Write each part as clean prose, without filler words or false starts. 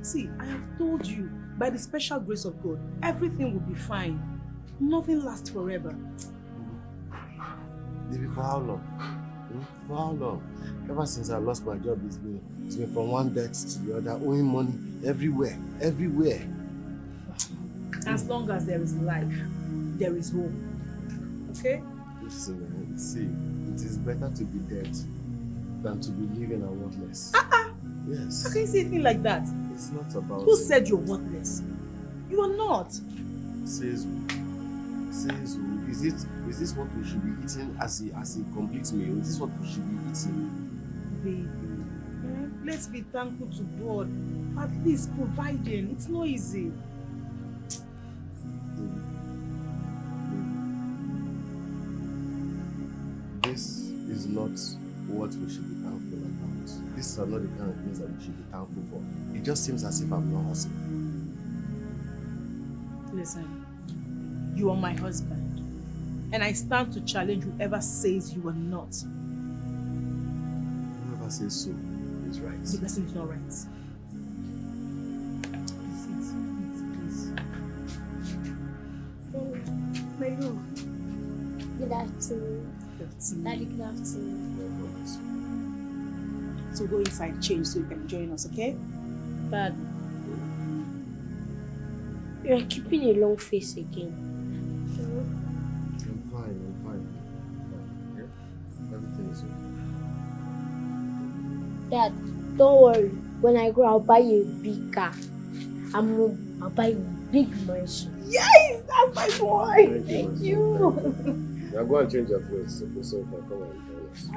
See, I have told you, by the special grace of God, everything will be fine. Nothing lasts forever. Baby, for how long? For how long? Ever since I lost my job, it's been from one debt to the other, owing money everywhere, everywhere. As long as there is life, there is hope. Okay? Listen, see, it is better to be dead than to be living and worthless. Yes. How can you say a thing like that? It's not about... Who said you're worthless? You are not. Says who? Says who? Is this what we should be eating as a complete meal? Is this what we should be eating? Baby, let's be thankful to God for at least providing. It's not easy. This is not what we should be thankful about. These are not the kind of things that we should be thankful for. It just seems as if I'm not hustling. Listen, you are my husband, and I stand to challenge whoever says you are not. Whoever says so is right. The person is not right. Please. Mayu. Good afternoon. Daddy, good afternoon. So go inside, change so you can join us, okay? Dad, you're keeping a long face again. I'm fine. Okay? Everything is okay. Dad, don't worry. When I grow, I'll buy you a big car. I'll buy you a big mansion. Yes, that's my boy. Thank you. Now go and change your clothes so you can come and join us.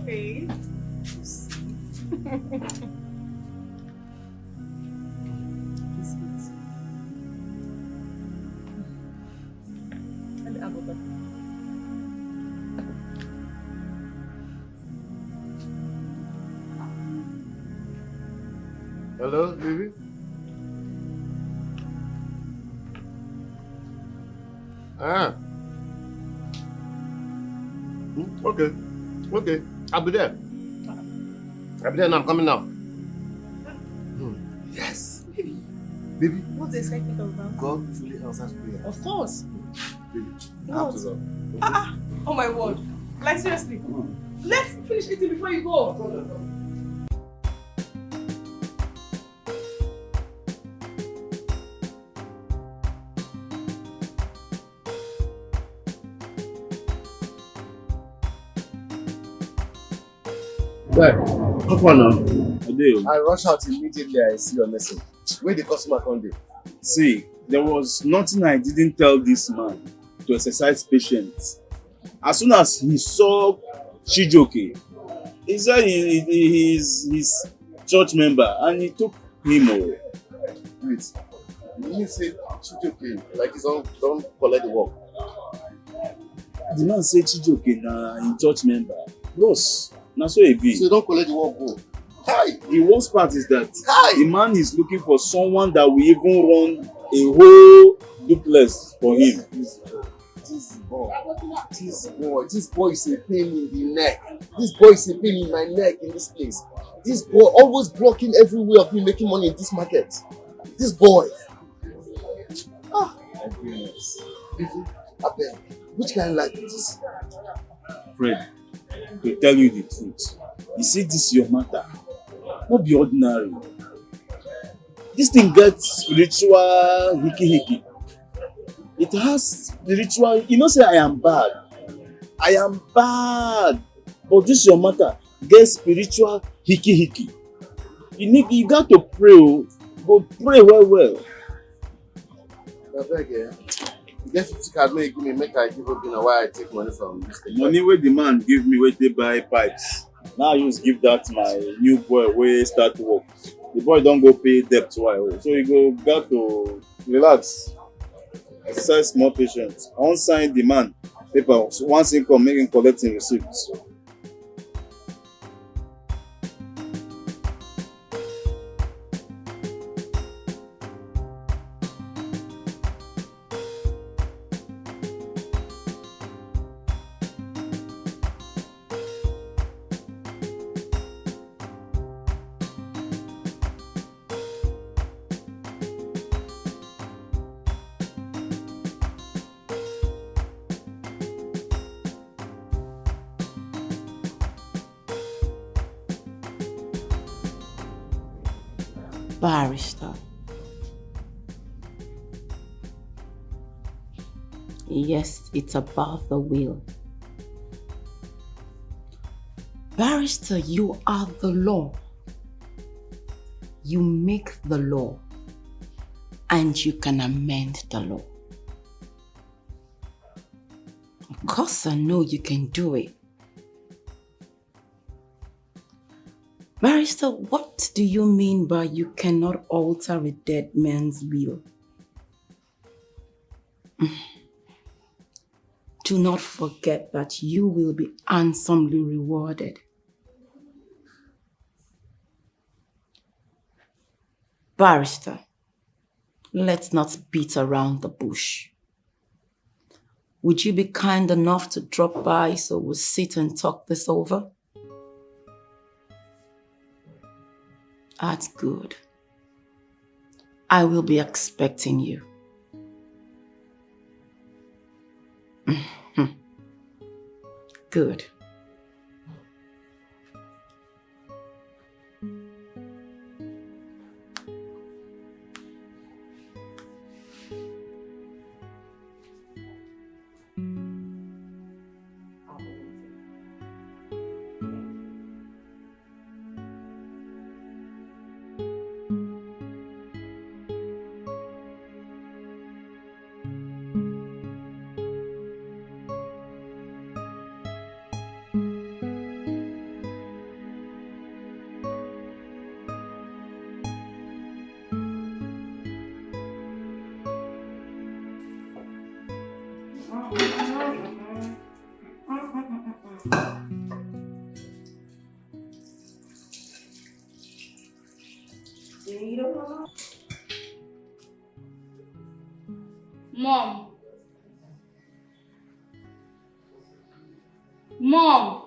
Okay. Hello, baby? Okay. I'll be there. Now. I'm coming now. Yes, baby. Baby. What's the excitement about? God truly answers prayer. Of course. Baby, I What? have to go. Oh my word. Like seriously. Let's finish eating before you go. Where? Come on now. I rush out immediately I see your message. Where the customer come dey? See, there was nothing I didn't tell this man to exercise patience. As soon as he saw Chijoke, he said he's his church member and he took him away. Wait, you mean say Chijoke like he's don't collect the work? The man say Chijoke na him church member. Bros, na so e be. So you don't collect the work go? Hi! The worst part is that Hi! the man is looking for someone that will even run a whole duplex for him. This boy is a pain in the neck. This boy is a pain in my neck in this place. This boy always blocking every way of me making money in this market. This boy. My goodness. Abeg, which kind of life is this? Fred, to tell you the truth, you see this your matter, not be ordinary. This thing gets spiritual hickey. It has spiritual, you know say I am bad, I am bad. But this your matter. Get spiritual hickey. You got to pray. Oh. Go pray well. I beg, eh? You get 50 card, make you give me, make I give Obina why I take money from this thing. Money where the man give me where they buy pipes. Now I use give that my new boy where start to work. The boy don't go pay debt why. So you got to relax. Exercise more patience. I won't sign the man paper. So once he come, make him collect him receipts. Barrister. Yes, it's about the will. Barrister, you are the law. You make the law, and you can amend the law. Of course, I know you can do it. Barrister, what do you mean by you cannot alter a dead man's will? Do not forget that you will be handsomely rewarded. Barrister, let's not beat around the bush. Would you be kind enough to drop by so we'll sit and talk this over? That's good. I will be expecting you. Good. Mom. Mom.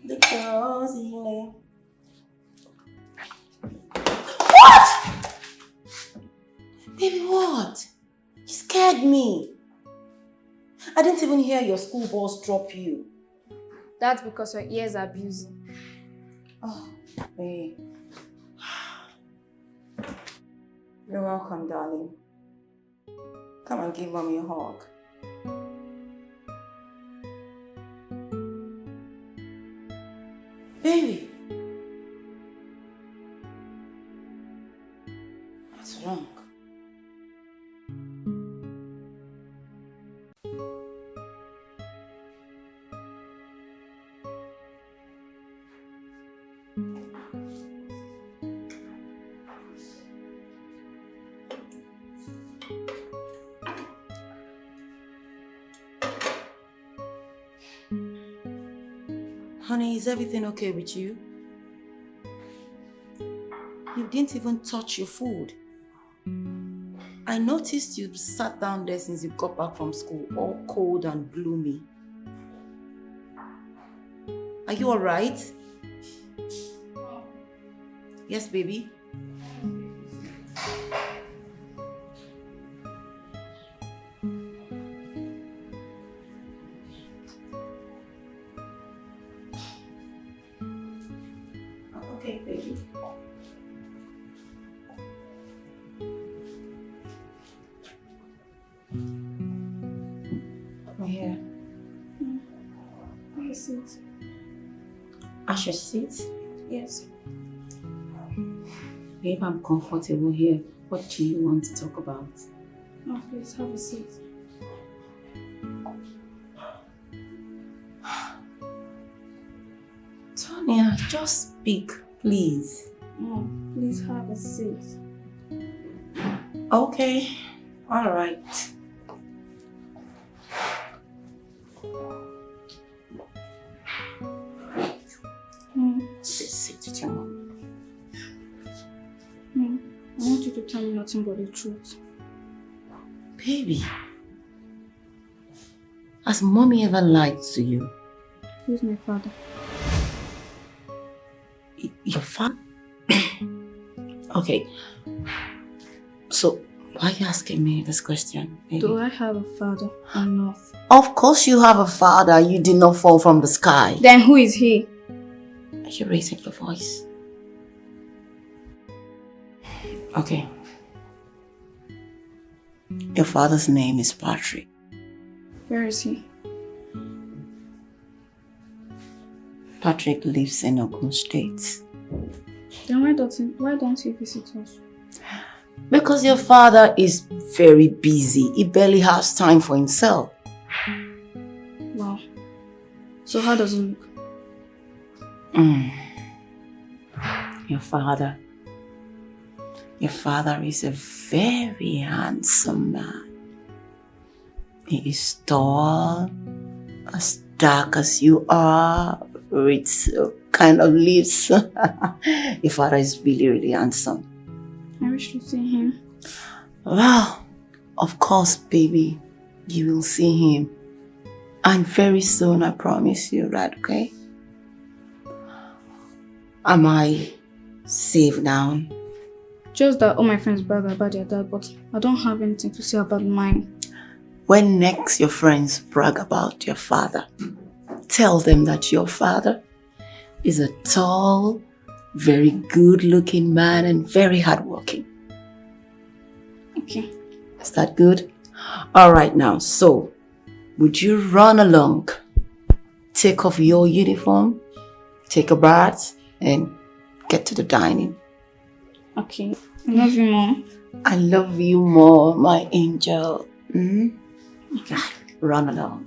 The girls in Baby, what? You scared me. I didn't even hear your school bus drop you. That's because your ears are busy. Oh, babe. You're welcome, darling. Come and give mommy a hug. Baby. What's wrong? Honey, is everything okay with you? You didn't even touch your food. I noticed you sat down there since you got back from school, all cold and gloomy. Are you all right? Yes, baby? Okay, baby. Over here. Have a seat. I should sit. Yes. Babe, I'm comfortable here. What do you want to talk about? No, please have a seat. Tonya, just speak, please. No, please have a seat. Okay, all right. Sit with your mom. I want you to tell me nothing but the truth. Baby, has mommy ever lied to you? Who's my father? Your father? Okay. So, why are you asking me this question, baby? Do I have a father or not? Of course you have a father. You did not fall from the sky. Then who is he? Are you raising your voice? Okay. Your father's name is Patrick. Where is he? Patrick lives in Ogun State. Then why don't he visit us? Because your father is very busy. He barely has time for himself. Wow. So how does he look? Your father is a very handsome man. He is tall, as dark as you are, with kind of lips. Your father is really, really handsome. I wish to see him. Well, of course, baby, you will see him. And very soon, I promise you, right, okay? Am I safe now? Just that all my friends brag about their dad, but I don't have anything to say about mine. When next your friends brag about your father, tell them that your father is a tall, very good-looking man and very hardworking. Okay. Is that good? All right now, so would you run along, take off your uniform, take a bath, and get to the dining? Okay. I love you, Mom. I love you more, my angel. Okay. Run along.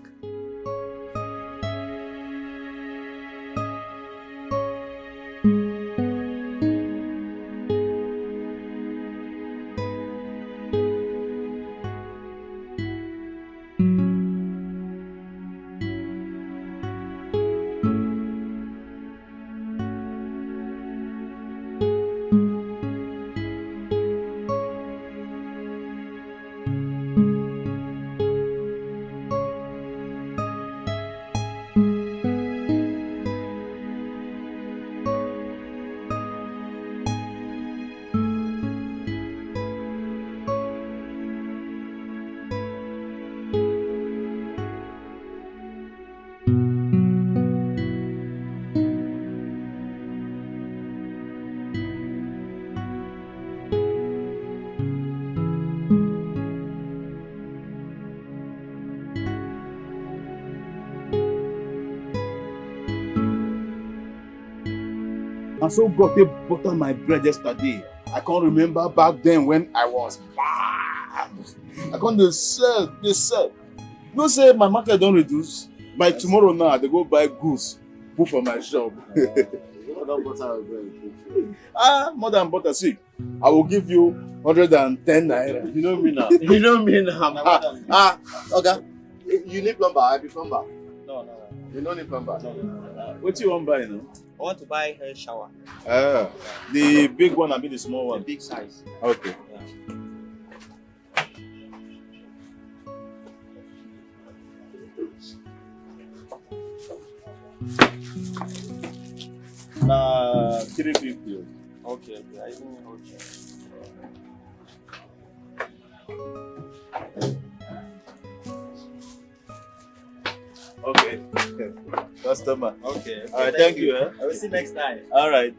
And so God they butter my bread yesterday. I can't remember back then when I was bad. I can't they sell. No say my market don't reduce. By tomorrow now, they go buy goods, put for my shop. More than butter, see. I will give you 110 naira. You know me now. You know me now. Okay. You need plumber. I be plumber. No. You don't need plumber. No. What you want buy now? I want to buy hair shower. The big one, I mean the small one. The big size. Okay. Yeah. Nah, 350. Okay. I even hold you. Okay. Customer. Okay. All right, thank you. I will see you next time. All right.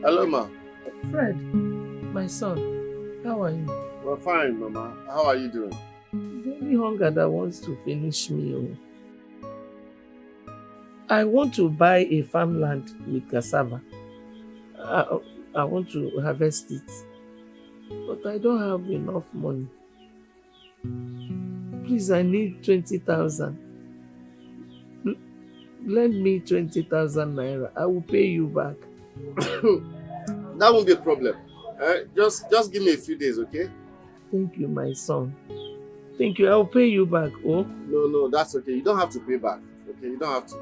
Hello, ma. Fred, my son, how are you? We're fine, Mama. How are you doing? Very hunger that wants to finish me. Oh. I want to buy a farmland with cassava. I want to harvest it, but I don't have enough money. Please, I need 20,000. Lend me 20,000 naira. I will pay you back. That won't be a problem. Just give me a few days, okay? Thank you, my son. Thank you. I will pay you back. Oh? No, that's okay. You don't have to pay back. Okay, you don't have to.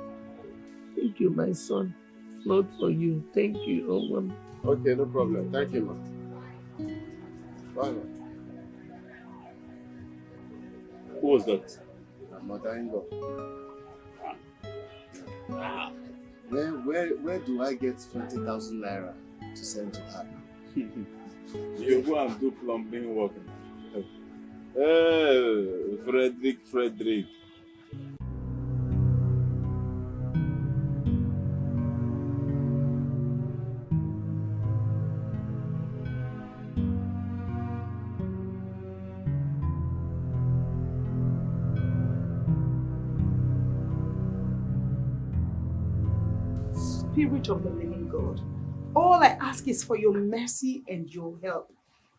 Thank you, my son. It's not for you. Thank you. Oh, Mama. Okay, no problem. Thank you, ma. Bye, ma. Who was that? My mother-in-law. Where do I get 20,000 naira to send to her? You go and do plumbing work. Frederick. Spirit of the living God, all I ask is for your mercy and your help.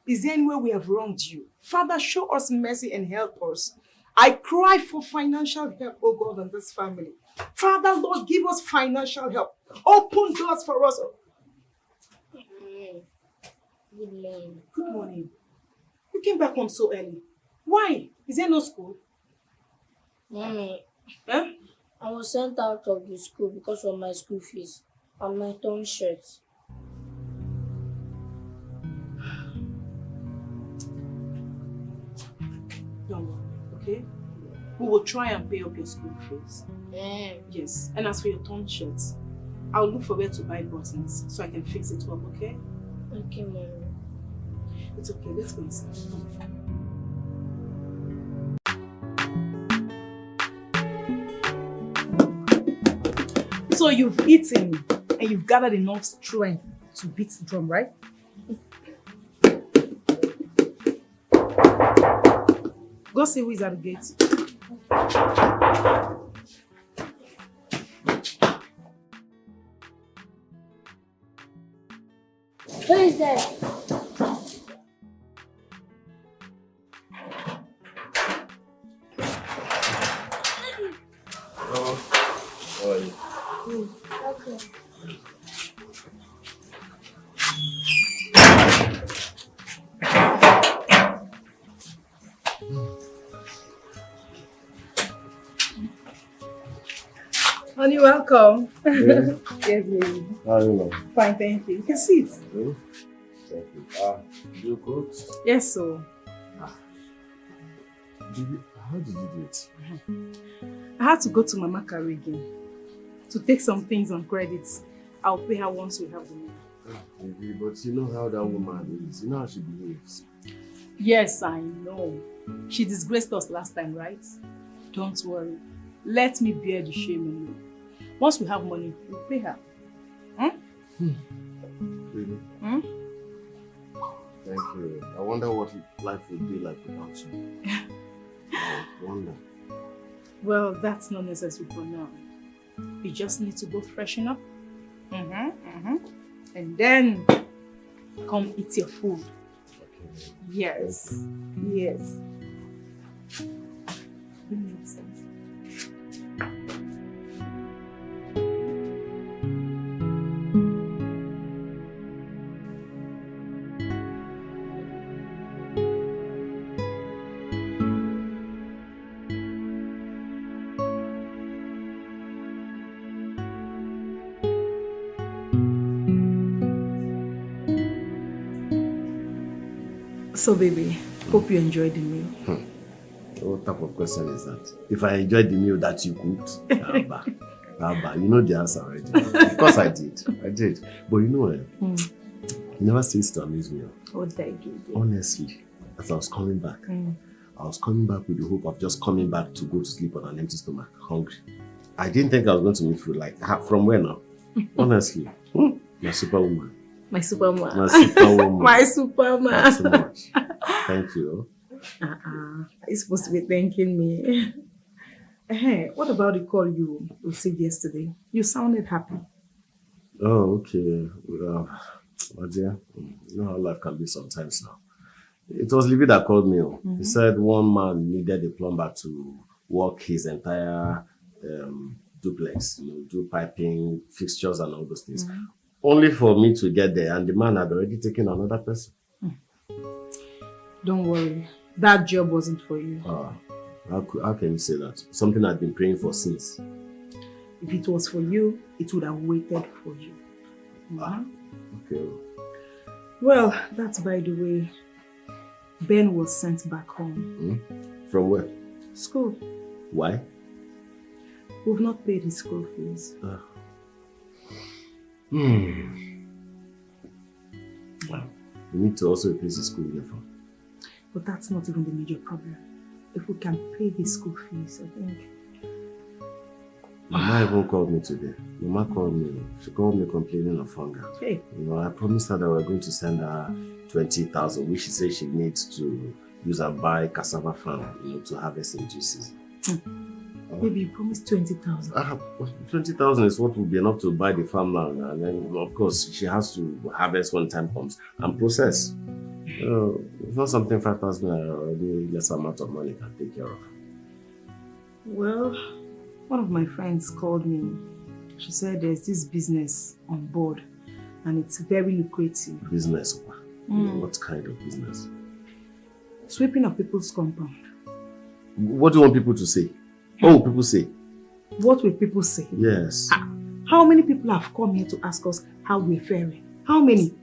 Is there any way we have wronged you? Father, show us mercy and help us. I cry for financial help, oh God, in this family. Father, Lord, give us financial help. Open doors for us. Good morning. You came back home so early. Why? Is there no school? Mommy, Huh? I was sent out of the school because of my school fees and my torn shirts. Don't worry, okay? We will try and pay up your school fees. Yes. And as for your torn shirts, I'll look for where to buy buttons so I can fix it up, okay? Okay, Mommy. It's okay. Let's go inside. So you've eaten and you've gathered enough strength to beat the drum, right? Go see who is at the gate. Who is there? How are you? Okay. Honey, welcome. Yeah. Yes, baby. How are you? Fine, thank you. You can sit. Thank you. You good? Yes, so. How did you do it? I had to go to Mama Carrie again to take some things on credits. I'll pay her once we have the money. Baby, but you know how that woman is. You know how she behaves. Yes, I know. She disgraced us last time, right? Don't worry. Let me bear the shame alone. Once we have money, we'll pay her. Baby. Thank you. I wonder what life would be like without you. I wonder. Well, that's not necessary for now. You just need to go freshen up. And then come eat your food. Okay. Yes. Yes. Bring me upstairs. So baby, hope you enjoyed the meal. What type of question is that? If I enjoyed the meal that you cooked, Abba, you know the answer already. Of course I did. But you know, you never ceased to amaze me. What did I do? Honestly, as I was coming back, I was coming back with the hope of just coming back to go to sleep on an empty stomach, hungry. I didn't think I was going to meet food like from where now? Honestly, you're a superwoman. My superman. My superwoman. My superman. Not so much. Thank you. You're supposed to be thanking me. Hey, what about the call you received yesterday? You sounded happy. Oh, okay. My dear, you know how life can be sometimes now. It was Livy that called me. He said one man needed a plumber to work his entire duplex, do piping, fixtures, and all those things. Only for me to get there, and the man had already taken another person. Don't worry. That job wasn't for you. How can you say that? Something I've been praying for since. If it was for you, it would have waited for you. Okay. Well, that's by the way. Ben was sent back home. From where? School. Why? We've not paid his school fees. Well, we need to also replace his school uniform. But that's not even the major problem. If we can pay his school fees, I think. Mama even called me today. Mama called me. She called me complaining of hunger. Hey. I promised her that we were going to send her 20,000, which she said she needs to use and buy cassava farm, to harvest in due season. Maybe you promised 20,000. 20,000 is what will be enough to buy the farmland, and then of course she has to harvest when time comes and process. It's not something 5,000 already less amount of money can take care of. Well, one of my friends called me. She said there's this business on board and it's very lucrative. Business? What kind of business? Sweeping of people's compound. What do you want people to say? What will people say? What will people say? Yes. How many people have come here to ask us how we're faring? How many?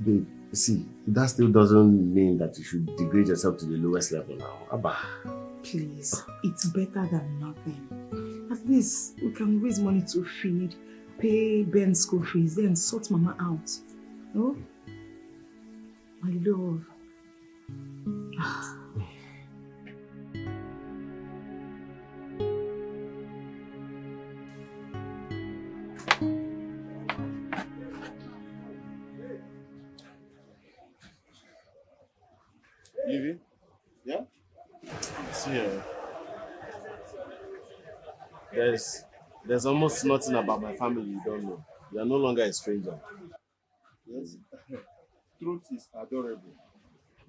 Babe, see, that still doesn't mean that you should degrade yourself to the lowest level now. Abba. Please, it's better than nothing. At least we can raise money to feed, pay Ben's school fees, then sort Mama out. No? My love. Livy? Yeah? See, there's almost nothing about my family you don't know. You are no longer a stranger. Yes. Truth is adorable.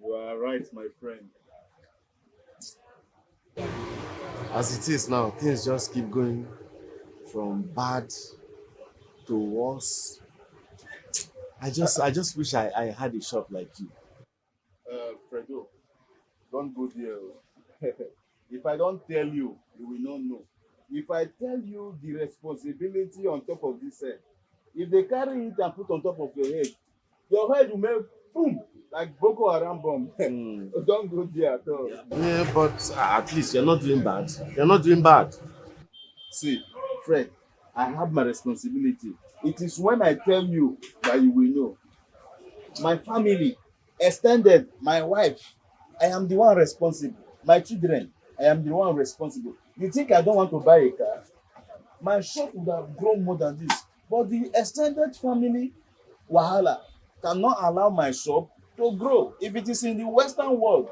You are right, my friend. As it is now, things just keep going from bad to worse. I just wish I had a shop like you. Fredo, don't go there. If I don't tell you, you will not know. If I tell you the responsibility on top of this head, if they carry it and put on top of your head will make boom, like Boko Haram bomb. Don't go there at all. Yeah, but at least you're not doing bad. You're not doing bad. See, Fred, I have my responsibility. It is when I tell you that you will know. My family, extended, my wife, I am the one responsible. My children, I am the one responsible. You think I don't want to buy a car? My shop would have grown more than this. But the extended family, wahala, cannot allow my shop to grow. If it is in the Western world,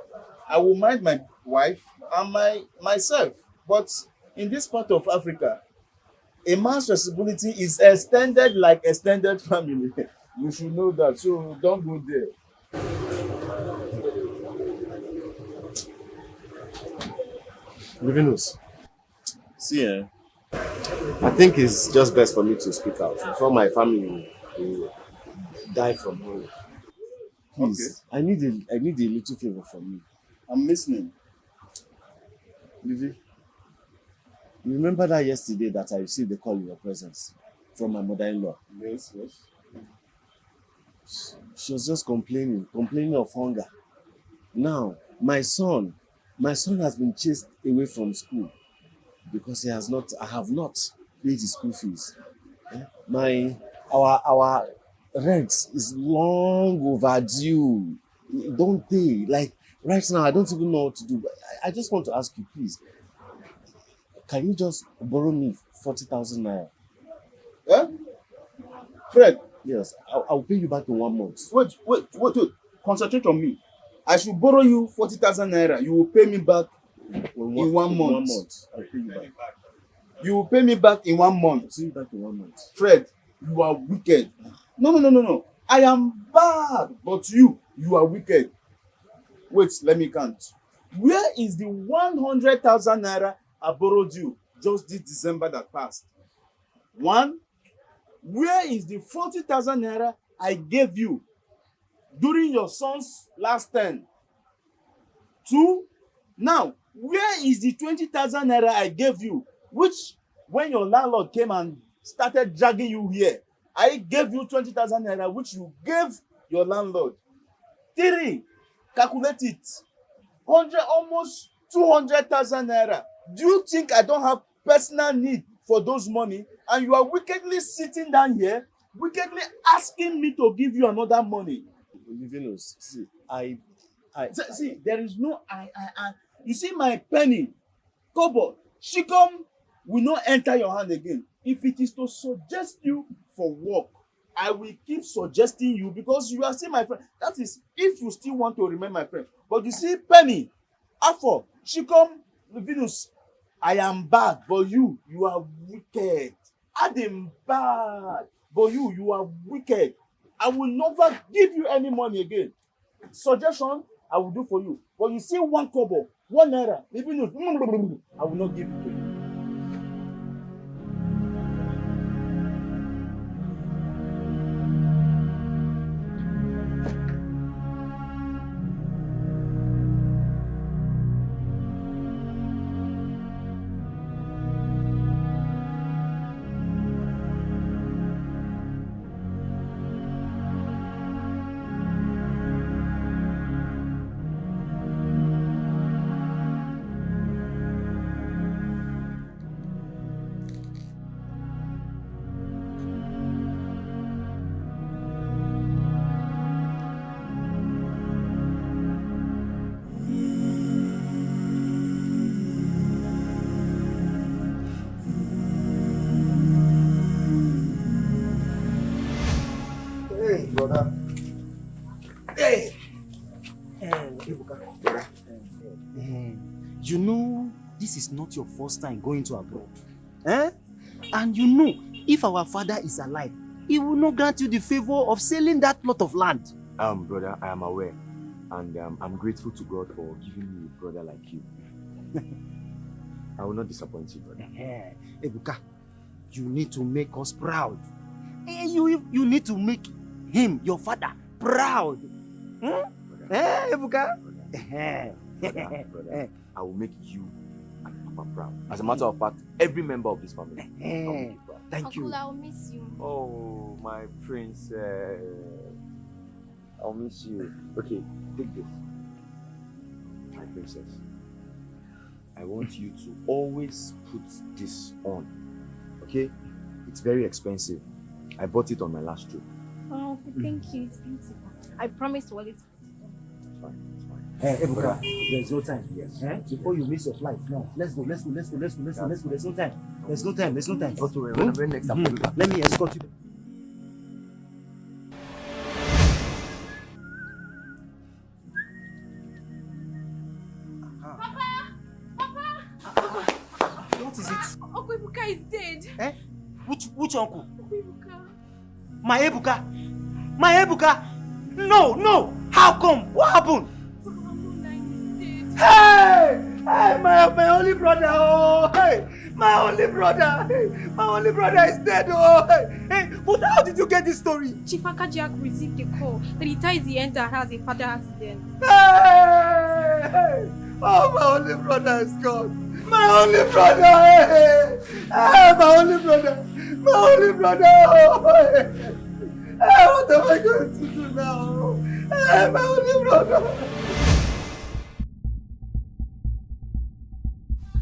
I will mind my wife and myself. But in this part of Africa, a man's responsibility is extended like extended family. You should know that, so don't go there. Livinus, see, I think it's just best for me to speak out before my family will die from hunger. Please, okay. I need a little favor from you. I'm listening. Livy, you remember that yesterday that I received a call in your presence from my mother-in-law? Yes. She was just complaining of hunger. Now, my son has been chased away from school because I have not paid his school fees. Our rent is long overdue. Don't pay. Like right now, I don't even know what to do. But I just want to ask you, please, can you just borrow me 40,000 naira? Yeah? Fred, Yes, I'll pay you back in 1 month. Wait. Concentrate on me. I should borrow you 40,000 naira. You will pay me back in 1 month. I'll pay you back. You will pay me back in 1 month. I'll pay you back in 1 month. Fred, you are wicked. No. I am bad, but you are wicked. Wait, let me count. Where is the 100,000 naira I borrowed you just this December that passed? 1. Where is the 40,000 naira I gave you during your son's last term? 2. Now, where is the 20,000 naira I gave you, which when your landlord came and started dragging you here, I gave you 20,000 naira, which you gave your landlord. 3. Calculate it. 100, almost 200,000 naira. Do you think I don't have personal need for those money? And you are wickedly sitting down here, wickedly asking me to give you another money. Venus, see, See, there is no I. You see my penny, kobo, shikom will not enter your hand again. If it is to suggest you for work, I will keep suggesting you because you are still my friend. That is, if you still want to remain my friend. But you see, penny, afo, shikom, Venus, I am bad, but you are wicked. I am bad, but you are wicked. I will never give you any money again. Suggestion, I will do for you. But you see 1 kobo, 1 naira, even if I will not give it to you. Brother. Hey! You know, this is not your first time going to abroad. Eh? And you know, if our father is alive, he will not grant you the favor of selling that plot of land. Brother, I am aware. And I'm grateful to God for giving me a brother like you. I will not disappoint you, brother. Ebuka, you need to make us proud. You need to make him, your father, proud. Ebuka? Brother, I will make you and Papa proud. As a matter of fact, every member of this family. I will make you proud. Thank you. Uncle, I'll miss you. Oh, my princess. I'll miss you. Okay, take this. My princess. I want you to always put this on. Okay? It's very expensive. I bought it on my last trip. Oh, thank you. It's beautiful. I promise to always. It's fine. Hey, Ebuka, there's no time. Yes. Before you miss your flight. No, let's go. There's no time. There's no time. Not to worry. When next time, let me escort you. What is it? Uncle Ebuka is dead. Which uncle? Uncle Ebuka. My Ebuka! No! How come? What happened? Hey, my only brother! Oh, hey, my only brother is dead! Oh, hey, but how did you get this story? Chief Akajiak received a call that he ties the enter has a father accident. Hey! Oh, my only brother is gone. My only brother! Hey, my only brother! Oh, hey. What am I going to do now? My only brother!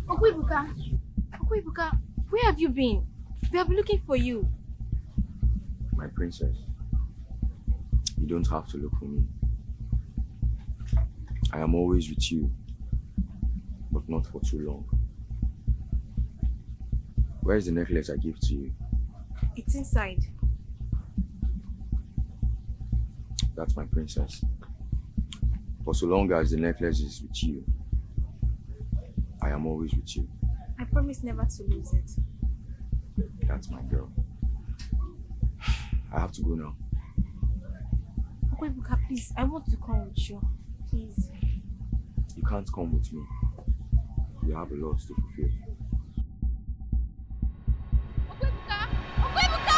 Uncle Ebuka, where have you been? We have been looking for you. My princess, you don't have to look for me. I am always with you, but not for too long. Where is the necklace I gave to you? It's inside. That's my princess. For so long as the necklace is with you, I am always with you. I promise never to lose it. That's my girl. I have to go now. Okwebuka, please, I want to come with you. Please. You can't come with me. You have a lot to fulfill. Okwebuka! Okwebuka!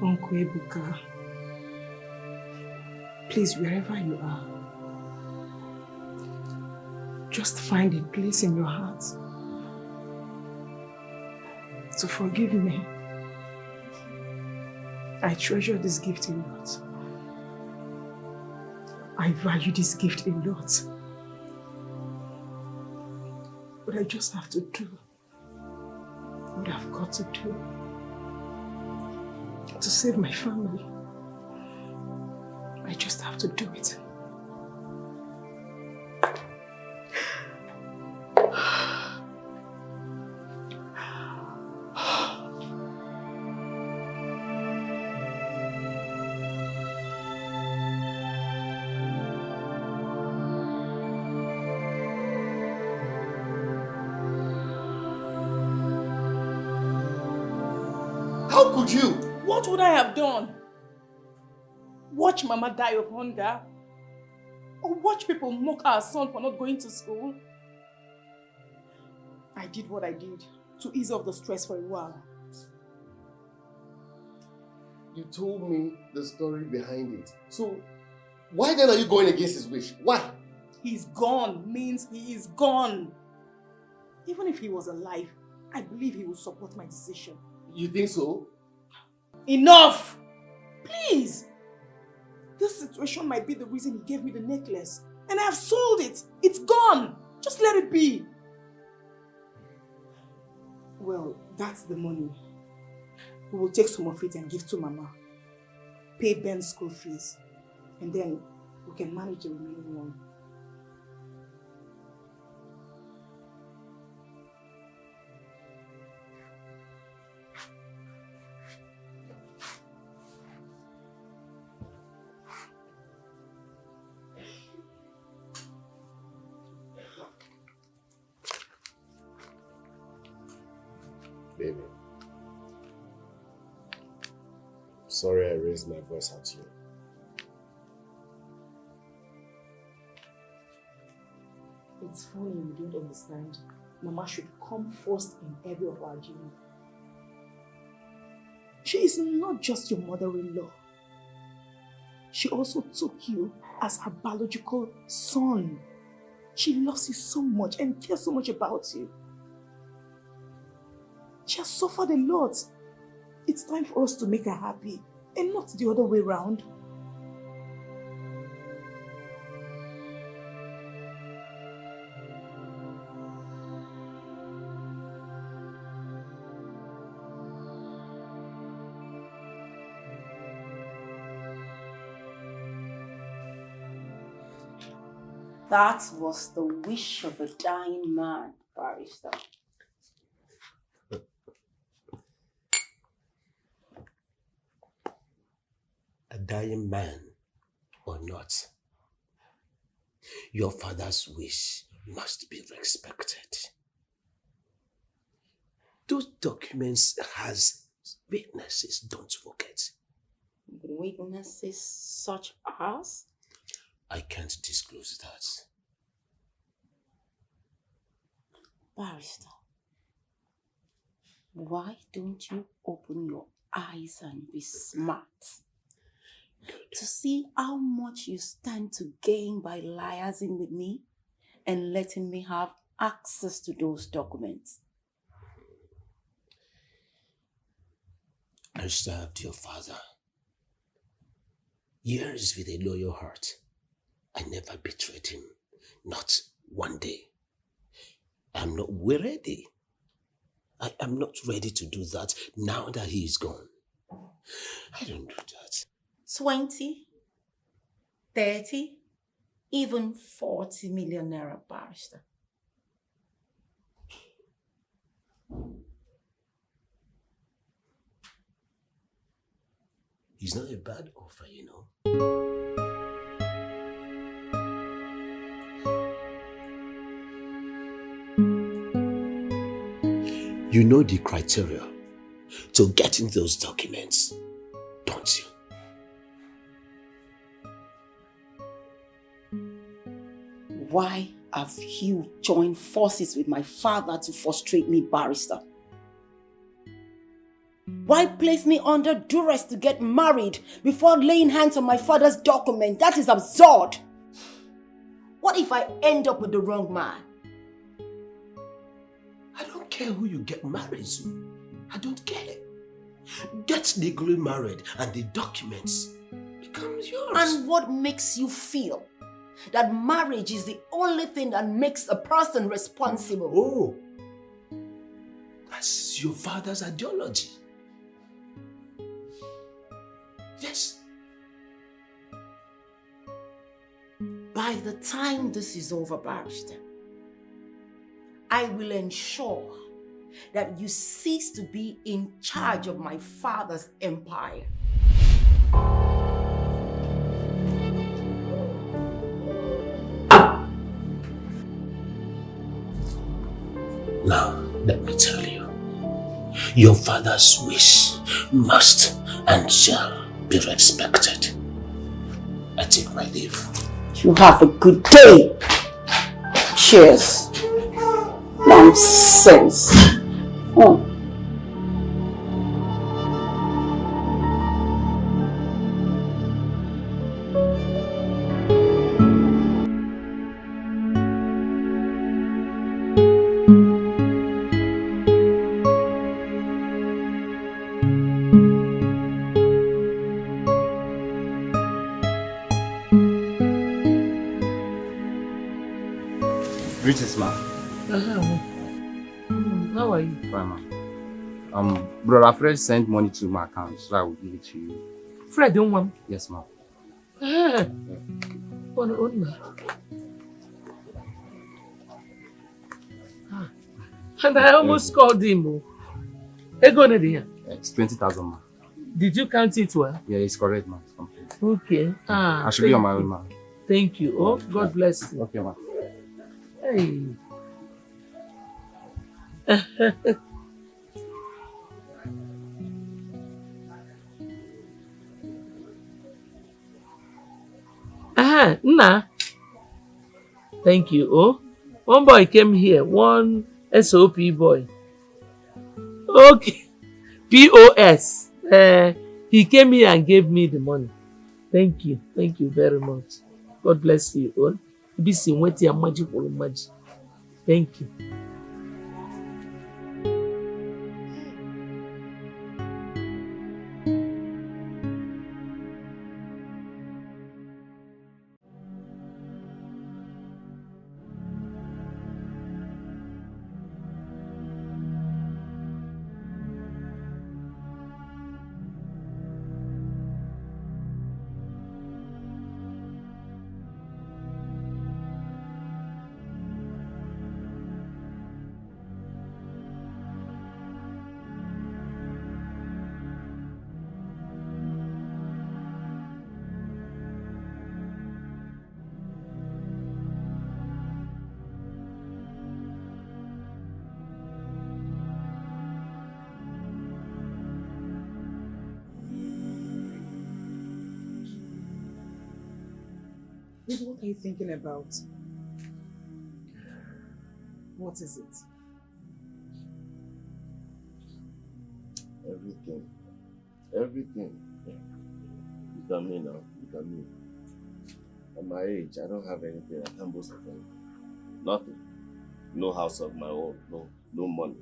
Uncle Ebuka, please, wherever you are, just find a place in your heart to forgive me. I treasure this gift a lot. I value this gift a lot. But I just have to do what I've got to do to save my family. I just have to do it. How could you? What would I have done? Watch Mama die of hunger? Or watch people mock our son for not going to school? I did what I did to ease off the stress for a while. You told me the story behind it. So, why then are you going against his wish? Why? He's gone means he is gone. Even if he was alive, I believe he would support my decision. You think so? Enough! Please! This situation might be the reason he gave me the necklace. And I have sold it. It's gone. Just let it be. Well, that's the money. We will take some of it and give to Mama. Pay Ben's school fees. And then we can manage the remaining one. Baby, sorry I raised my voice at you. It's funny you don't understand. Mama should come first in every of our journey. She is not just your mother-in-law. She also took you as her biological son. She loves you so much and cares so much about you. She has suffered a lot. It's time for us to make her happy and not the other way around. That was the wish of a dying man, Barrister. A dying man or not, your father's wish must be respected. Those documents has witnesses, don't forget. Witnesses such as? I can't disclose that. Barrister, why don't you open your eyes and be smart? Good. To see how much you stand to gain by liaising with me and letting me have access to those documents? I served your father years with a loyal heart. I never betrayed him, not one day. I'm not ready. I am not ready to do that now that he is gone. I don't do that. 20, 30, even 40 million naira, barrister. It's not a bad offer, you know. You know the criteria to getting those documents, don't you? Why have you joined forces with my father to frustrate me, barrister? Why place me under duress to get married before laying hands on my father's document? That is absurd. What if I end up with the wrong man? I don't care who you get married to. I don't care. Get legally married and the documents becomes yours. And what makes you feel that marriage is the only thing that makes a person responsible? Oh, that's your father's ideology. Yes. By the time this is over, barrister, I will ensure that you cease to be in charge of my father's empire. Now, let me tell you, your father's wish must and shall be respected. I take my leave. You have a good day. Cheers. Nonsense. Oh. Greetings, ma. How are you? Fine, ma. Brother Fred sent money to my account, so I will give it to you. Fred, don't want? Yes, ma. And I almost called him. It's 20,000, ma. Did you count it well? Yeah, it's correct, ma. It's complete. Okay. I should be on my own, ma. Thank you. Oh, God bless you. Okay, ma. Hey. Nna. Thank you. Oh, one boy came here, one SOP boy. Okay. POS. He came here and gave me the money. Thank you. Thank you very much. God bless you all. Be seen with your magic or magic. Thank you. Baby, what are you thinking about? What is it? Everything. Everything. Look at me now. Look at me. At my age, I don't have anything. I can't boast of anything. Nothing. No house of my own, no money,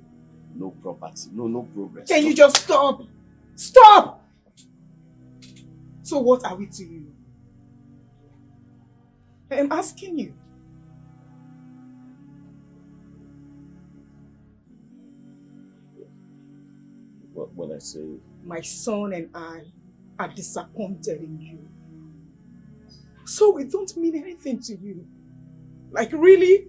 no property, no progress. Can you just stop? Stop! So what are we to you? I'm asking you. When I say... My son and I are disappointed in you. So we don't mean anything to you. Like, really?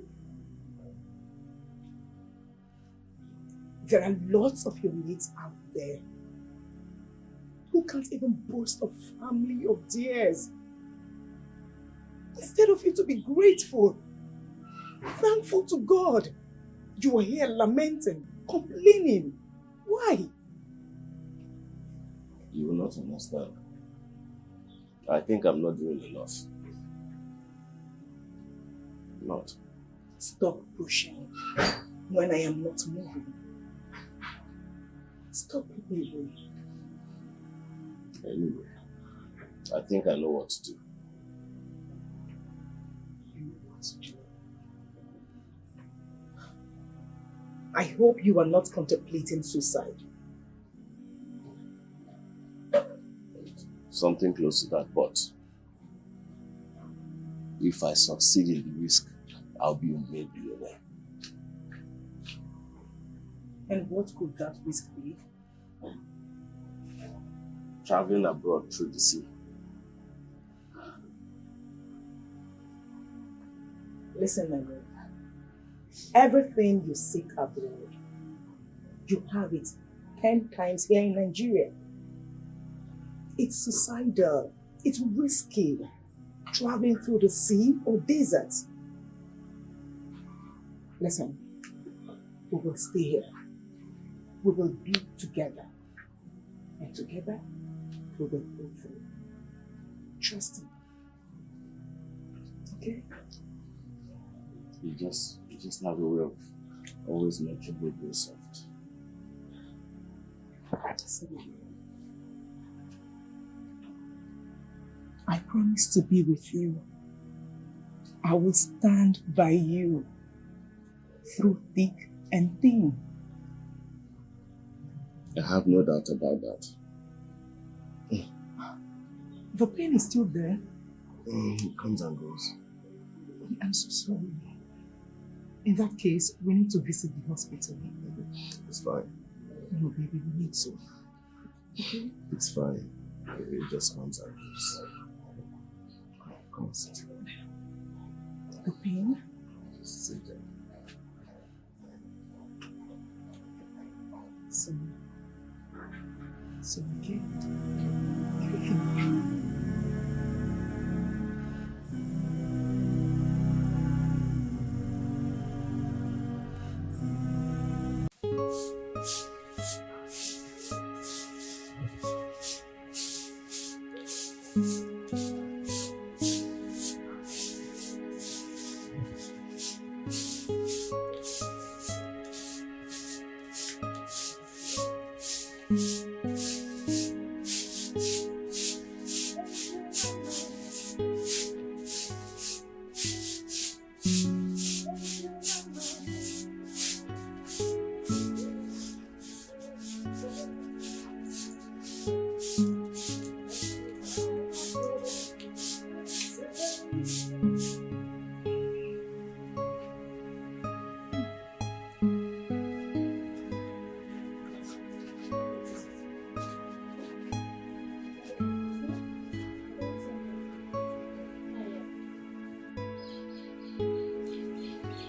There are lots of your mates out there who can't even boast of family of theirs. Instead of you to be grateful, thankful to God, you are here lamenting, complaining. Why? You will not understand. I think I'm not doing enough. Not. Stop pushing when I am not moving. Stop moving. Anyway, I think I know what to do. You know what to do. I hope you are not contemplating suicide. Something close to that, but if I succeed in the risk, I'll be a made billionaire. And what could that risk be? Traveling abroad through the sea. Listen, my lord. Everything you seek abroad, you have it 10 times here in Nigeria. It's suicidal. It's risky. Traveling through the sea or desert. Listen, we will stay here. We will be together. And together, we will go through. Trust me. Okay? You just have a way of always making me go soft. Absolutely. I promise to be with you. I will stand by you through thick and thin. I have no doubt about that. The pain is still there. It comes and goes. I'm so sorry. In that case, we need to visit the hospital. It's fine. No, baby, we need to. Okay? It's fine. It just comes and goes. Come on, sit. The pain? Just sit down. So okay? Everything.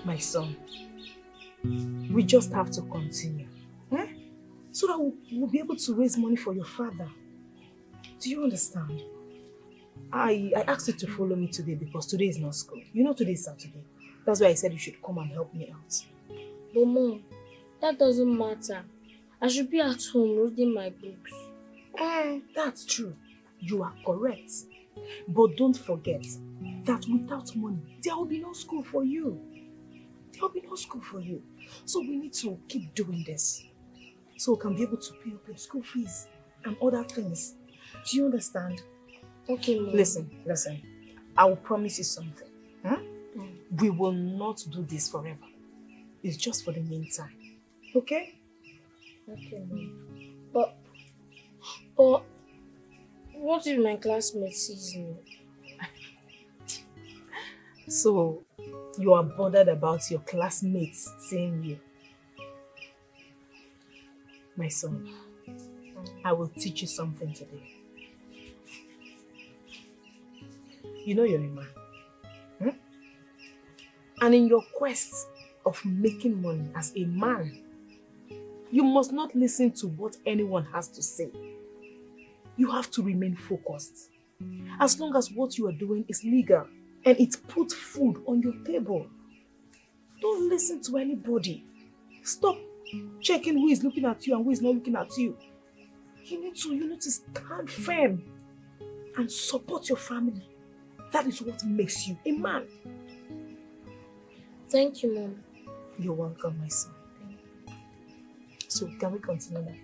My son, we just have to continue, so that we'll be able to raise money for your father. Do you understand? I asked you to follow me today because today is not school. You know today is Saturday. That's why I said you should come and help me out. But Mom, that doesn't matter. I should be at home reading my books. That's true. You are correct. But don't forget that without money, there will be no school for you. There will be no school for you. So we need to keep doing this, so we can be able to pay up your school fees and other things. Do you understand? Okay, Mom. Listen. I will promise you something. We will not do this forever. It's just for the meantime. Okay? Okay, Mom. But what if my classmate sees me? So, you are bothered about your classmates seeing you. My son, I will teach you something today. You know you're a man. Hmm? And in your quest of making money as a man, you must not listen to what anyone has to say. You have to remain focused. As long as what you are doing is legal and it puts food on your table, don't listen to anybody. Stop checking who is looking at you and who is not looking at you. You need to stand firm and support your family. That is what makes you a man. Thank you, Mom. You're welcome, my son. So, can we continue now?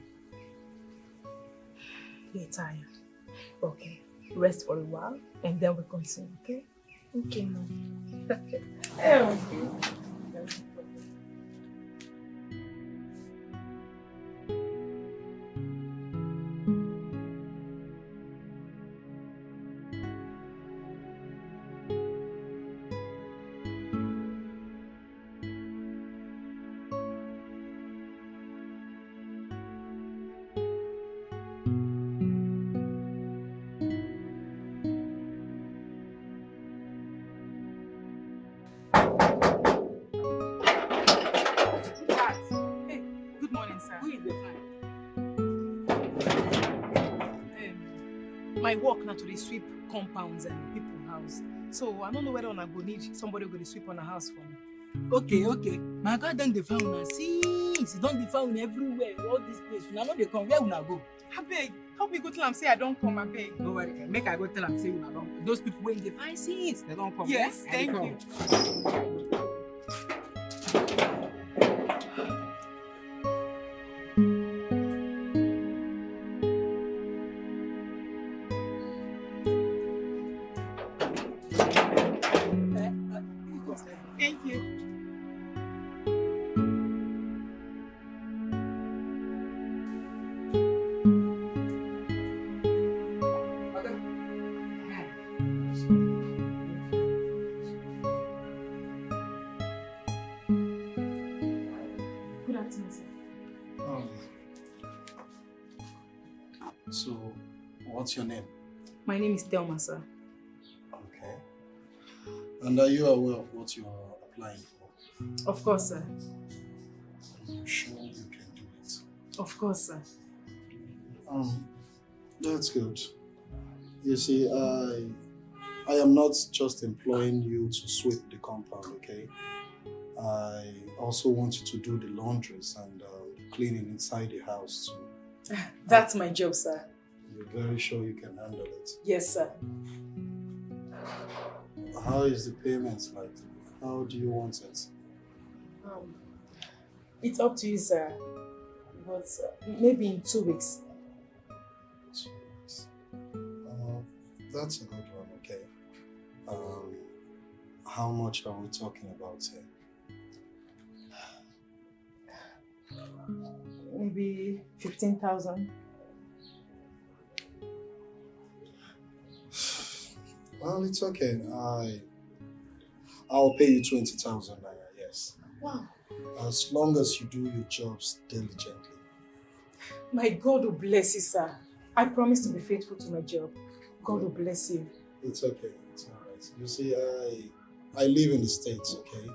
You're tired. Okay. Rest for a while and then we'll continue, okay? Okay, Mom. Hey, good morning, sir. Who is the my work now to sweep compounds and people's house. So I don't know whether I go need somebody who go sweep on a house for me. Okay. My God done the found una since. He don dey found everywhere, all this place. Una no dey come, where una go? Abeg, help me go tell am say I don't come, abeg. No worry, make I go tell am say una don. Those people wey dey find since, they don't come. Yes, I thank dey you. come. Thank you. Good afternoon, sir. So, what's your name? My name is Delma, sir. Okay. And are you aware of what you are applying for? Of course, sir. Are you sure you can do it? Of course, sir. That's good. You see, I am not just employing you to sweep the compound, okay? I also want you to do the laundries and cleaning inside the house too. That's my job, sir. You're very sure you can handle it? Yes, sir. How is the payment like? How do you want it? It's up to you, sir. But maybe in 2 weeks. 2 weeks. That's a good one, okay. How much are we talking about here? Maybe 15,000. Well, it's okay. I'll pay you 20,000 naira, yes. Wow. As long as you do your jobs diligently. My God will bless you, sir. I promise to be faithful to my job. God will bless you. It's okay. It's all right. You see, I live in the States, okay?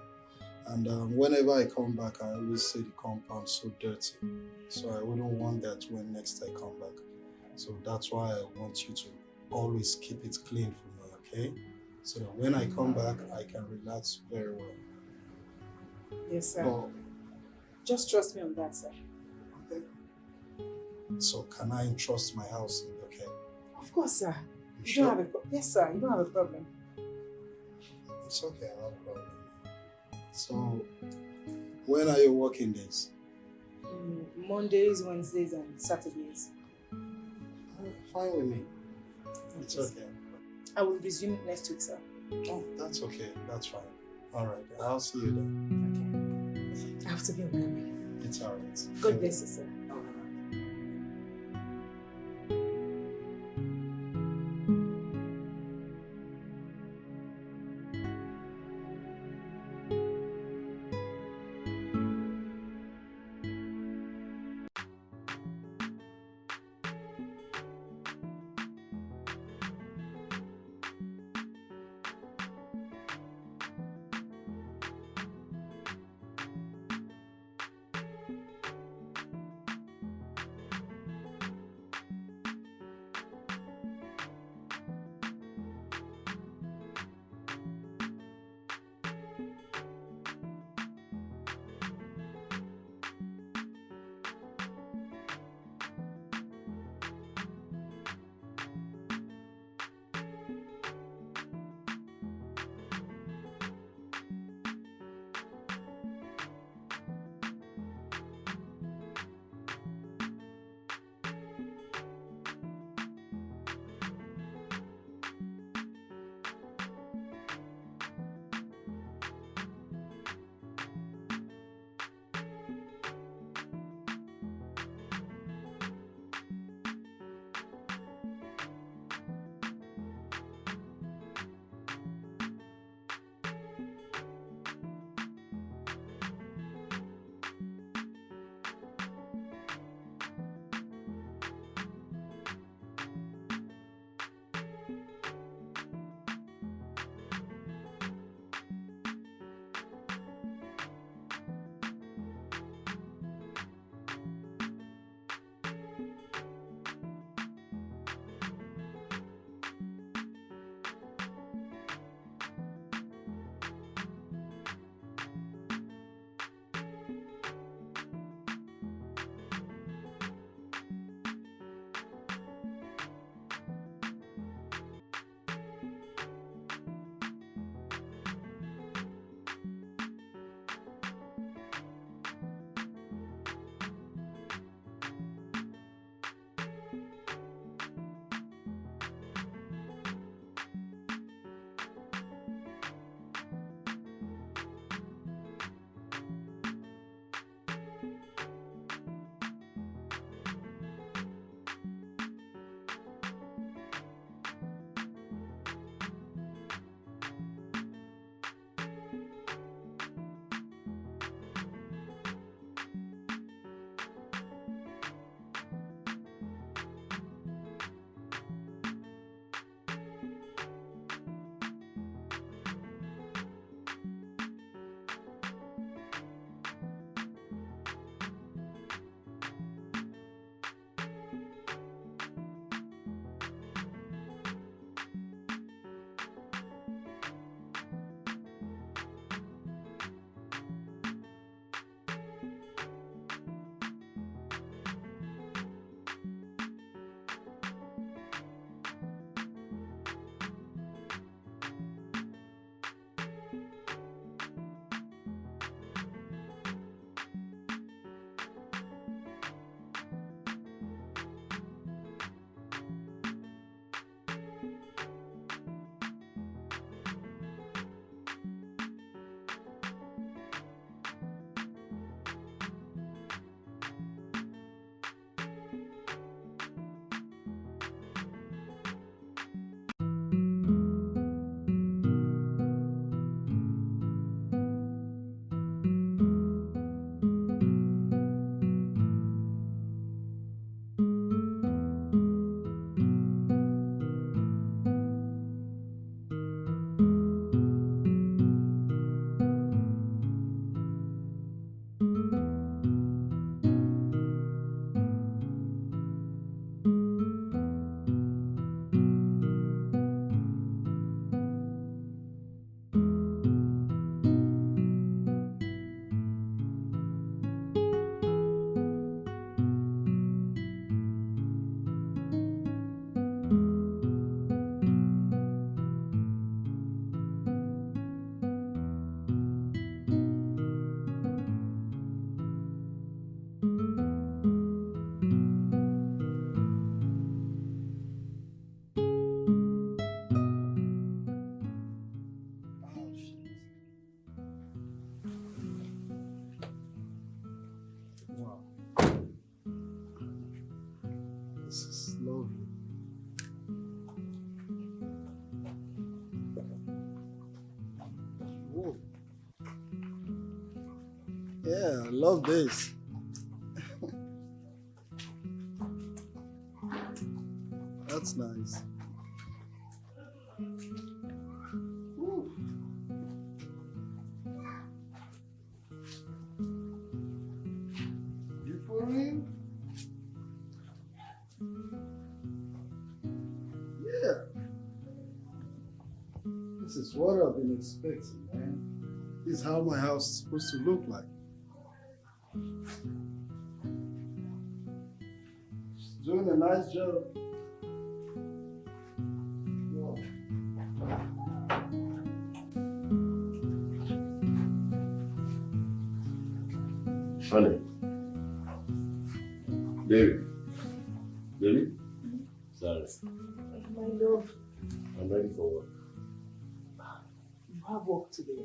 And whenever I come back, I always see the compound so dirty. So I wouldn't want that when next I come back. So that's why I want you to always keep it clean for me, okay? So that when I come back, I can relax very well. Yes, sir. Oh, Just trust me on that, sir. okay. So can I entrust my house in your care? Of course, sir. You You sure? don't have a yes, sir. You don't have a problem. It's okay, no problem. So, when are your working days? Mondays, Wednesdays, and Saturdays. Fine with me. It's okay. I will resume next week, sir. Oh, that's okay. That's fine. All right. I'll see you then. have to be on my way. It's alright. God bless you, sir. Wow. This is lovely. Whoa. Yeah, I love this. That's nice. Woo. You for real? Yeah. This is what I've been expecting, man. This is how my house is supposed to look like. She's doing a nice job. Wow. Honey. Baby. Baby? Sorry. My love, I'm ready for work. you have work today.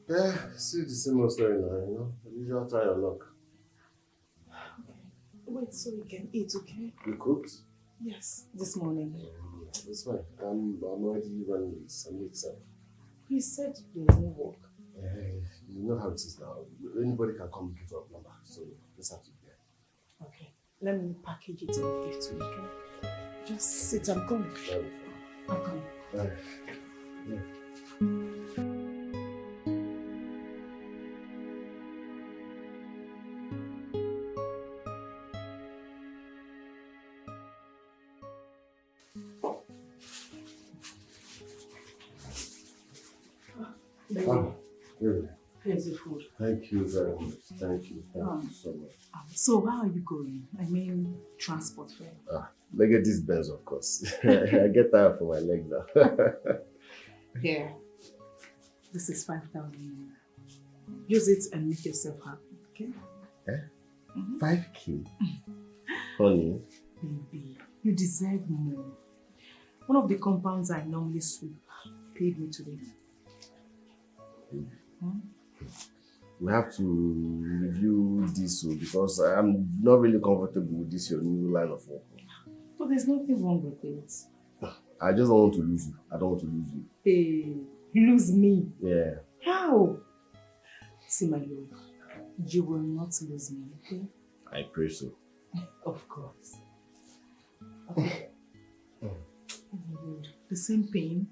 Yeah, still the same old story now, you know. The usual try your luck. Wait so you can eat, okay? You cooked? Yes, this morning. It's fine. I'm already running this. I'm late, sir. You said there's no work. You know how it is now. Anybody can come looking for a plumber, so let's have to be there. Okay, let me package it and give to you, okay? Just sit, I'm coming. I'm coming. Yeah. Really? Here's the food. Thank you very much. Thank you. Thank you so much. So how are you going? I mean, transport fare. Look at this Benz, of course. I get tired for my leg now. Here. This is 5,000. Use it and make yourself happy, okay? Eh? 5K? Honey. Baby, you deserve more. One of the compounds I normally sweep paid me today. We have to review this because I'm not really comfortable with this your new line of work. But there's nothing wrong with it. I just don't want to lose you. I don't want to lose you. Hey, you lose me. Yeah. How? See, my love, you will not lose me, okay? I pray so. Of course. Okay. The same pain.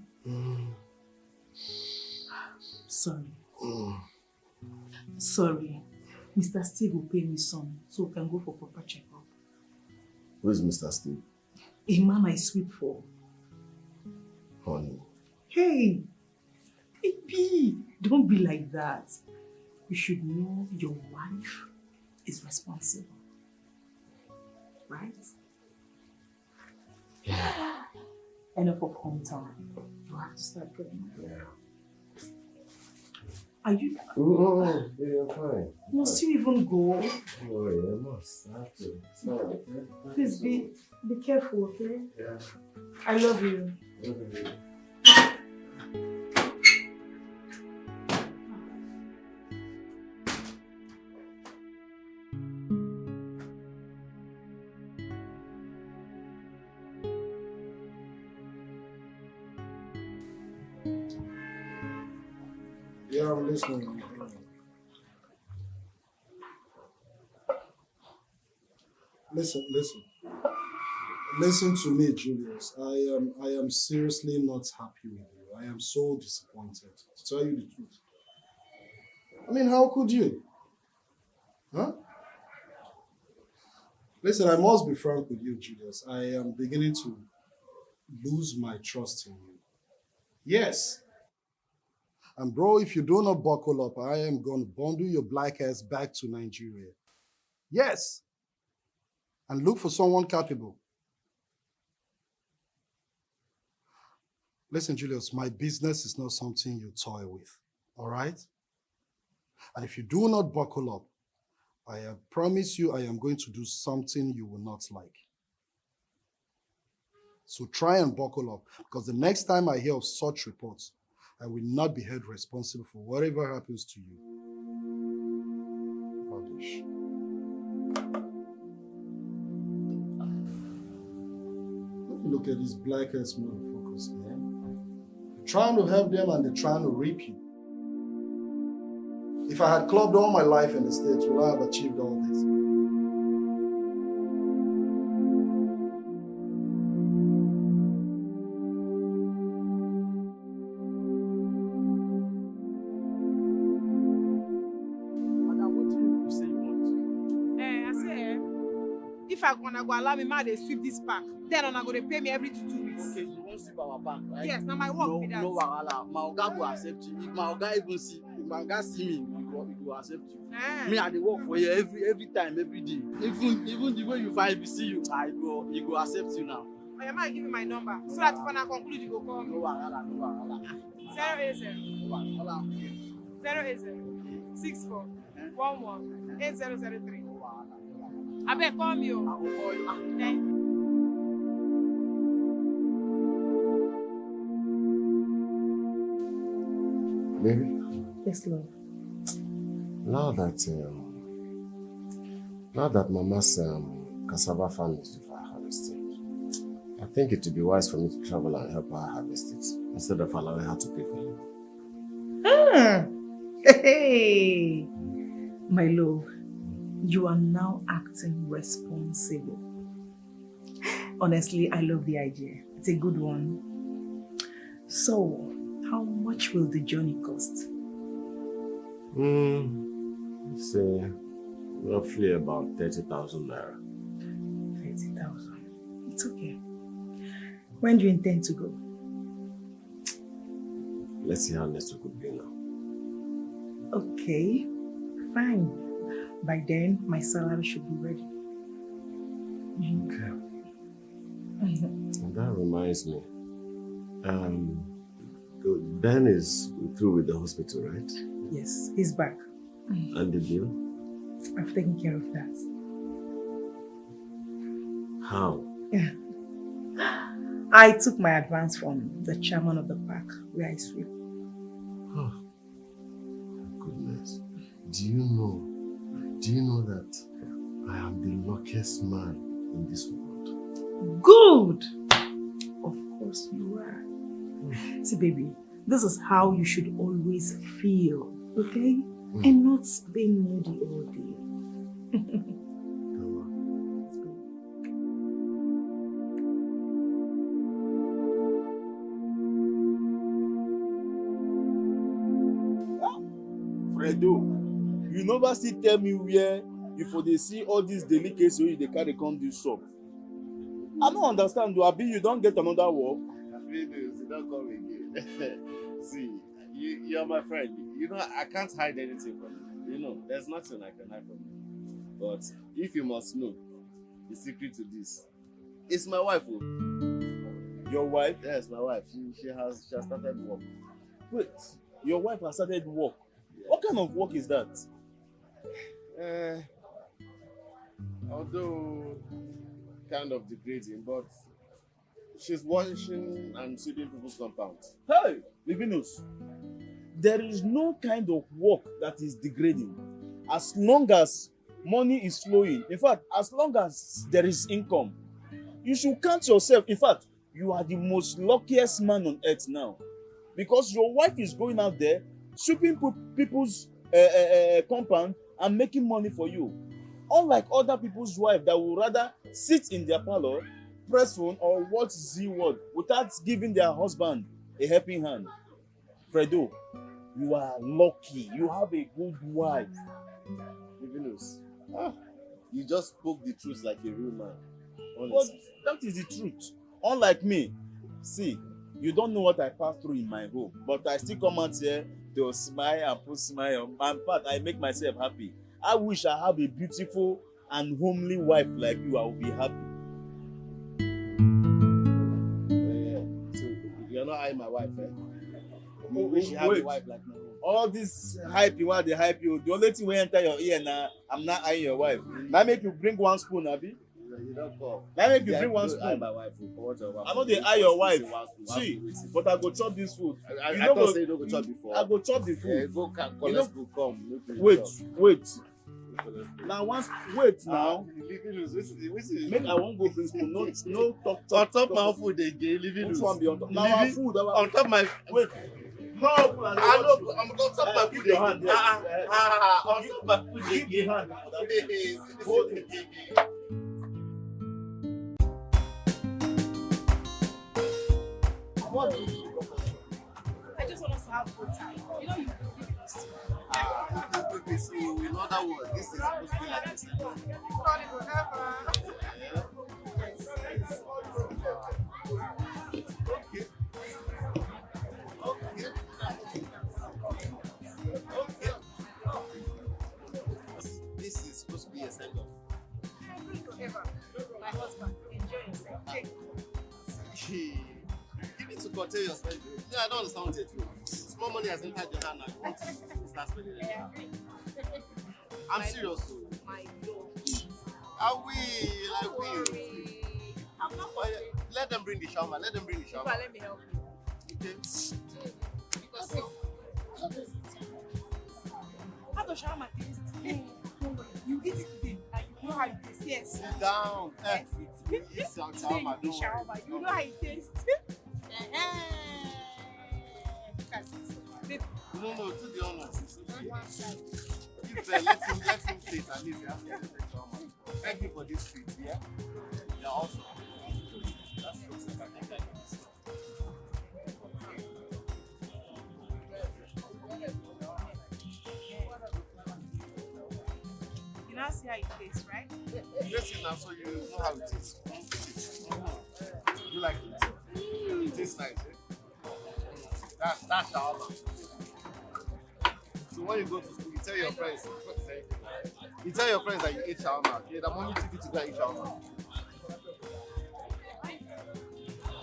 Sorry. Sorry. Mr. Steve will pay me some so we can go for proper checkup. Who is Mr. Steve? A man I sweep for. Honey. Hey! Baby! Don't be like that. You should know your wife is responsible. Right? Yeah. Enough of hometown. You have to start going. Yeah. Are you? Oh, yeah, I'm fine. Must you even go? Oh, yeah, I must. I have to. It's not okay. Please be careful, okay? Yeah. I love you. Love you. Yeah, I'm listening. Listen to me, Julius. I am seriously not happy with you. I am so disappointed, to tell you the truth. I mean, how could you? Huh? Listen, I must be frank with you, Julius. I am beginning to lose my trust in you. Yes. And bro, if you do not buckle up, I am going to bundle your black ass back to Nigeria. Yes. And look for someone capable. Listen, Julius, my business is not something you toy with, all right? And if you do not buckle up, I promise you I am going to do something you will not like. So try and buckle up, because the next time I hear of such reports, I will not be held responsible for whatever happens to you. Rubbish. look at these black-ass motherfuckers, man. You're trying to help them and they're trying to rape you. If I had clubbed all my life in the States, would I have achieved all this? If I wanna go allow me, ma, they sweep this park. Then I'm gonna pay me every 2 weeks. Okay, you won't sweep our bank, right? Yes, now my work be that. No, wahala. My oga will accept you. If my oga even see, if my oga see me, he will accept you. Me, I dey work for you every time, every day. Even the way you find, if see you, he go accept you now. Oh, you might give me my number so that if I conclude, you go call me. No wahala. 080 64 11 8003. I bet call me. I will call you. Thank you. Baby, Yes, love. now that Mama's cassava farm is harvested, I think it would be wise for me to travel and help her harvest it instead of allowing her to pay for it. Hey, my love, you are now acting responsible. Honestly, I love the idea. It's a good one. So, how much will the journey cost? Say roughly about 30,000 naira. 30,000. It's okay. When do you intend to go? Let's see how next week will be now. Okay, fine. By then, my salary should be ready. Okay. And that reminds me. Ben is through with the hospital, right? Yes, he's back. And the bill? I've taken care of that. How? I took my advance from the chairman of the park where I sweep. Oh, goodness. Do you know that I am the luckiest man in this world? Good! Of course you are. See, baby, this is how you should always feel, okay? And not being moody all day. Fredo, you never still tell me where you for dey see all these delicacies wey you dey carry come this shop. I don't understand, do Abi you don't get another work? You don't come again. See, you're my friend. You know, I can't hide anything from you. You know, there's nothing I can hide from you. But if you must know, the secret to this, it's my wife. Oh. Your wife? Yes, my wife. She has started work. Wait, your wife has started work? Yeah. What kind of work is that? Although kind of degrading, but she's washing and sweeping people's compounds. Hey, Livinus, there is no kind of work that is degrading as long as money is flowing. In fact, as long as there is income, you should count yourself. In fact, you are the most luckiest man on earth now, because your wife is going out there sweeping people's compound and making money for you. Unlike other people's wife that will rather sit in their parlor, press phone, or watch Z Word without giving their husband a helping hand. Fredo, you are lucky. You have a good wife. Livinus, you just spoke the truth like a real man. Honestly. But that is the truth. Unlike me, see, you don't know what I pass through in my home, but I still come out here to smile and put smile on. In fact, I make myself happy. I wish I have a beautiful and homely wife like you. I will be happy. So you're not eyeing my wife, eh? You wish you have a wife like my own. All this hype you want, they hype you. The only thing will enter your ear now, I'm not eyeing your wife. Now make you bring one spoon, Abi. You don't call. Now make you bring one spoon. I my wife. I know they eye your wife. See, but I go chop this food. I don't say you don't go chop before. I go chop the food. Go collect food, come. Wait. Now once wait now. Make I won't go principal. No talk. On top my food again, living Which loose. one be on top? Now our food. On top my Wait. No, I know. I'm on top my food Keep your again. hand there. On top my food Keep the again. hand. Hold it. What do you do? I just want us to have good time. You know, you live in us. Okay, so in other words, this is supposed to be like this. This is supposed to be a send-off. My husband, enjoy yourself. You need to curtail your spending. Yeah, I don't understand what you're doing. Small money has entered your hand now. You want to start spending it. I'm serious. So. My love. I will. I will. I'm not Let them bring the shower. Let them bring the shower. Let me help you. Okay. How does shawarma taste? You eat it today and you know how it tastes. Yes. Sit down. Yes, It's your today shawarma. you eat shawarma. You know how it tastes. No, to be honest, it's okay. Let him taste at least. Thank you for this treat, yeah? You're awesome. That's true. You now see how it tastes, right? Yes, now so you know how it is. You like it? It tastes nice, eh? That's shawarma. So when you go to school, you tell your friends. You tell your friends that you eat shawarma. Okay, the mommy took you to go and eat shawarma.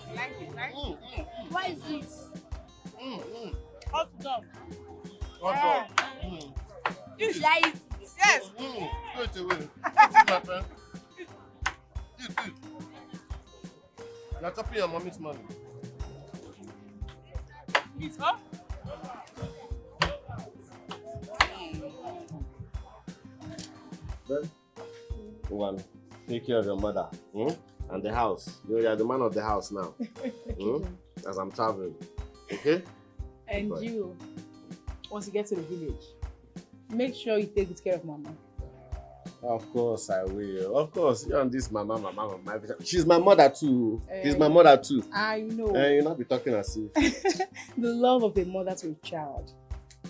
You like it, right? Why is this? Hot dog. Hot dog. You like it? Yes. Go it away. Eat it, my friend. Eat. You're chopping your mommy's money. It's up. Then, one, take care of your mother and the house. You are the man of the house now. As I'm traveling. Okay? And Goodbye. you, once you get to the village, make sure you take good care of Mama. Of course I will. Of course. You and this mama. She's my mother too. She's my mother too. I know. You'll not be talking as if. The love of a mother to a child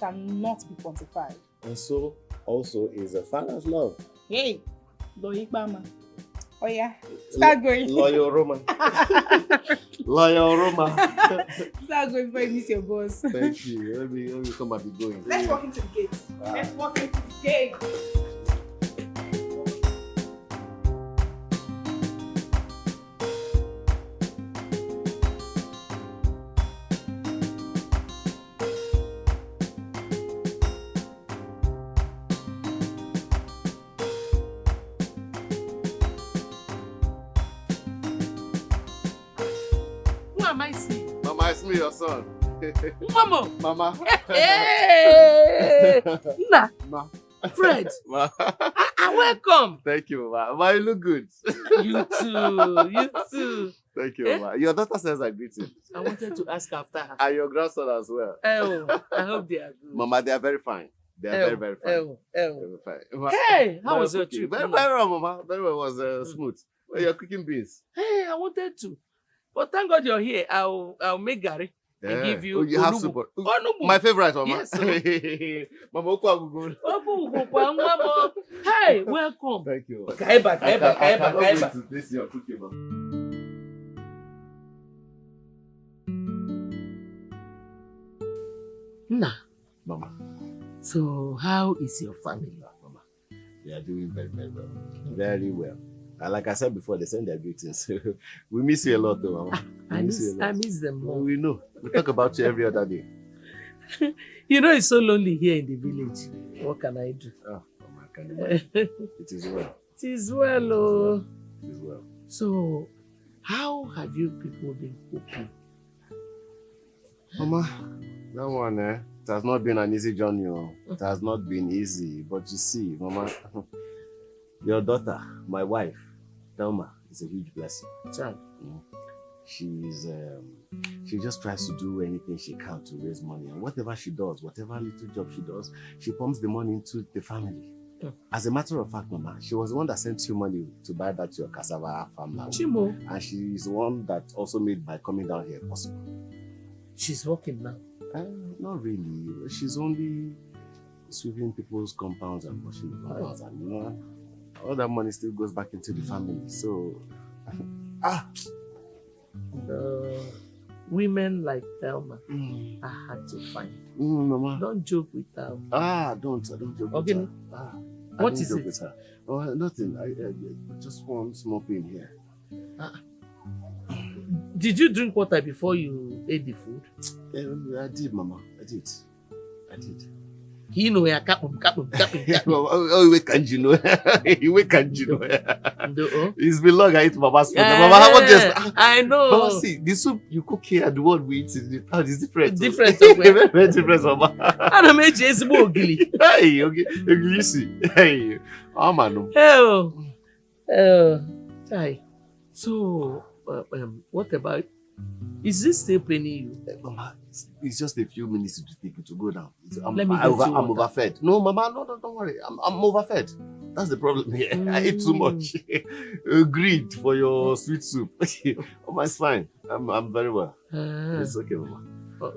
cannot be quantified. And so also is a father's love. Hey, Loik Mama. Oh yeah, start going. Loyal Roma. Loyal Roma. Start going before you miss your boss. Thank you. Let me come and be going. Let's walk into the gate. Let's walk into the gate. Mama, it's me, your son. Mama. Hey! Nah. Ma. Fred. Ma. Welcome. Thank you, Mama. Ma, you look good. You too. You too. Thank you, Mama. Your daughter says I greet you. I wanted to ask after her. And your grandson as well. Oh, I hope they are good. Mama, they are very fine. They are very fine. Very fine. Hey, how was your trip? Very well, Mama. Very well. It was smooth. Well, you're cooking beans. Hey, I wanted to. But thank God you're here. I'll make Gary and give you. Oh, you have onubu. super. Onubu. My favorite, Mama. Yes. Mama, hey, welcome. Thank you. Kaiba. This is your cooking, Mama. Nah. Mama. So, how is your family? Mama, they are doing very, very well. Very well. And like I said before, they send their greetings. We miss you a lot, though, Mama. I miss them more. We know. We talk about you every other day. You know, it's so lonely here in the village. What can I do? Oh, Mama, I can imagine. It is well. It is well, oh. It is well. So, how have you people been coping? Mama, that one, It has not been an easy journey. Oh. It has not been easy. But you see, Mama, your daughter, my wife, Thelma, is a huge blessing. She just tries to do anything she can to raise money. And whatever she does, whatever little job she does, she pumps the money into the family. As a matter of fact, Mama, she was the one that sent you money to buy that your cassava farmland. Chimo. And she is the one that also made my coming down here possible. She's working now? Not really. She's only sweeping people's compounds and washing the compounds. And you know, all that money still goes back into the family. So, women like Thelma are hard to find. Mama. Don't joke with her. I don't joke with her. What is it? With her. Oh, nothing. I just one small pain here. Did you drink water before you ate the food? I did, Mama. I did. You know, wait, can't you know? It's been long I eat Mama's food. Mama, how much just? I know. Mama, see, the soup you cook here and the one we eat in the town is different. Different. Different, Mama. I don't make you smoke. Hey, okay. You see. Hey, man. Hi. So, what about? Is this still paining you? Mama, it's just a few minutes to take it to go down. I'm I'm overfed. No, Mama, no, don't worry. I'm overfed. That's the problem here. I ate too much. Greed for your sweet soup. Mama, it's fine. I'm very well. It's okay, Mama.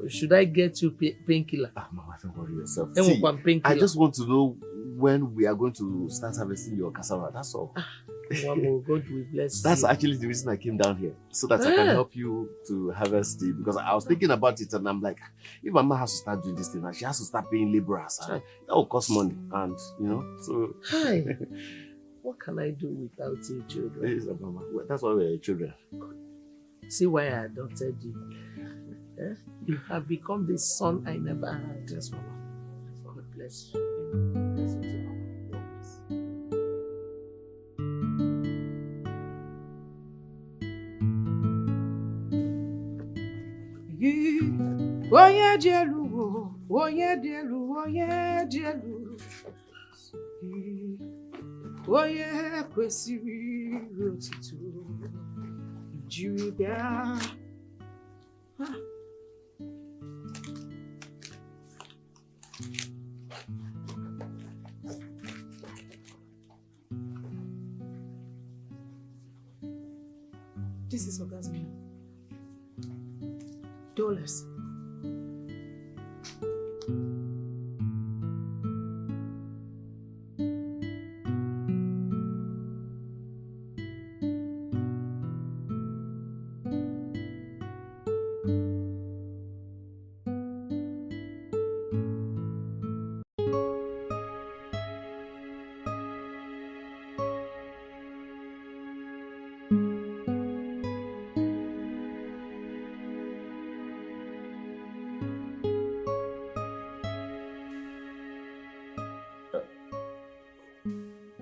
Should I get you painkiller? Mama, don't worry yourself. See, I just want to know when we are going to start harvesting your cassava. That's all. God will bless That's you. actually the reason I came down here, so that I can help you to harvest it. Because I was thinking about it and I'm like, if Mama has to start doing this thing, she has to start paying laborers. That will cost money. And, you know, so... Hi. What can I do without you children? Yes, Mama. That's why we're children. See why I adopted you. You have become the son I never had. Yes, Mama. God bless you. Bless you. Oye jelu, oye jelu, oye jelu. Oye kwesiri rotutu. Juda. This is orgasm. $.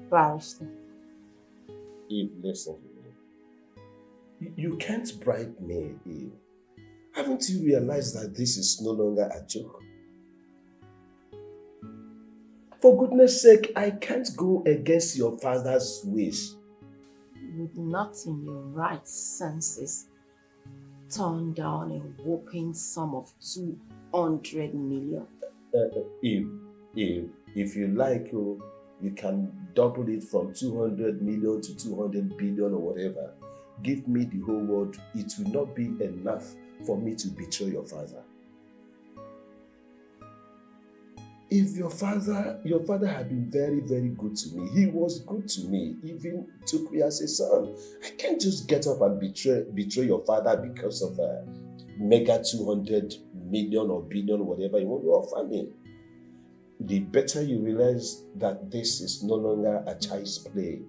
Barrister. Eve, listen to me. You can't bribe me, Eve. Haven't you realized that this is no longer a joke? For goodness sake, I can't go against your father's wish. You would not in your right senses turn down a whopping sum of 200 million. Eve, if you like, you can double it from 200 million to 200 billion or whatever. Give me the whole world. It will not be enough for me to betray your father. If your father had been very, very good to me, he was good to me, even took me as a son. I can't just get up and betray your father because of a mega 200 million or billion, whatever you want to offer me. The better you realize that this is no longer a child's play.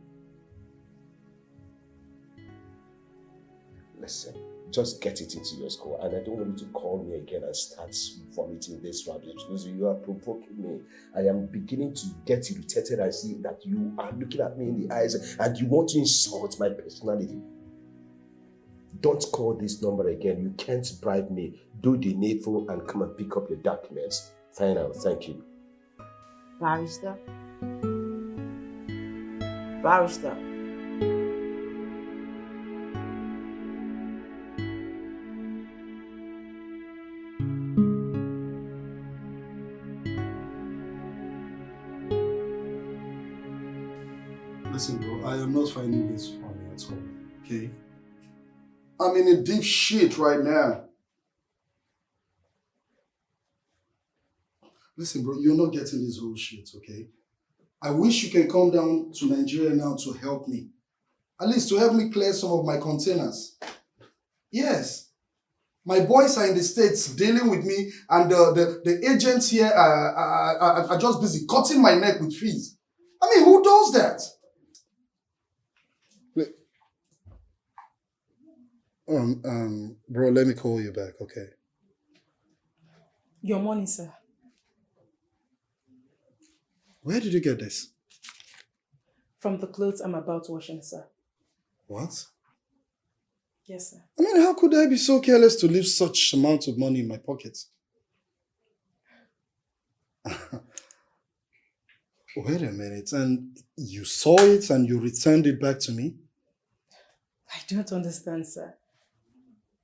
Listen, just get it into your skull, and I don't want you to call me again and start vomiting this rubbish because you are provoking me. I am beginning to get irritated. I see that you are looking at me in the eyes and you want to insult my personality. Don't call this number again. You can't bribe me. Do the needful and come and pick up your documents. Fine now, thank you. Barrister? Barrister? Listen, bro, I am not finding this funny at all, okay? I'm in a deep shit right now. Listen, bro, you're not getting this whole shit, okay? I wish you can come down to Nigeria now to help me. At least to help me clear some of my containers. Yes. My boys are in the States dealing with me, and the agents here are just busy cutting my neck with fees. I mean, who does that? Wait. Bro, let me call you back, okay? Your money, sir. Where did you get this? From the clothes I'm about washing, sir. What? Yes, sir. I mean, how could I be so careless to leave such amount of money in my pocket? Wait a minute, and you saw it and you returned it back to me? I don't understand, sir.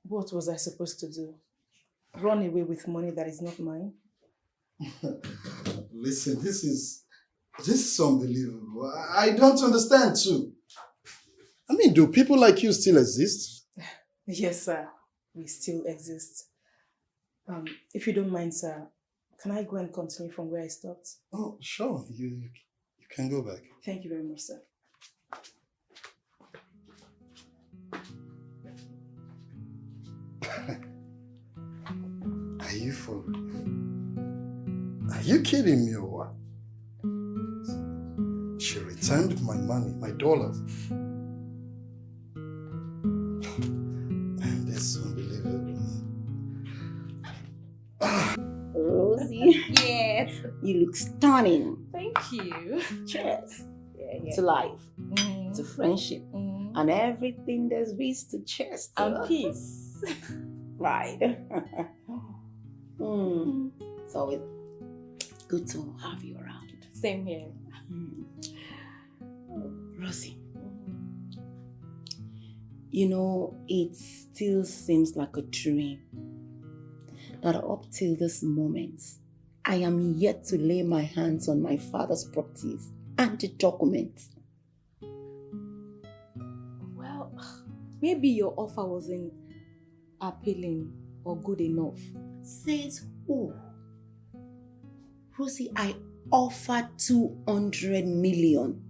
What was I supposed to do? Run away with money that is not mine? Listen, this is unbelievable. I don't understand too. I mean, do people like you still exist? Yes, sir. We still exist. If you don't mind, sir, can I go and continue from where I stopped? Oh, sure. You can go back. Thank you very much, sir. Are you kidding me or what? She returned my money, my dollars. And this is unbelievable. Rosie. Yes. You look stunning. Thank you. Cheers. Yeah. To life. To friendship. And everything there's ways to cheers to. And peace. Right. So it's good to have you around. Same here. Rosie, you know, it still seems like a dream that up till this moment, I am yet to lay my hands on my father's properties and the documents. Well, maybe your offer wasn't appealing or good enough. Says who? Rosie, I offered 200 million.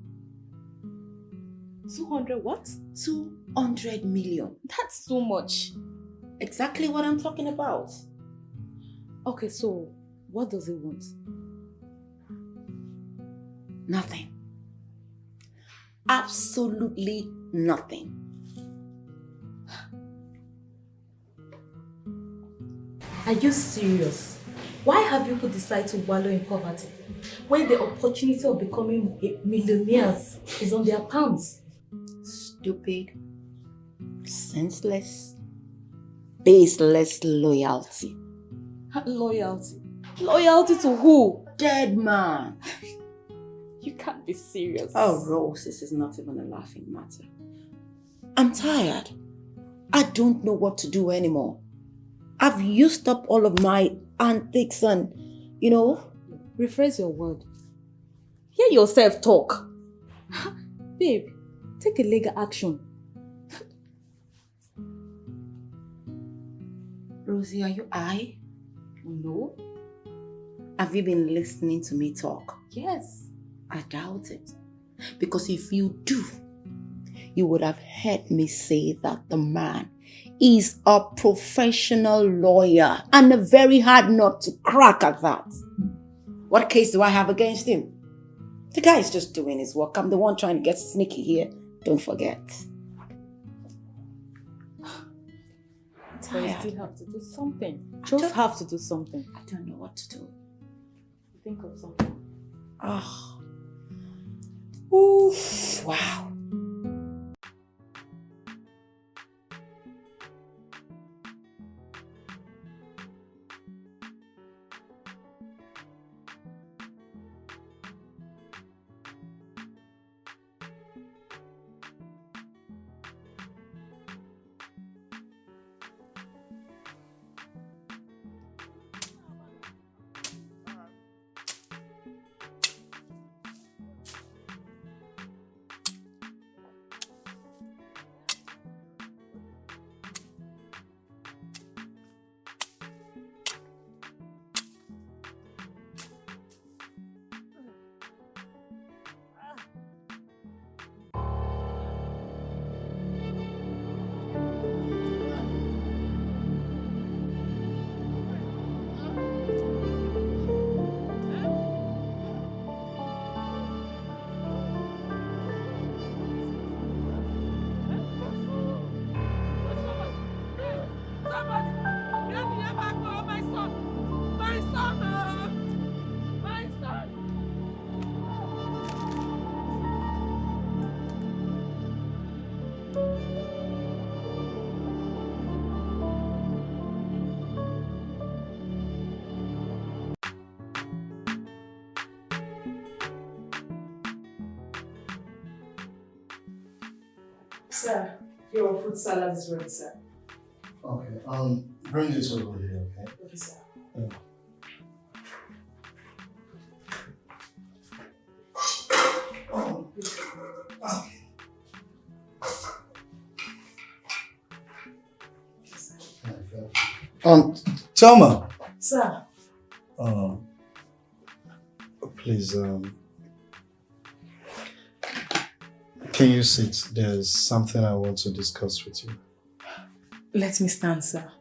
200 what? 200 million. That's too much. Exactly what I'm talking about. Okay, so what does it want? Nothing. Absolutely nothing. Are you serious? Why have people decided to wallow in poverty when the opportunity of becoming millionaires is on their palms? Stupid, senseless, baseless loyalty. Loyalty? Loyalty to who? Dead man. You can't be serious. Oh, Rose, this is not even a laughing matter. I'm tired. I don't know what to do anymore. I've used up all of my antics and, you know. Rephrase your word. Hear yourself talk. Babe, take a legal action. Rosie, are you high? No. Have you been listening to me talk? Yes. I doubt it. Because if you do, you would have heard me say that the man is a professional lawyer and a very hard nut to crack at that. What case do I have against him? The guy is just doing his work. I'm the one trying to get sneaky here. Don't forget. But you still have to do something. Just have to do something. I don't know what to do. Think of something. Oh. Oof. Wow. Sir, your fruit salad is ready, sir. Okay, bring this over here, okay? Okay, sir. Yeah. Thelma. Sir. Please, can you sit? There's something I want to discuss with you. Let me stand, sir.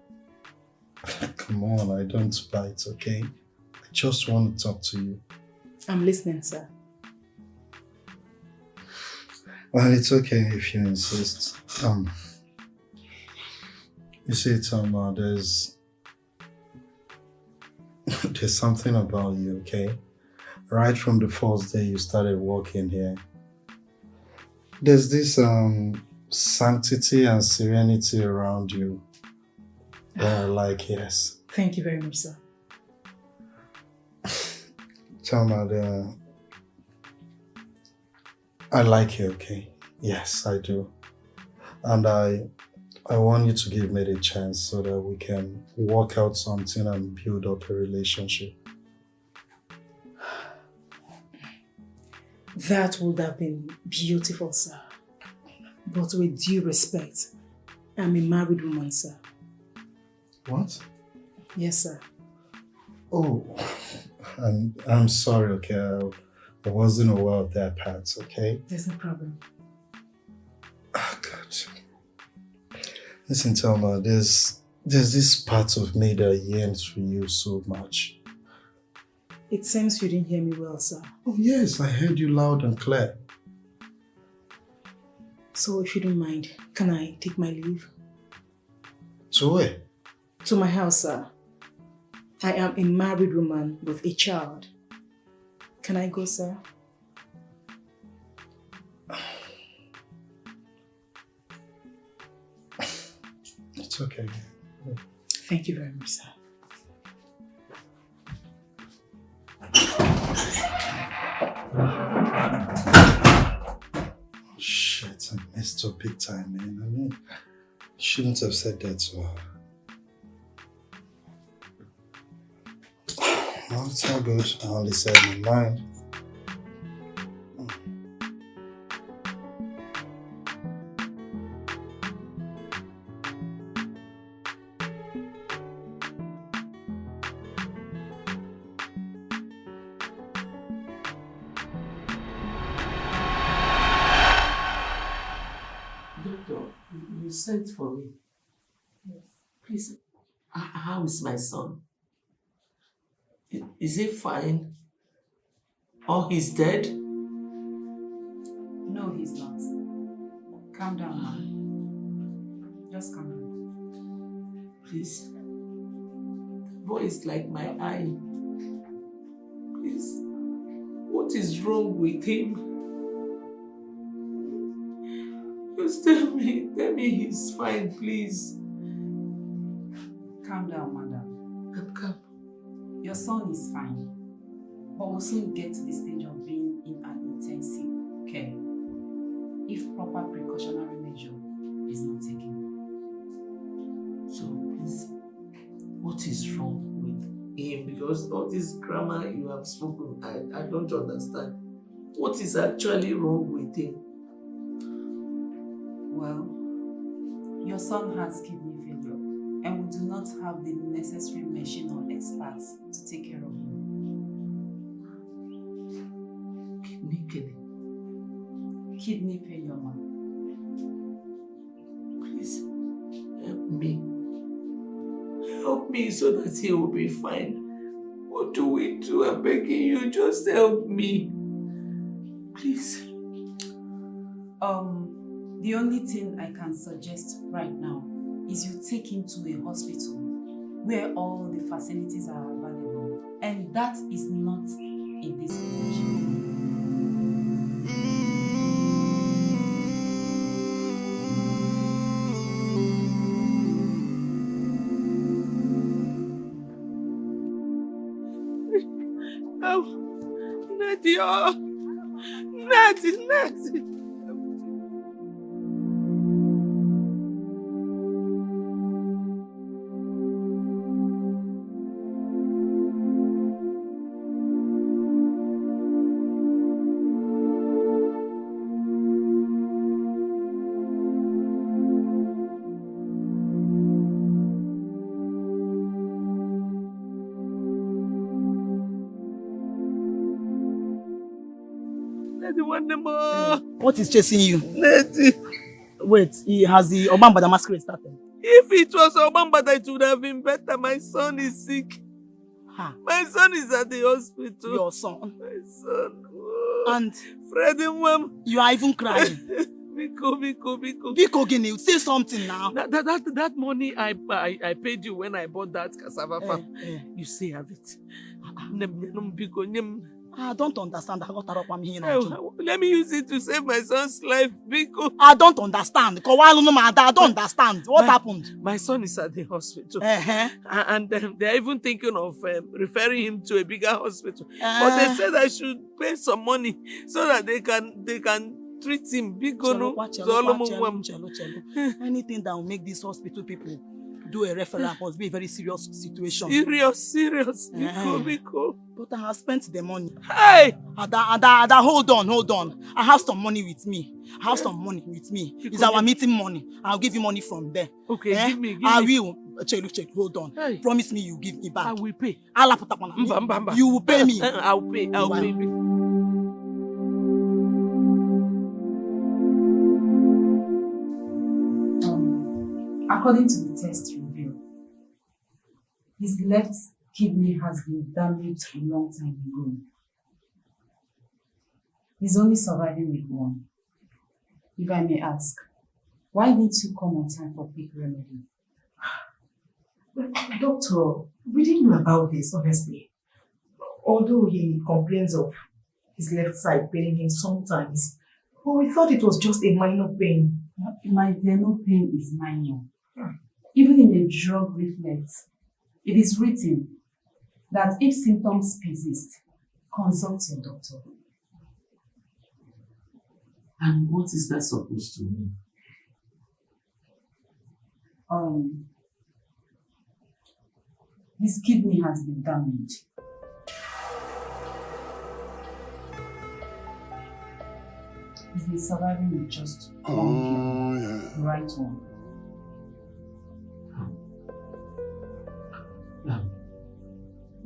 Come on, I don't bite, okay? I just want to talk to you. I'm listening, sir. Well, it's okay if you insist. You see, Thelma, there's something about you, okay? Right from the first day you started working here, there's this sanctity and serenity around you that I like, yes. Thank you very much, sir. Thelma, I like you, okay? Yes, I do. And I want you to give me the chance so that we can work out something and build up a relationship. That would have been beautiful, sir. But with due respect, I'm a married woman, sir. What? Yes, sir. Oh, I'm sorry, okay? I wasn't aware of that part, okay? There's no problem. Oh, God. Listen, Thelma, there's this part of me that yearns for you so much. It seems you didn't hear me well, sir. Oh, yes, I heard you loud and clear. So, if you don't mind, can I take my leave? To where? To my house, sir. I am a married woman with a child. Can I go, sir? It's okay. Thank you very much, sir. Shit, I messed up big time, man. I mean, shouldn't have said that to her. Well, it's all good. I only said my mind. Doctor, you sent for me. Yes. Please, how is my son? Is he fine? Or he's dead? No, he's not. Calm down, man. Just calm down. Please. The boy is like my eye. Please. What is wrong with him? Just tell me he's fine, please. Calm down, madam. I'm calm. Your son is fine, but will soon get to the stage of being in an intensive care if proper precautionary measure is not taken. So please, what is wrong with him? Because all this grammar you have spoken, I don't understand. What is actually wrong with him? Well, your son has kidney failure, and we do not have the necessary machine or experts to take care of him. Kidney failure, ma. Please, help me. Help me so that he will be fine. What do we do? I'm begging you, just help me. Please. The only thing I can suggest right now is you take him to a hospital where all the facilities are available, and that is not in this village. Nadia! Nadia! What is chasing you? Wait, has the Obambada masquerade started? If it was Obambada, it would have been better. My son is sick. My son is at the hospital. Your son? My son. And Freddie, mom. You are even crying. Biko. Biko, Gini, say something now. That money I paid you when I bought that cassava farm. You say have it. I don't understand. Let me use it to save my son's life, Biko. I don't understand. I don't understand. What happened? My son is at the hospital. And they're even thinking of referring him to a bigger hospital. But they said I should pay some money so that they can treat him. Biko, no. Anything that will make these hospital people do a referral must be a very serious situation. Serious. Biko. But I have spent the money. Hey! Ada, hold on. I have some money with me. It's our meeting money. I'll give you money from there. Okay, give me. I will. Check, hold on. Hey. Promise me you give me back. I will pay. You will pay me. I'll pay. According to the test revealed, his left kidney has been damaged a long time ago. He's only surviving with one. If I may ask, why didn't you come on time for quick remedy? Doctor, we didn't know about this, honestly. Although he complains of his left side paining him sometimes, but we thought it was just a minor pain. My dear, no pain is minor. Even in a drug reflex, it is written that if symptoms persist, consult your doctor. And what is that supposed to mean? His kidney has been damaged. He's been surviving with just one kidney, the right one.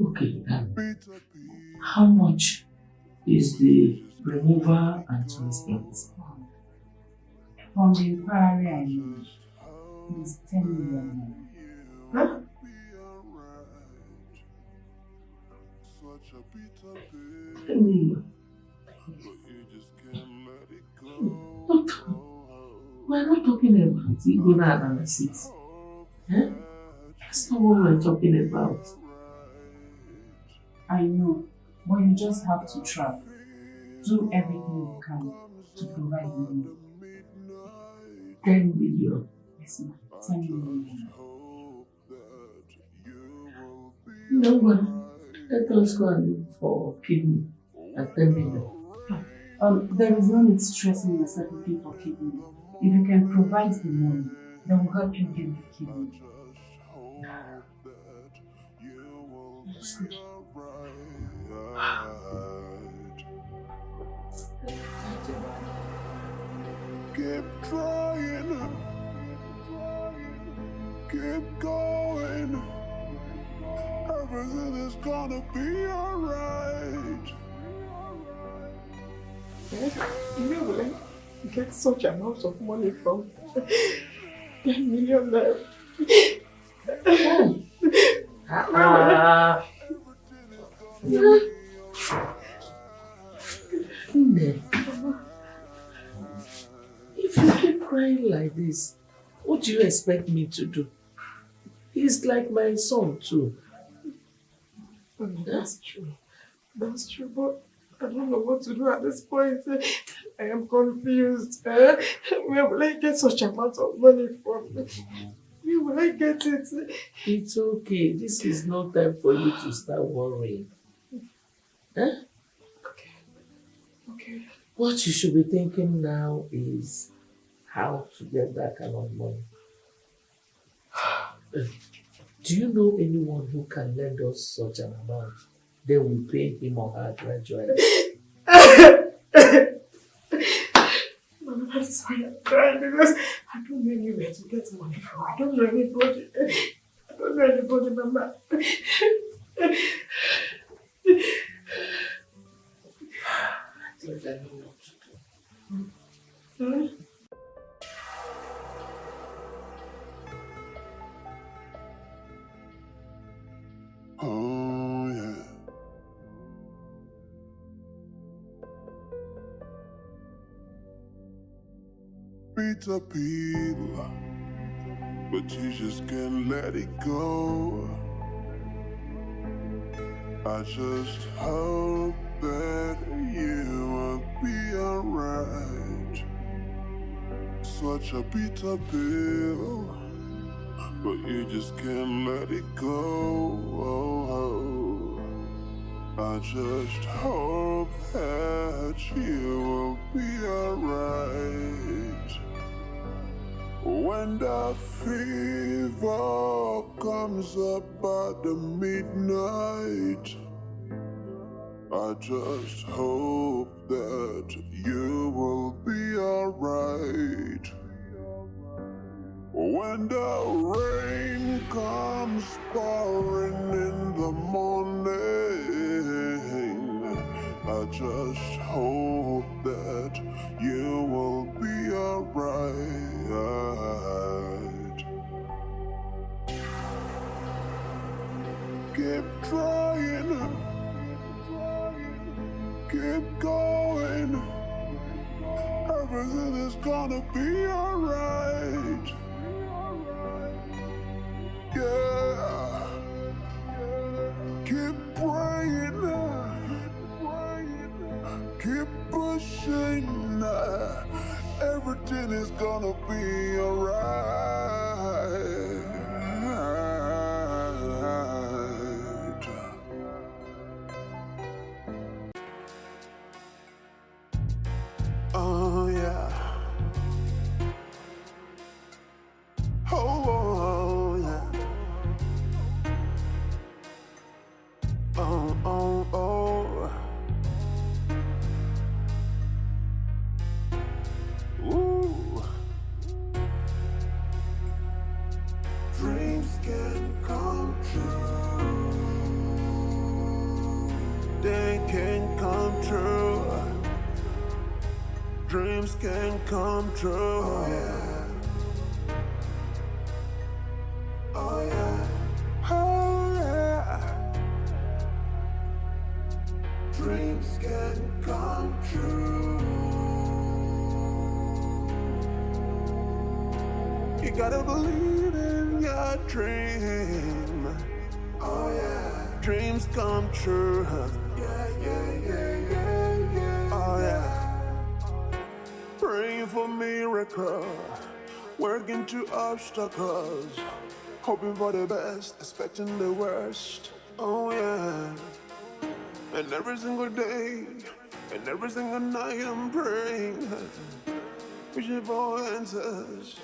Okay, how much is the removal and transplant? From the inquiry I made, it is 10 million. Huh? Doctor, we're not talking about Igona analysis. That's not what we're talking about. I know, but you just have to try. Do everything you can to provide money. 10 million. Yes, ma'am. 10 million. No one. Let us go and look for kidney at 10 million. There is no need stressing yourself looking for kidney. If you can provide the money, that will help you get the kidney. Keep trying, keep going. Everything is gonna be alright. You will get such amount of money from 10 million naira. If you keep crying like this, what do you expect me to do? He's like my son too. That's true, but I don't know what to do at this point. I am confused. Where will I get such amount of money from? Where will I get it? It's okay. This is no time for you to start worrying. Okay. What you should be thinking now is how to get that kind of money. Do you know anyone who can lend us such an amount? They will pay him or her gradually. Mama, that is why I'm crying, because I don't know anywhere to get money from. I don't know anybody. Mama. I think I know what to do. Oh, yeah. Peter Peel, but you just can't let it go. I just hope that you will be alright. Such a bitter pill, but you just can't let it go. I just hope that you will be alright. When the fever comes up at the midnight, I just hope that you will be alright. When the rain comes pouring in the morning, I just hope that you will be alright. Keep trying, keep going. Everything is gonna be alright. Yeah. Keep praying, keep pushing. Everything is gonna be alright. Oh yeah. Oh yeah. Oh. Ooh. Dreams can come true. They can come true. Dreams can come true. Oh yeah. Oh yeah. Oh yeah. Dreams can come true. You gotta believe in your dream. Oh yeah. Dreams come true. Yeah. Oh yeah. Praying for miracle, working through obstacles, hoping for the best, expecting the worst. Oh yeah. And every single day, and every single night I'm praying, wishing for answers.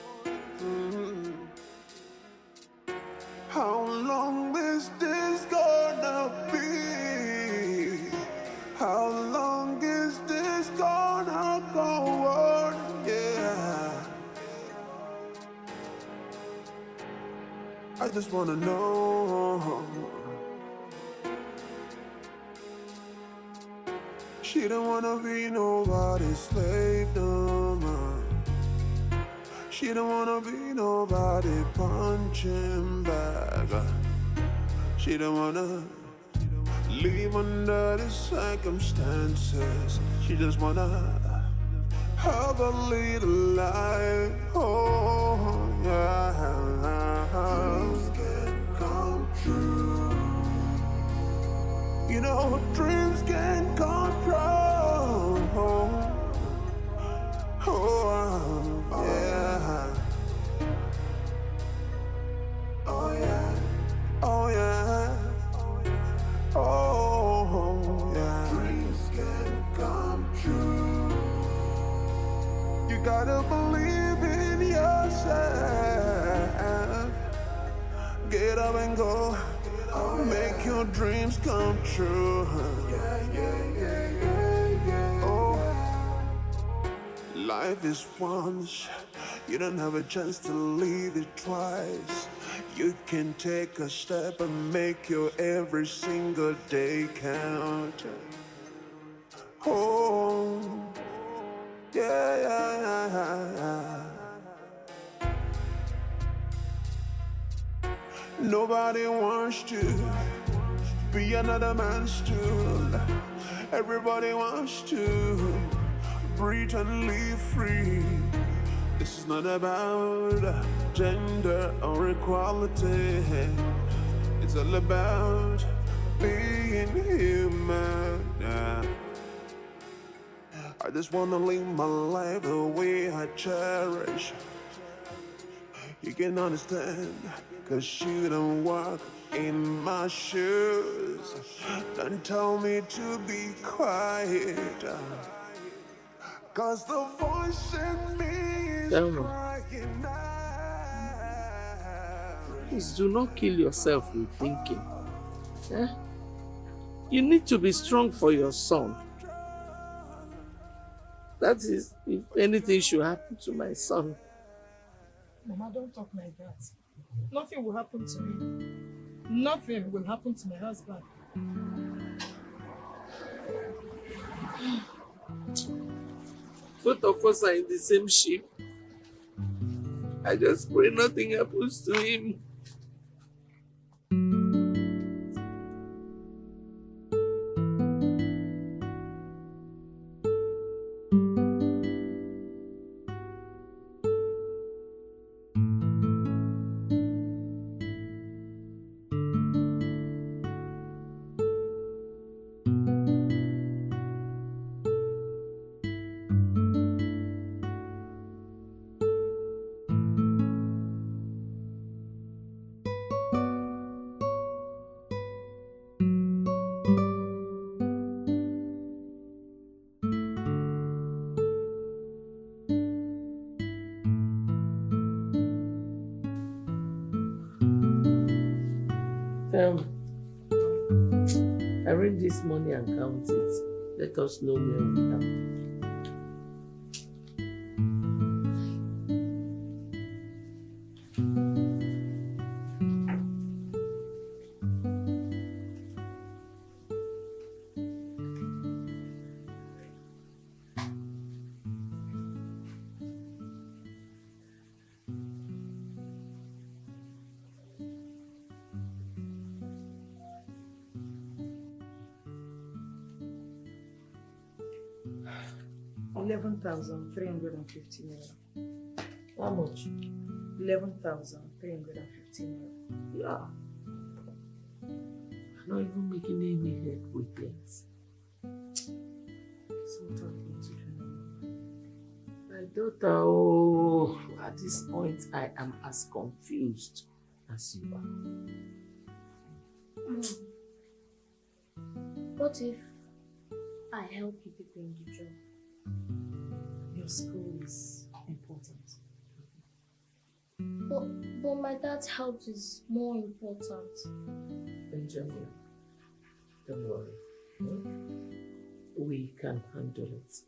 How long is this gonna be? How long is this gonna go on? Yeah. I just wanna know. She don't wanna be nobody's slave no more. She don't wanna be nobody punching bag. She don't wanna live under the circumstances. She just wanna have a little life. Oh yeah. Dreams can come true. You know, dreams can come true. Oh yeah. Oh yeah. Oh yeah. Oh yeah. Dreams can come true. You gotta believe in yourself. Get up and go. Make your dreams come true. Oh, life is once. You don't have a chance to live it twice. You can take a step and make your every single day count. Oh, Yeah. Nobody wants to be another man's tool. Everybody wants to breathe and live free. This is not about gender or equality. It's all about being human. I just wanna live my life the way I cherish. You can understand, 'cause you don't walk in my shoes. Don't tell me to be quiet, 'cause the voice in me is crying out. Please do not kill yourself with thinking. Eh? You need to be strong for your son. That is, if anything should happen to my son. Mama, don't talk like that. Nothing will happen to me. Nothing will happen to my husband. Both of us are in the same ship. I just pray nothing happens to him. Arrange this money and count it. Let us know where we are. $11,350. How much? 11,350 naira. Yeah. I'm not even making any headway yet. So what are we going to do now? My daughter, oh, at this point I am as confused as you are. What if I help you people in the job? Your school is important. But my dad's health is more important. Benjamin, don't worry. We can handle it.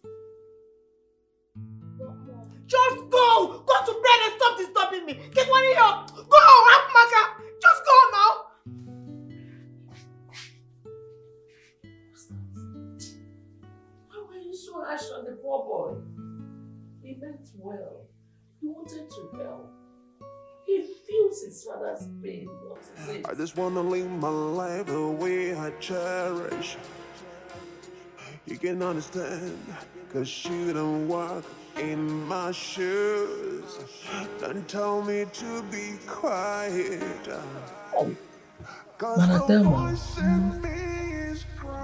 Just go! Go to bed and stop disturbing me! Get one here! Go! Maka! Just go now! Why were you so harsh on the poor boy? He meant well. He wanted to help. He feels his father's pain. What is it? I just wanna live my life the way I cherish. You can understand, 'cause you don't walk in my shoes. Don't tell me to be quiet. Manadama,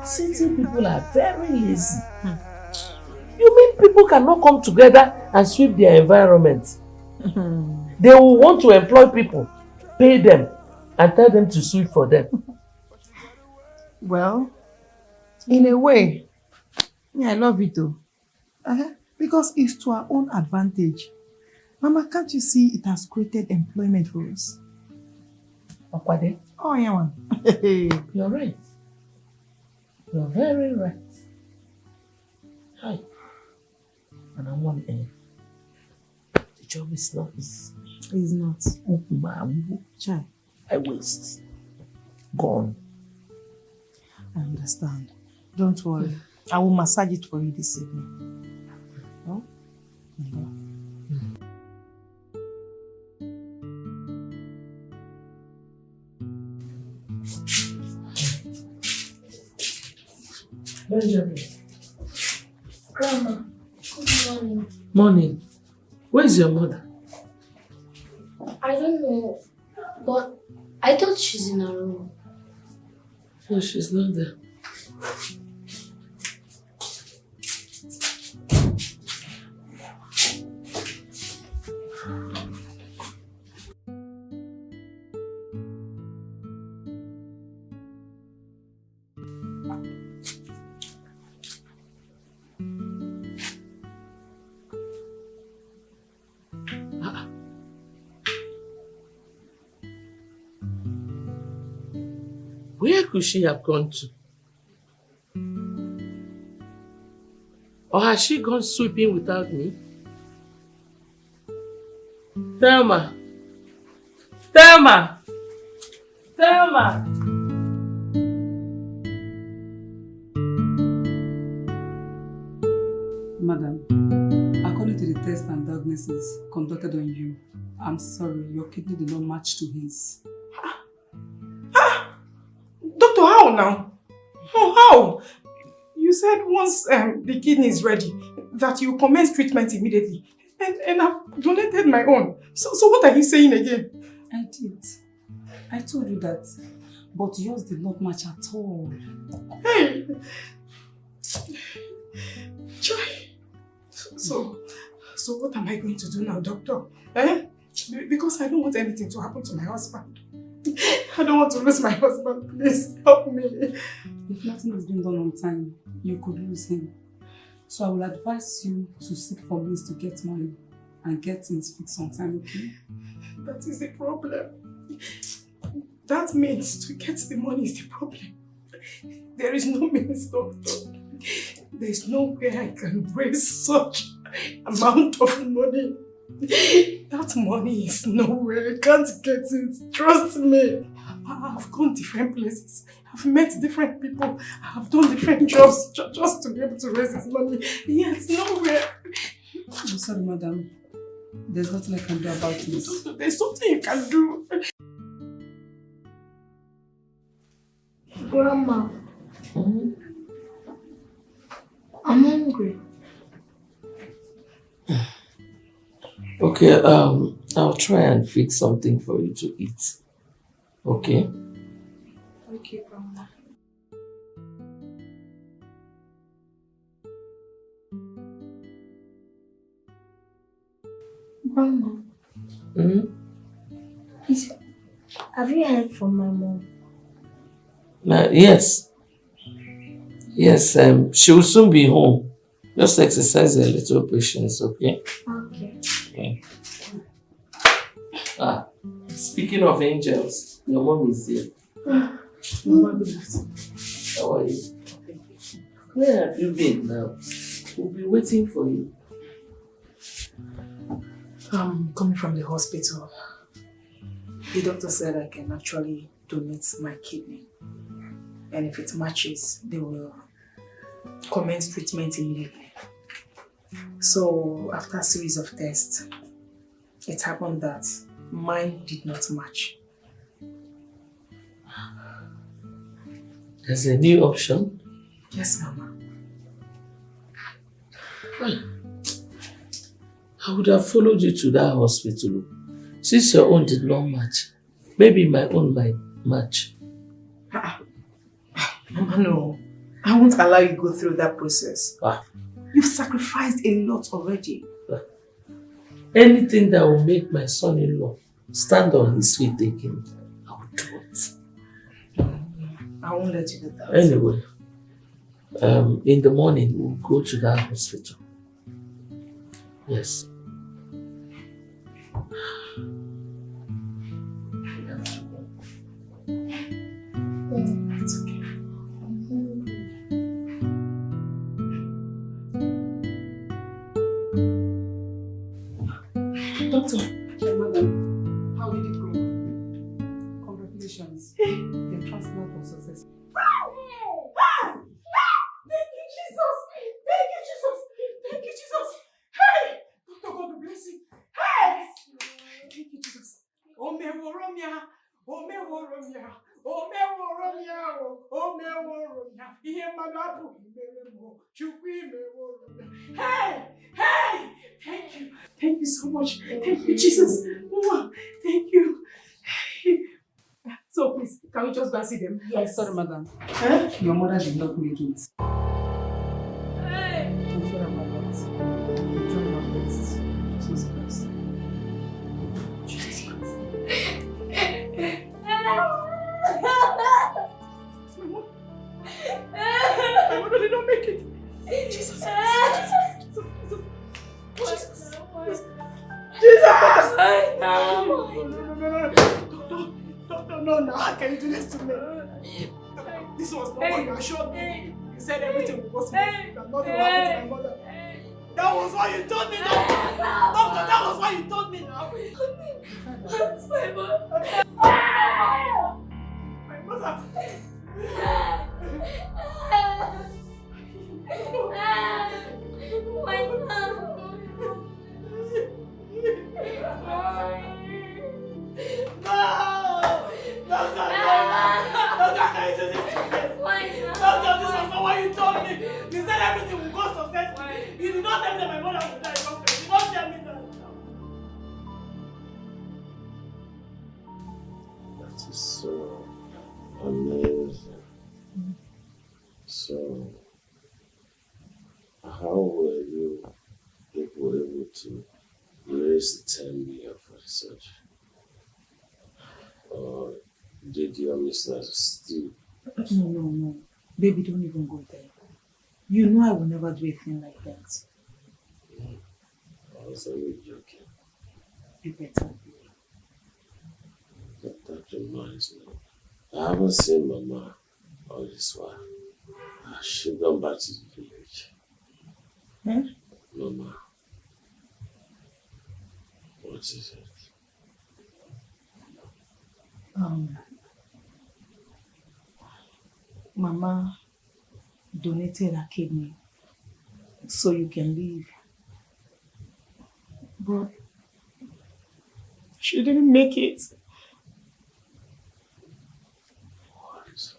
city people are very lazy. You mean people cannot come together and sweep their environment? They will want to employ people, pay them, and tell them to sweep for them. Well, in a way, yeah, I love it too. Because it's to our own advantage. Mama, can't you see it has created employment for us? Okwade? Oh, yeah, man. You're right. You're very right. Hi. And I want the job is not easy. It's not. Chai. I waste. Gone. I understand. Don't worry. I will massage it for you this evening. Oh? Benjamin. Grandma, good morning. Morning. Where is your mother? I don't know, but I thought she's in her room. No, she's not there. Where could she have gone to? Or has she gone sweeping without me? Thelma! Thelma! Thelma! Madam, according to the tests and diagnosis conducted on you, I'm sorry, your kidney did not match to his. Doctor, how now? How? You said once the kidney is ready, that you commence treatment immediately. And I've donated my own. So what are you saying again? I did. I told you that. But yours did not match at all. Hey! Joy! So what am I going to do now, doctor? Eh? Because I don't want anything to happen to my husband. I don't want to lose my husband. Please help me. If nothing is being done on time, you could lose him. So I will advise you to seek for means to get money and get things fixed on time, okay? That is the problem. That means to get the money is the problem. There is no means, doctor. There is no way I can raise such amount of money. That money is nowhere. I can't get it. Trust me. I've gone different places. I've met different people. I've done different jobs just to be able to raise this money. Yet nowhere. I'm sorry, madam. There's nothing I can do about this. There's something you can do. Grandma, I'm hungry. Okay, I'll try and fix something for you to eat. Okay? Okay, Grandma. Grandma, have you heard from my mom? Yes. Yes, she will soon be home. Just exercise a little patience, okay? Okay. Speaking of angels, your mom is here. How are you? Where have you been now? We'll be waiting for you. I'm coming from the hospital. The doctor said I can actually donate my kidney. And if it matches, they will commence treatment immediately. So after a series of tests, it happened that mine did not match. There's a new option? Yes, Mama. I would have followed you to that hospital. Since your own did not match, maybe my own might match. Mama, no. I won't allow you to go through that process. You've sacrificed a lot already. Anything that will make my son-in-law stand on his feet again, I will do it. I won't let you do that. Anyway, in the morning, we'll go to that hospital. Yes. It's okay. Doctor, madam, how did it go? Congratulations. The transplant was successful. Thank you, Jesus! Thank you, Jesus! Thank you, Jesus! Hey! Omeworomia, Omeworomia, Omeworomia, Omeworomia, Ihemadapu, Imeremo, Chukwi Meworomia. Hey! Hey! Thank you. Thank you so much. Thank you, Jesus. Thank you. So please, can we just go and see them? Yes. Sorry, madam. Huh? Your mother did not make it. Hey! I'm sorry about that. I'm trying my best. Jesus Christ. Jesus Christ. My mother did not make it. Jesus Christ. Jesus. Doctor, no, how can you do this to me? This was not what you assured me. You said everything was possible, that nothing will happen to my mother. That was what you told me, doctor. Doctor, that was what you told me now. My mother. My mother. Doctor, this was not what you told me. You said everything will go successfully. You did not tell me that my mother would die, doctor. You did not tell me that. That is so amazing. So, how were you able to raise the 10 million for the surgery? Or did your Mr. Steve? No. Baby, don't even go there. You know I will never do a thing like that. I was only joking. You better. That reminds me. I haven't seen Mama all this while. Has she gone back to the village? Hmm? Mama, what is it? Mama donated her kidney so you can leave. But she didn't make it. What?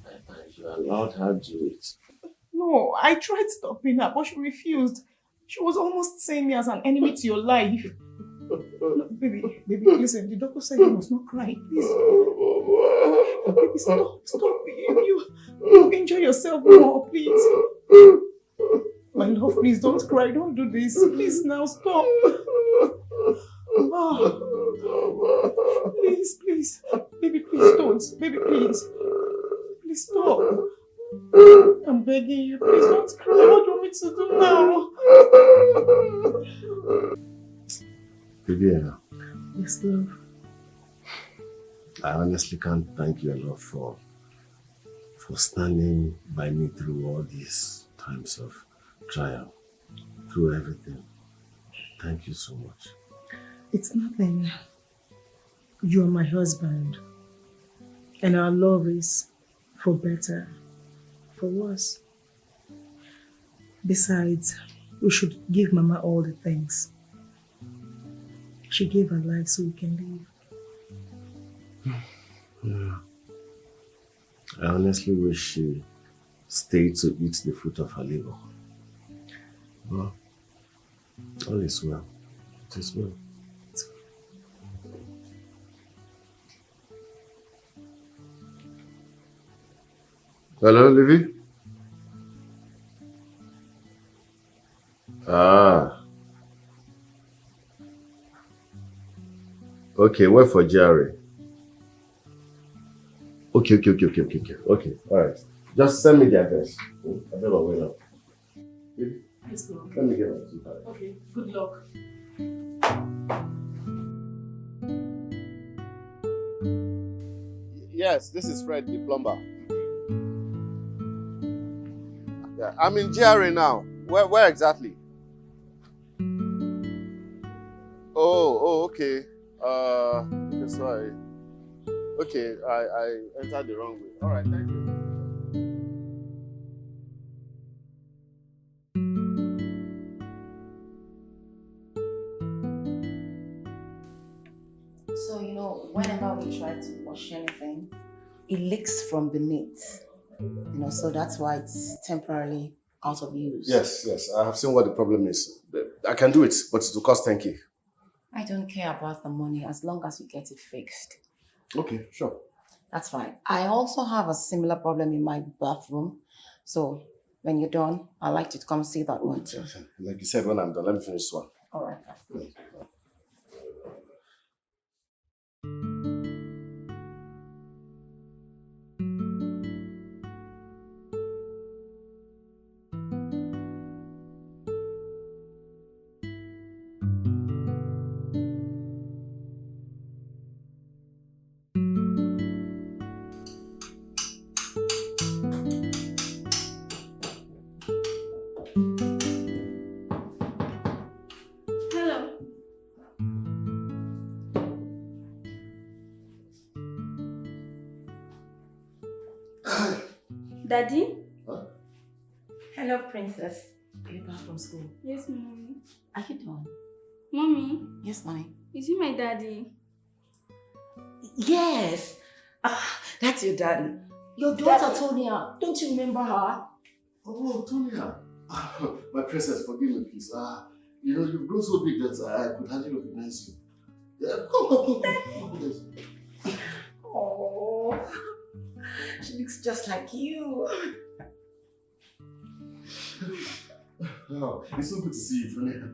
And you allowed her to do it? No, I tried stopping her, but she refused. She was almost saying me as an enemy to your life. No, baby, listen, the doctor said you must not cry, please. Baby, stop. You enjoy yourself more, please. My love, please don't cry, don't do this. Please now, stop. Please. Baby, please don't. Baby, please. Please stop. I'm begging you, please don't cry. What do you want me to do now? Viviana. Yes, love. I honestly can't thank you enough for standing by me through all these times of trial, through everything. Thank you so much. It's nothing. You're my husband. And our love is for better, for worse. Besides, we should give Mama all the thanks. She gave her life so we can live. Yeah. I honestly wish she stayed to eat the fruit of her labor. But all is well. It is well. Hello, Livy? Okay, wait for Jerry. Okay. Okay, all right. Just send me the address. I don't know where now. Yes, Lord. Let me get my key card. Okay, good luck. Yes, this is Fred, the plumber. Yeah, I'm in GRA now. Where exactly? Oh, okay. Okay, sorry. Okay, I entered the wrong way. All right, thank you. You know, whenever we try to wash anything, it leaks from beneath. You know, so that's why it's temporarily out of use. Yes. I have seen what the problem is. I can do it, but it will cost 10K. I don't care about the money as long as you get it fixed. Okay, sure. That's fine. I also have a similar problem in my bathroom. So when you're done, I'd like you to come see that one too. Like you said, when I'm done, let me finish this one. All right, that's good. Hello. Daddy? Huh? Hello, princess. Are you back from school? Yes, mommy. Are you done? Mommy? Yes, mommy. Is he my daddy? Yes. That's your daddy. Your daughter, Tonya. Don't you remember her? Oh, Tonya. My princess, forgive me, please. You know, you've grown so big that I could hardly recognize you. Yeah, come. Oh, she looks just like you. Oh, it's so good to see you, Tonya.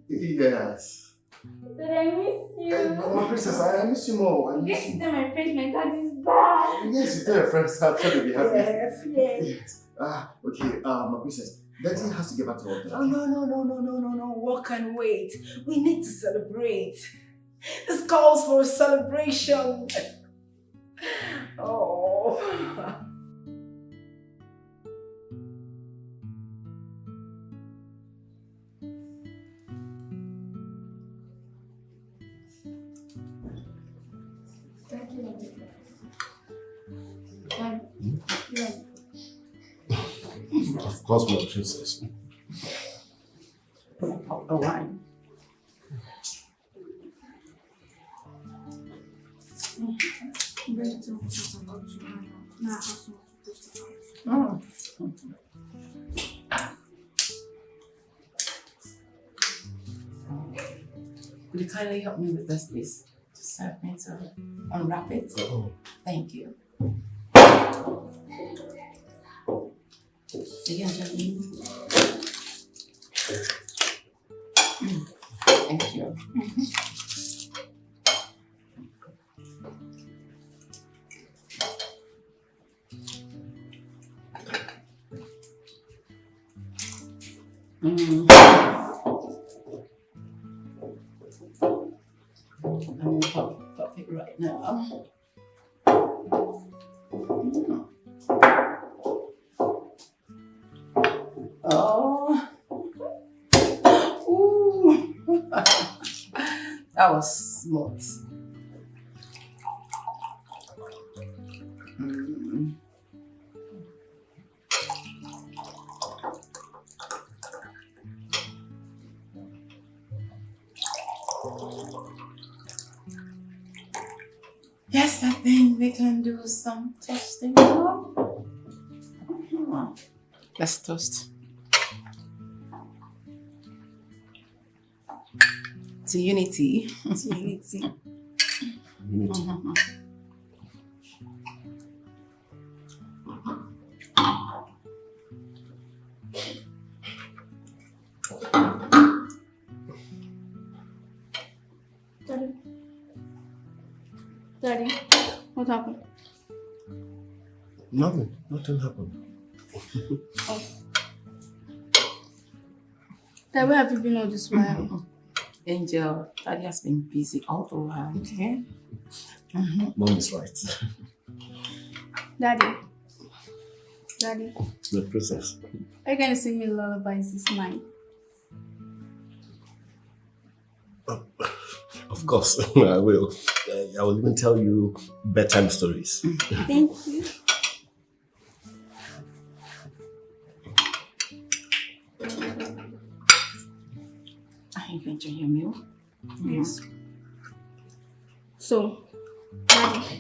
Yes. Dad, I miss you. My princess, I miss you more. I miss Yes, you. tell my friends my dad is back. Yes, you tell your friends. I'm sure they'll be happy. Yes. Okay, my princess. Daddy has to get back to work. Oh, no. What can wait? We need to celebrate. This calls for a celebration. Oh. Of course, my princess. Oh, wine. Oh. Could you kindly help me with this, please? Just help me to unwrap it. Oh. Thank you. Again, gentlemen. Thank you. I'm gonna pop it right now. Oh. Ooh. That was smooth. Yes, I think we can do some toasting now. Let's toast. To unity. To unity. Daddy, what happened? Nothing happened. Oh. Dad, where have you been all this while? Angel, Daddy has been busy all the while, okay? Mom is right. Daddy, The princess. are you going to sing me lullabies this night? Of course, I will. I will even tell you bedtime stories. Thank you. Are you enjoying your meal? Yes. So, Daddy,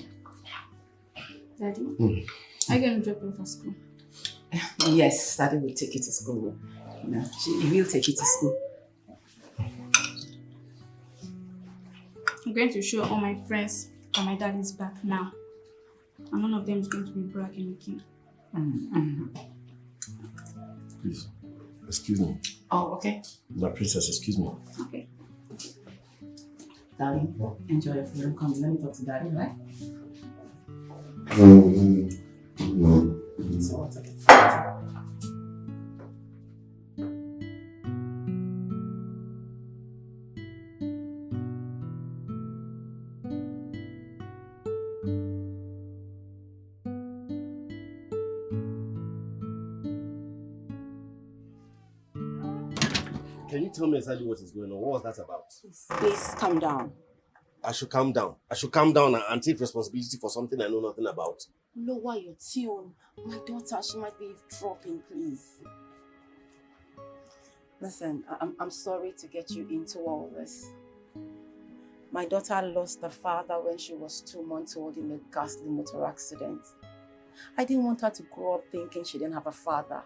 are you going to drop him for school? Yes, Daddy will take you to school. No, he will take you to school. I'm going to show all my friends that my dad is back now. And none of them is going to be bragging again. Please, excuse me. Oh, okay. My princess, excuse me. Okay. Darling, enjoy your food. Come, let me talk to Daddy, right? So what's okay? Can you tell me exactly what is going on? What was that about? Please calm down. I should calm down. I should calm down and take responsibility for something I know nothing about. Lower your tune. My daughter, she might be dropping, please. Listen, I'm sorry to get you into all this. My daughter lost her father when she was 2 months old in a ghastly motor accident. I didn't want her to grow up thinking she didn't have a father.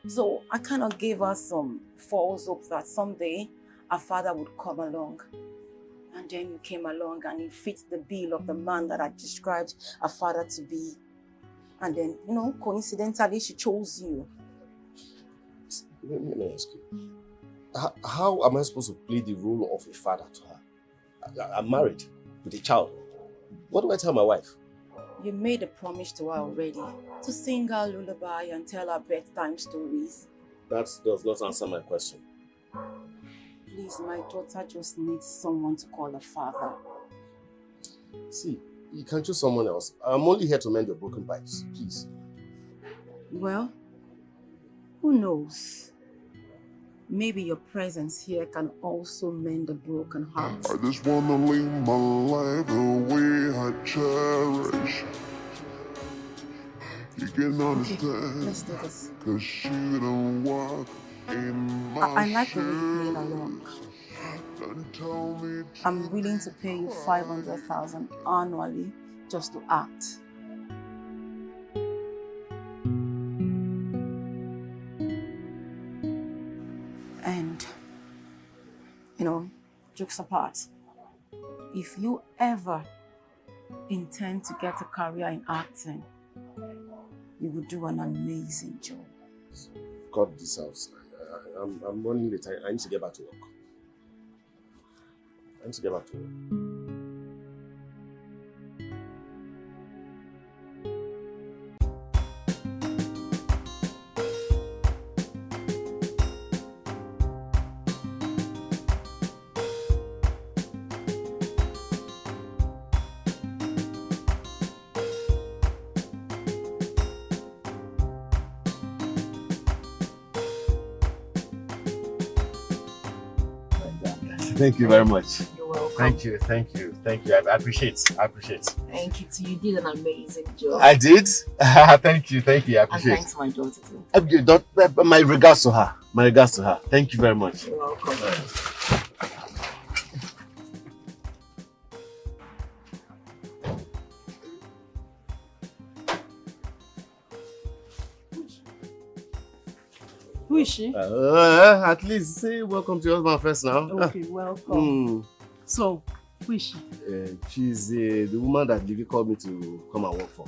So I kind of gave her some false hope that someday her father would come along. And then you came along and you fit the bill of the man that I described her father to be. And then, you know, coincidentally, she chose you. Let me ask you. How am I supposed to play the role of a father to her? I'm married with a child. What do I tell my wife? You made a promise to her already to sing her lullaby and tell her bedtime stories. That does not answer my question. Please, my daughter just needs someone to call her father. See, you can choose someone else. I'm only here to mend your broken pipes. Please. Well, who knows? Maybe your presence here can also mend a broken heart. I just wanna live my life the way I cherish. You can understand. Let's do this. 'Cause you don't walk in my I like the way you played along. Don't tell me I'm willing to pay you 500,000 annually just to act. And, you know, jokes apart, if you ever intend to get a career in acting, you will do an amazing job. Cut this out. I'm running late. I need to get back to work. Thank you very much. You're welcome. Thank you. I appreciate. Thank you too. You did an amazing job. I did? Thank you. I And appreciate thanks to my daughter too. My regards to her. Thank you very much. You're welcome. Who is she? At least say welcome to your husband first now. Okay, welcome. So, who is she? She's the woman that Livy called me to come and work for.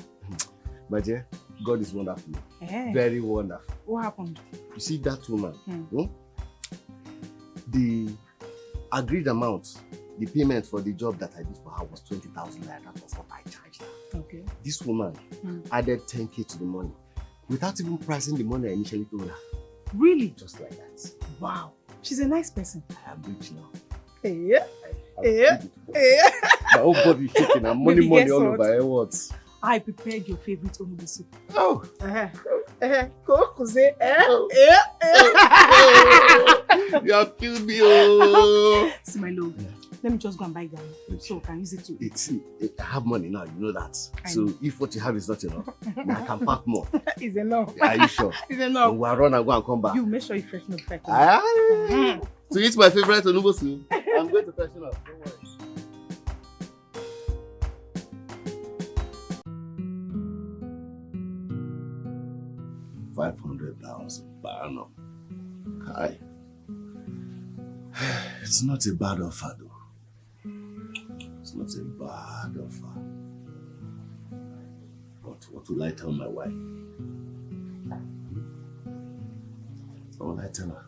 My dear, God is wonderful. Very wonderful. What happened? You see that woman? The agreed amount, the payment for the job that I did for her was 20,000 naira. That was what I charged her. Okay. This woman added 10k to the money without even pricing the money I initially told her. Really? Just like that. Wow. She's a nice person. I am rich now. Yeah. My whole body is shaking. I'm money all over. What? I prepared your favorite onubu soup. Oh. You have killed me. Oh. See my love. Let me just go and buy Ghana so I can use it to eat. See, I have money now, you know that. I So know. if what you have is not enough, then I can pack more. It's enough. Are you sure? It's enough. We'll run and go and come back. You make sure you freshen up first. To eat my favorite onubu soup, I'm going to freshen up. Don't worry. 50,000 per annum. Hi. It's not a bad offer though. It's not a bad offer. But what will I tell my wife? What will I tell her?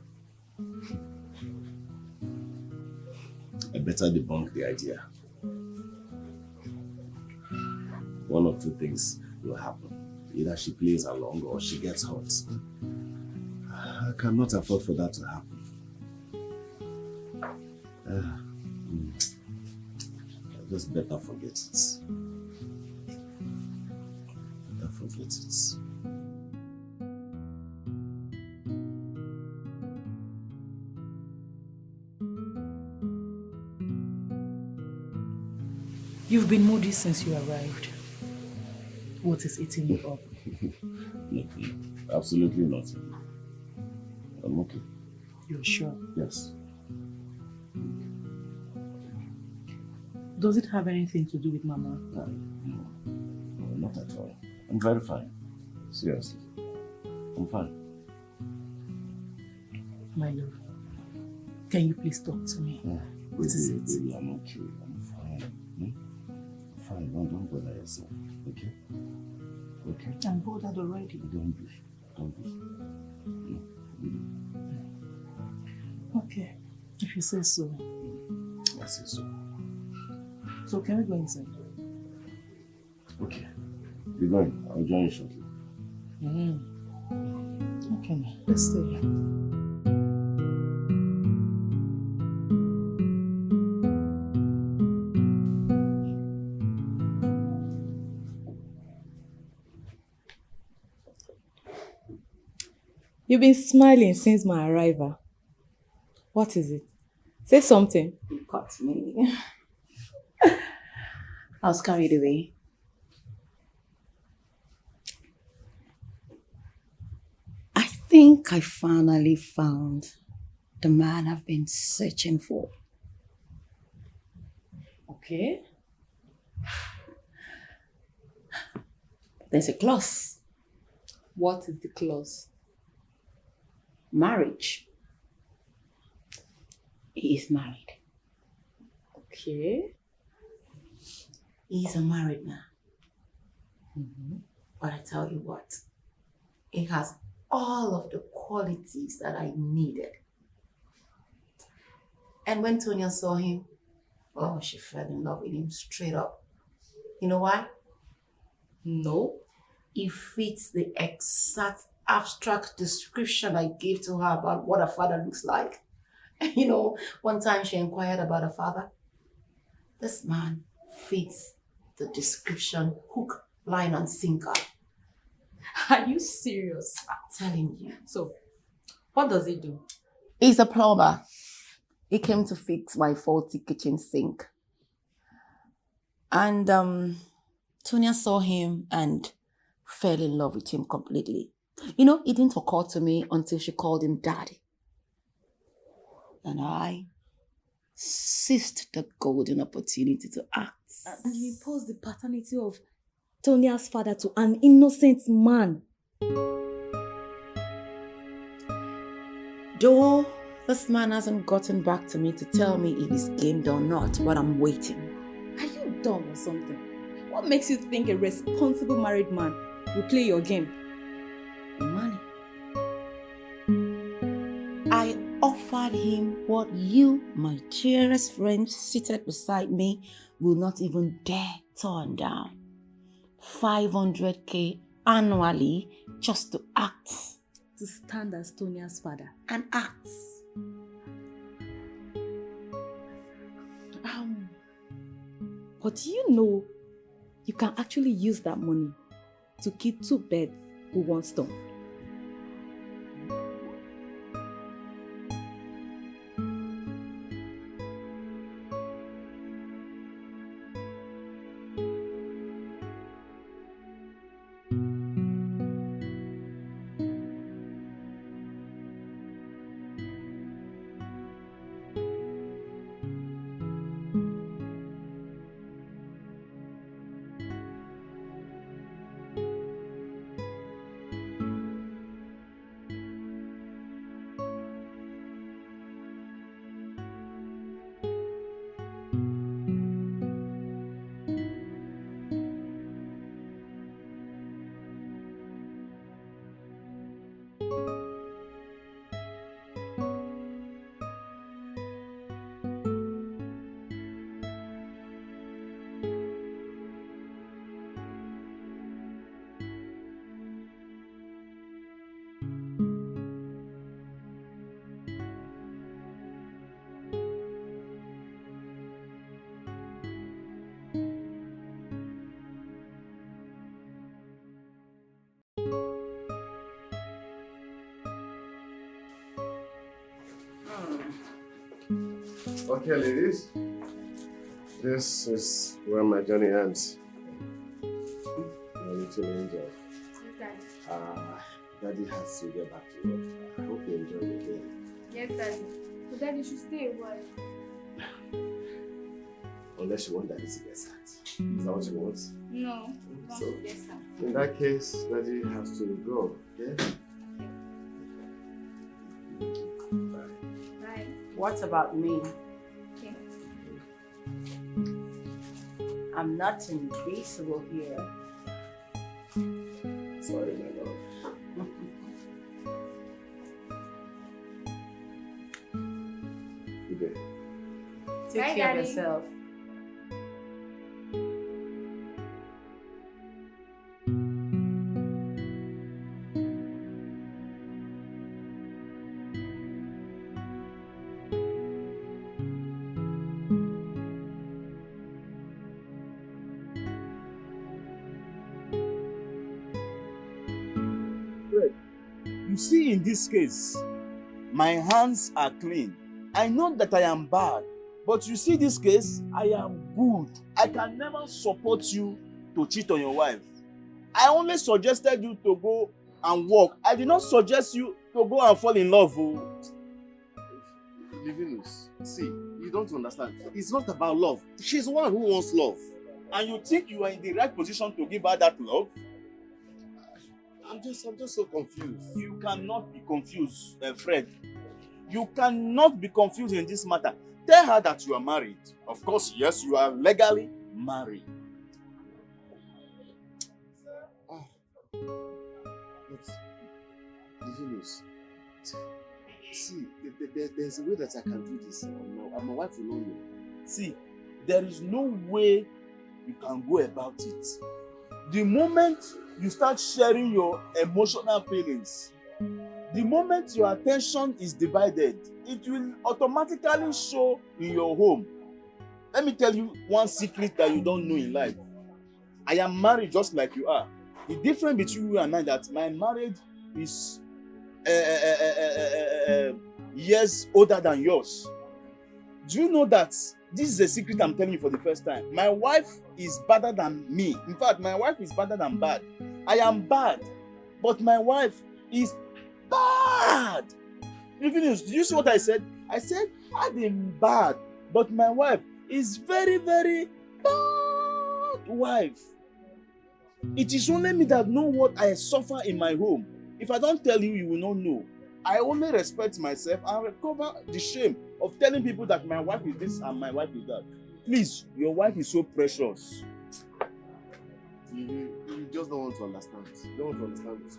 I better debunk the idea. One of two things will happen. Either she plays along or she gets hurt. I cannot afford for that to happen. I just better forget it. Better forget it. You've been moody since you arrived. What is eating you up? Nothing. Absolutely nothing. I'm okay. You're sure? Yes. Does it have anything to do with Mama? No, not at all. I'm very fine. Seriously. I'm fine. My love, can you please talk to me? What is it? Baby, I'm okay. I'm fine. I'm fine. Don't bother yourself. Okay? Okay? I'm bothered already. Don't be. Okay, if you say so. I say so. So can we go inside? Okay. You're going. I'll join you shortly. Okay, let's stay here. You've been smiling since my arrival. What is it? Say something. You caught me. I was carried away. I think I finally found the man I've been searching for. Okay. There's a clause. What is the clause? Marriage. He is married. Okay. He's a married man. But I tell you what, he has all of the qualities that I needed. And when Tonya saw him, oh, she fell in love with him straight up. You know why? No. He fits the exact abstract description I gave to her about what her father looks like. You know, one time she inquired about her father. This man fits the description hook, line, and sinker. Are you serious? I'm telling you. So, what does he do? He's a plumber. He came to fix my faulty kitchen sink. And Tonya saw him and fell in love with him completely. You know, it didn't occur to me until she called him daddy. And I seized the golden opportunity to act. And you imposed the paternity of Tonya's father to an innocent man. Though this man hasn't gotten back to me to tell me if he's gamed or not, but I'm waiting. Are you dumb or something? What makes you think a responsible married man will play your game? Money. I offered him what you, my dearest friend seated beside me, will not even dare turn down. 500k annually just to act. To stand as Tonya's father. And act. But do you know you can actually use that money to kill two birds with one stone? Okay, ladies. This is where my journey ends. My little angel. Daddy has to get back to work. I hope you enjoy the day. Yes, Daddy. But Daddy should stay a while. Unless you want Daddy to get sad. Is that what you want? No. So, in that case, Daddy has to go. Okay? Bye. What about me? Okay. I'm not invisible here. Sorry, my love. Good day. Take Bye, care Daddy. of yourself. Fred, you see, in this case, my hands are clean. I know that I am bad, but you see this case, I am good. I can never support you to cheat on your wife. I only suggested you to go and work. I did not suggest you to go and fall in love. Oh. Livinus, see, you don't understand. It's not about love. She's the one who wants love. And you think you are in the right position to give her that love? I'm just so confused. You cannot be confused, Fred. You cannot be confused in this matter. Tell her that you are married. Of course, yes, you are legally married. But, Livinus, see, there's a way that I can do this. And my wife will know you. See, there is no way you can go about it. The moment you start sharing your emotional feelings, the moment your attention is divided, it will automatically show in your home. Let me tell you one secret that you don't know in life. I am married just like you are. The difference between you and I that my marriage is years older than yours. Do you know that this is a secret I'm telling you for the first time? My wife is better than me. In fact, my wife is better than bad. I am bad, but my wife is bad. Did you see what I said? I said I am bad, but my wife is very, very bad wife. It is only me that know what I suffer in my home. If I don't tell you, you will not know. I only respect myself and recover the shame of telling people that my wife is this and my wife is that. Please, your wife is so precious. You just don't want to understand. You don't want to understand this.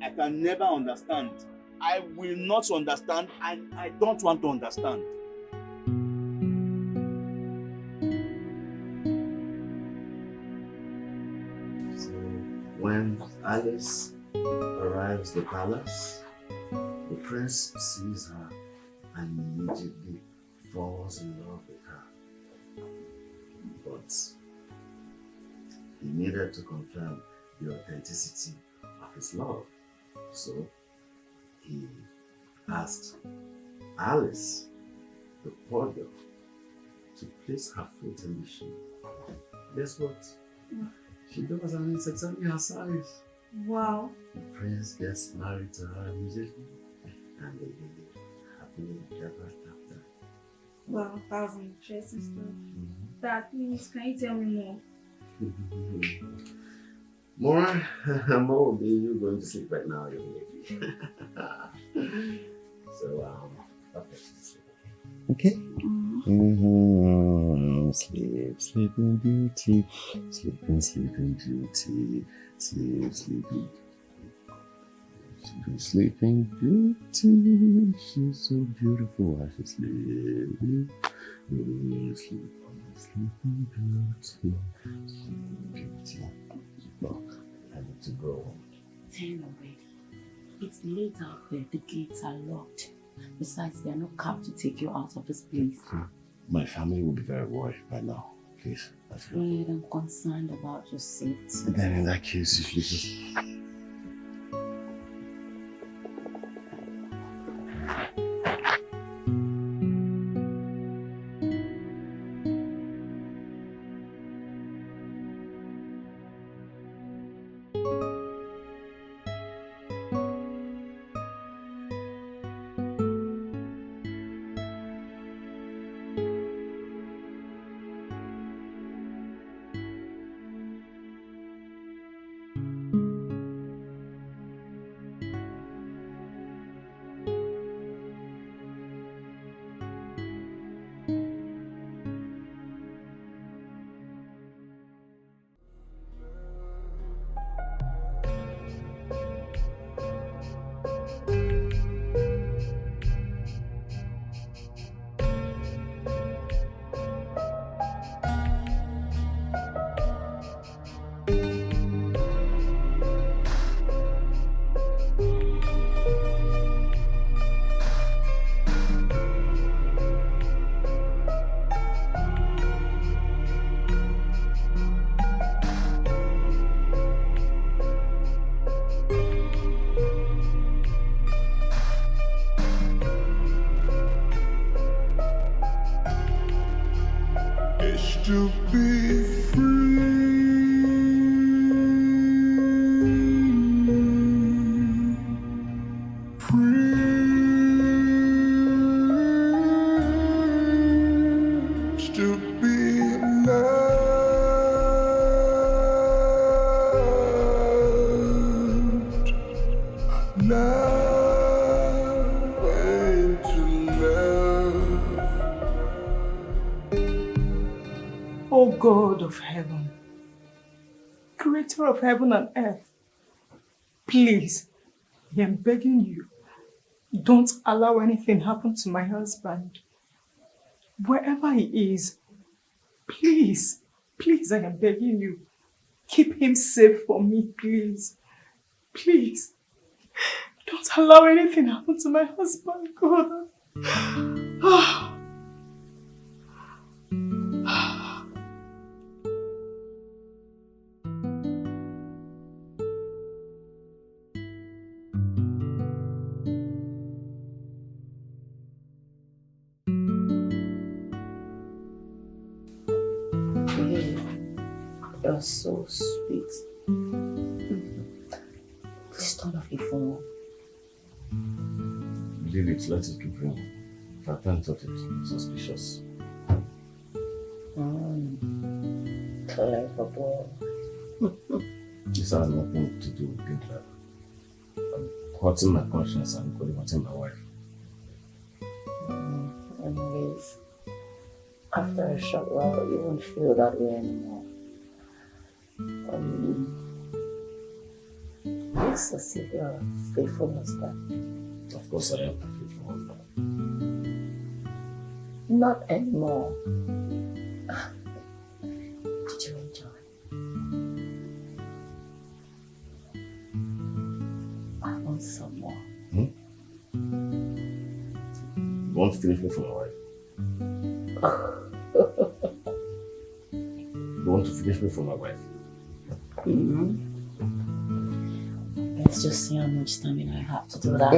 I can never understand. I will not understand, and I don't want to understand. So when Alice arrives at the palace, the prince sees her and immediately falls in love with her. But he needed to confirm the authenticity of his love. So he asked Alice, the poor girl, to place her foot in the shoe. Guess what? She does, and it's exactly her size. Wow. The prince gets married to her immediately, and they live happily ever after. Wow, that was interesting stuff. Dad, please, can you tell me more? More will be you going to sleep right now, young lady. So, okay, sleep. Okay? Sleep, sleeping beauty. Sleeping, sleeping beauty. Sleep, sleeping. Sleeping beauty. She's so beautiful as she sleeps. Sleep, sleeping beauty. Sleeping beauty. Look, I need to go. 10 already. It's late out there. The gates are locked. Besides, there are no cabs to take you out of this place. My family will be very worried by now. Please, let's go. Fred, I'm concerned about your safety. Then in that case, if you could... to be to be loved, love and to love. Oh God of heaven, creator of heaven and earth, please, I am begging you, don't allow anything happen to my husband. Wherever he is, please, please, I am begging you, keep him safe for me, please. Please, don't allow anything happen to my husband, God. You're so sweet. Please turn off your phone. Leave it, let it keep ringing. If I can't touch it, suspicious. Clever boy. This has nothing to do with being clever. I'm hurting my conscience and equally hurting my wife. Anyways, after a short while, you won't feel that way anymore. It's as if you're a faithful husband. Of course I am a faithful husband. Not anymore. Did you enjoy? I want some more. You want to finish me for my wife? You want to finish me for my wife? Let's just see how much stamina I have to do that.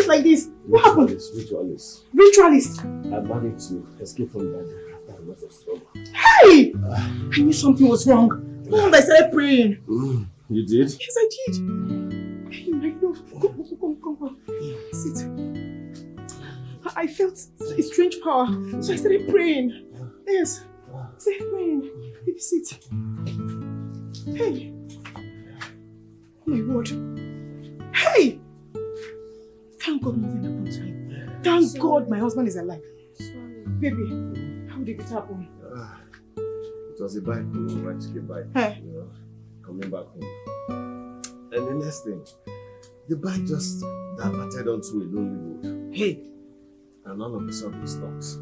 Like this. What happened? Ritualist. Ritualist. I managed to escape from that after a lot of struggle. Hey! I knew something was wrong. The moment I started praying. You did? Yes, I did. Hey, my love. Come. Sit. I felt a strange power. So I started praying. Yes. I started praying. Baby, sit. Hey. Oh my word. Hey! Thank God nothing happened to him. Thank God my husband is alive. Baby, how did it happen? It was a bike, right to get bike. Hey. You know, coming back home. And the next thing, the bike just diverted onto a lonely road. Hey. And all of a sudden it stopped.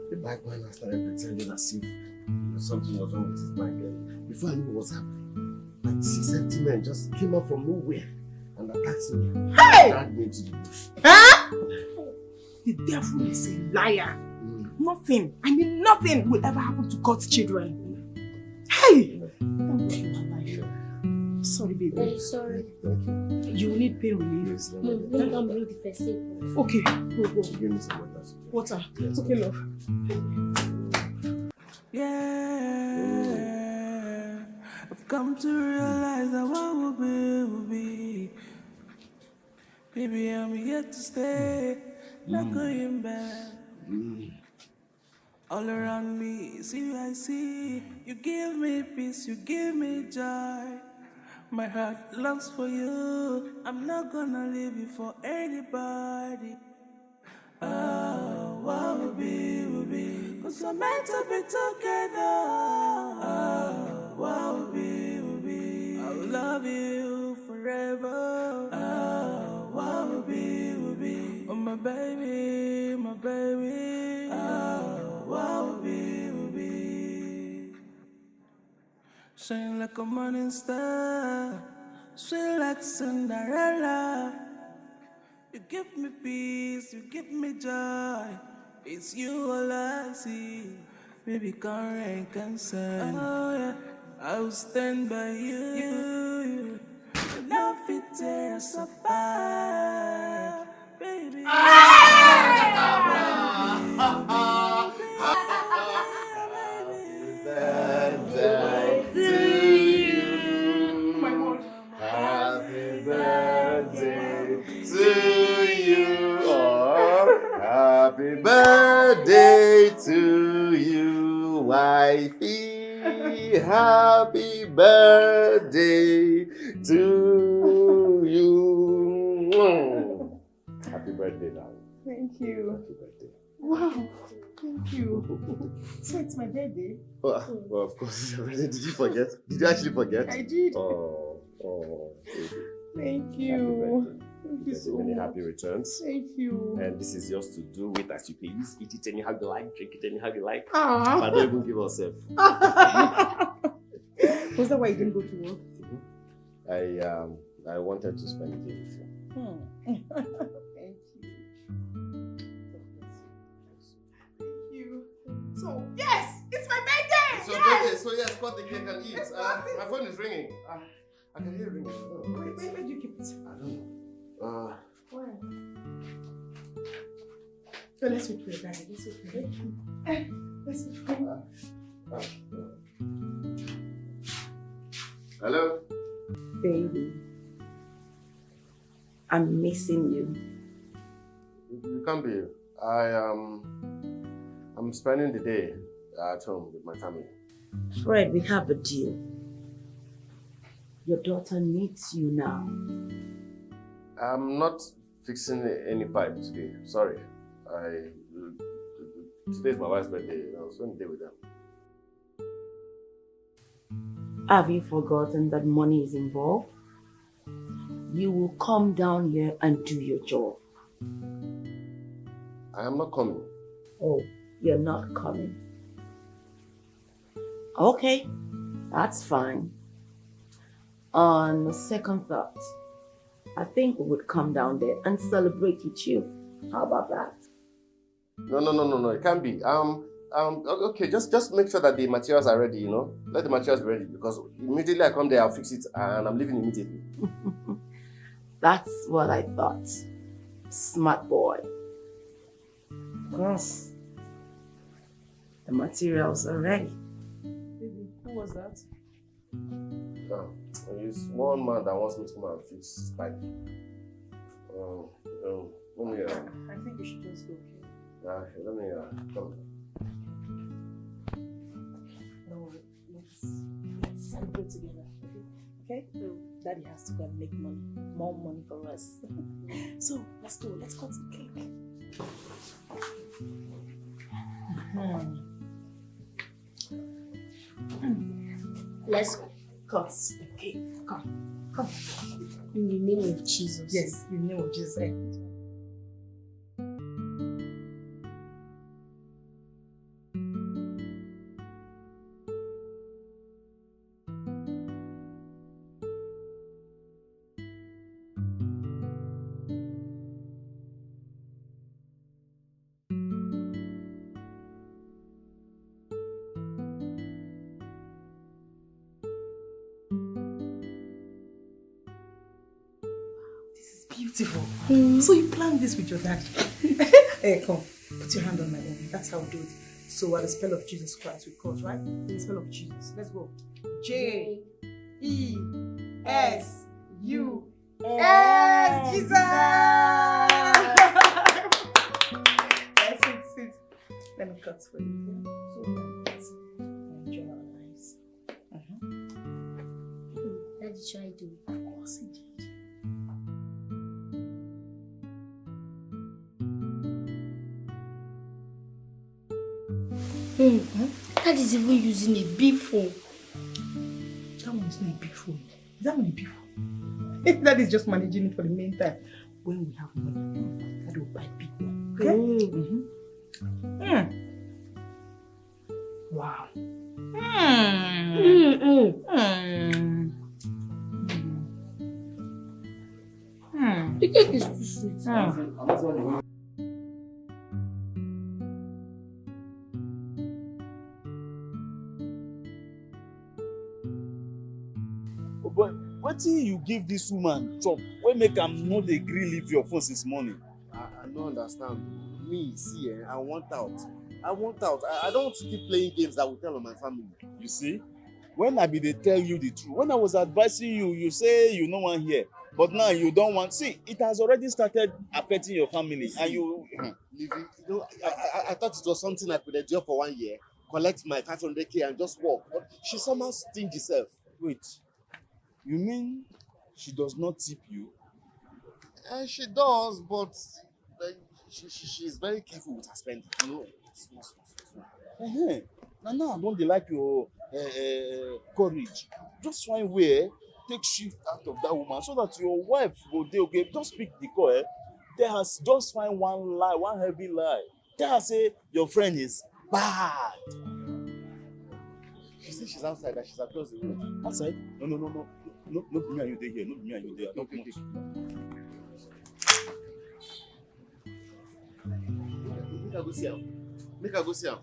The bike man started pretending as if something was wrong with his bike. And before I knew what was happening, like 6 empty men just came out from nowhere and attacked me. Hey! Dragged me into the bush. Huh? The devil is a liar. Nothing, I mean nothing will ever happen to God's children. Hey! Thank God you are alive. Sorry, baby. Very sorry. Thank you. You will need pain relief. Yes, No, let me bring the first aid. Okay, go. Give me some water. Water. Yes, Okay, love. Yeah, I've come to realize that what will be. Baby, I'm here to stay, not going back. All around me, see what I see. You give me peace, you give me joy. My heart longs for you. I'm not gonna leave you for anybody. Oh, what will be, 'cause we're meant to be together. Oh, what will be, I will love you forever. Oh, what will be, oh my baby, my baby. Oh, what will be, Shine like a morning star, sweet like Cinderella. You give me peace, you give me joy. It's you all I see. Baby, can't rain, can sun. Oh yeah, I will stand by you. Love it tear us apart, baby. Birthday to you. Happy birthday to you. Oh, happy birthday to you, wifey. Happy birthday to you. Happy birthday, darling. Thank you. Happy birthday. Wow. Thank you. So it's my birthday? Well, of course, it's your birthday. Did you forget? Did you actually forget? I did. Oh, baby. Thank you. Thank you so many happy returns. Thank you. And this is yours to do with as you please. Eat it anyhow you like, drink it anyhow you like. Aww. But don't even give yourself. Was that why you didn't go to work? I wanted to spend the day with you. Thank you. So, yes! It's my birthday! It's your birthday, so yes, cut the cake and eat. My phone is ringing. I can hear it ringing. Where do you keep it? I don't know. Where? So let's wait for your daddy. Let's wait for him. Let's wait for him. Hello? Baby, I'm missing you. You can't be. I'm spending the day at home with my family. Fred, we have a deal. Your daughter needs you now. I'm not fixing any pipe today. Sorry. Today's my wife's birthday. I'll spend the day with them. Have you forgotten that money is involved? You will come down here and do your job. I am not coming. Oh, you're not coming. Okay, that's fine. On second thought, I think we would come down there and celebrate with you. How about that? No, it can't be. Okay, just make sure that the materials are ready, Let the materials be ready because immediately I come there, I'll fix it and I'm leaving immediately. That's what I thought. Smart boy. Yes. The materials are ready. Baby, who was that? It's one man that wants me to come and fix his pipe. I think we should just go, okay? Let me come. No, let's celebrate together, okay? Daddy has to go and make money, more money for us. So let's go. Let's cut the cake. Let's cut the cake. Come. In the name of Jesus. Yes, in the name of Jesus. Beautiful. So you planned this with your daddy. Hey, come. Put your hand on my arm. That's how we do it. So while the spell of Jesus Christ we cross, right? The spell of Jesus. Let's go. J-E-S-U-S. Jesus! Sit. Let me cut for you. So enjoy our lives. Daddy tried to. Of course he did. That is even using a big phone. That one is not a big phone. Is that one a big phone? That is just managing it for the meantime. When we have money, that will buy big one. Okay? Wow. The cake is too sweet. But wetin you give this woman chop wey make am no dey gree leave your phone since morning? I don't understand. Me, see, I want out. I don't want to keep playing games that will tell on my family. You see, when I be dey tell you the truth, when I was advising you, you say you no wan hear, but now you don't want. See, it has already started affecting your family, and you. Living, I thought it was something I could endure for 1 year, collect my 500k and just walk. But she somehow stingy herself. Wait, you mean she does not tip you? She does, but she's very careful with her spending. You know. Now I don't dey like your courage. Just find way, take shift out of that woman so that your wife go dey okay. Just pick the call. Tell her, just find one lie, one heavy lie. Tell her say your friend is bad. She says she's outside, that she's across the road. Outside? No. No, be me and you dey here. No be me and you dey. I don't come out. Make her go see am. Make her go see am.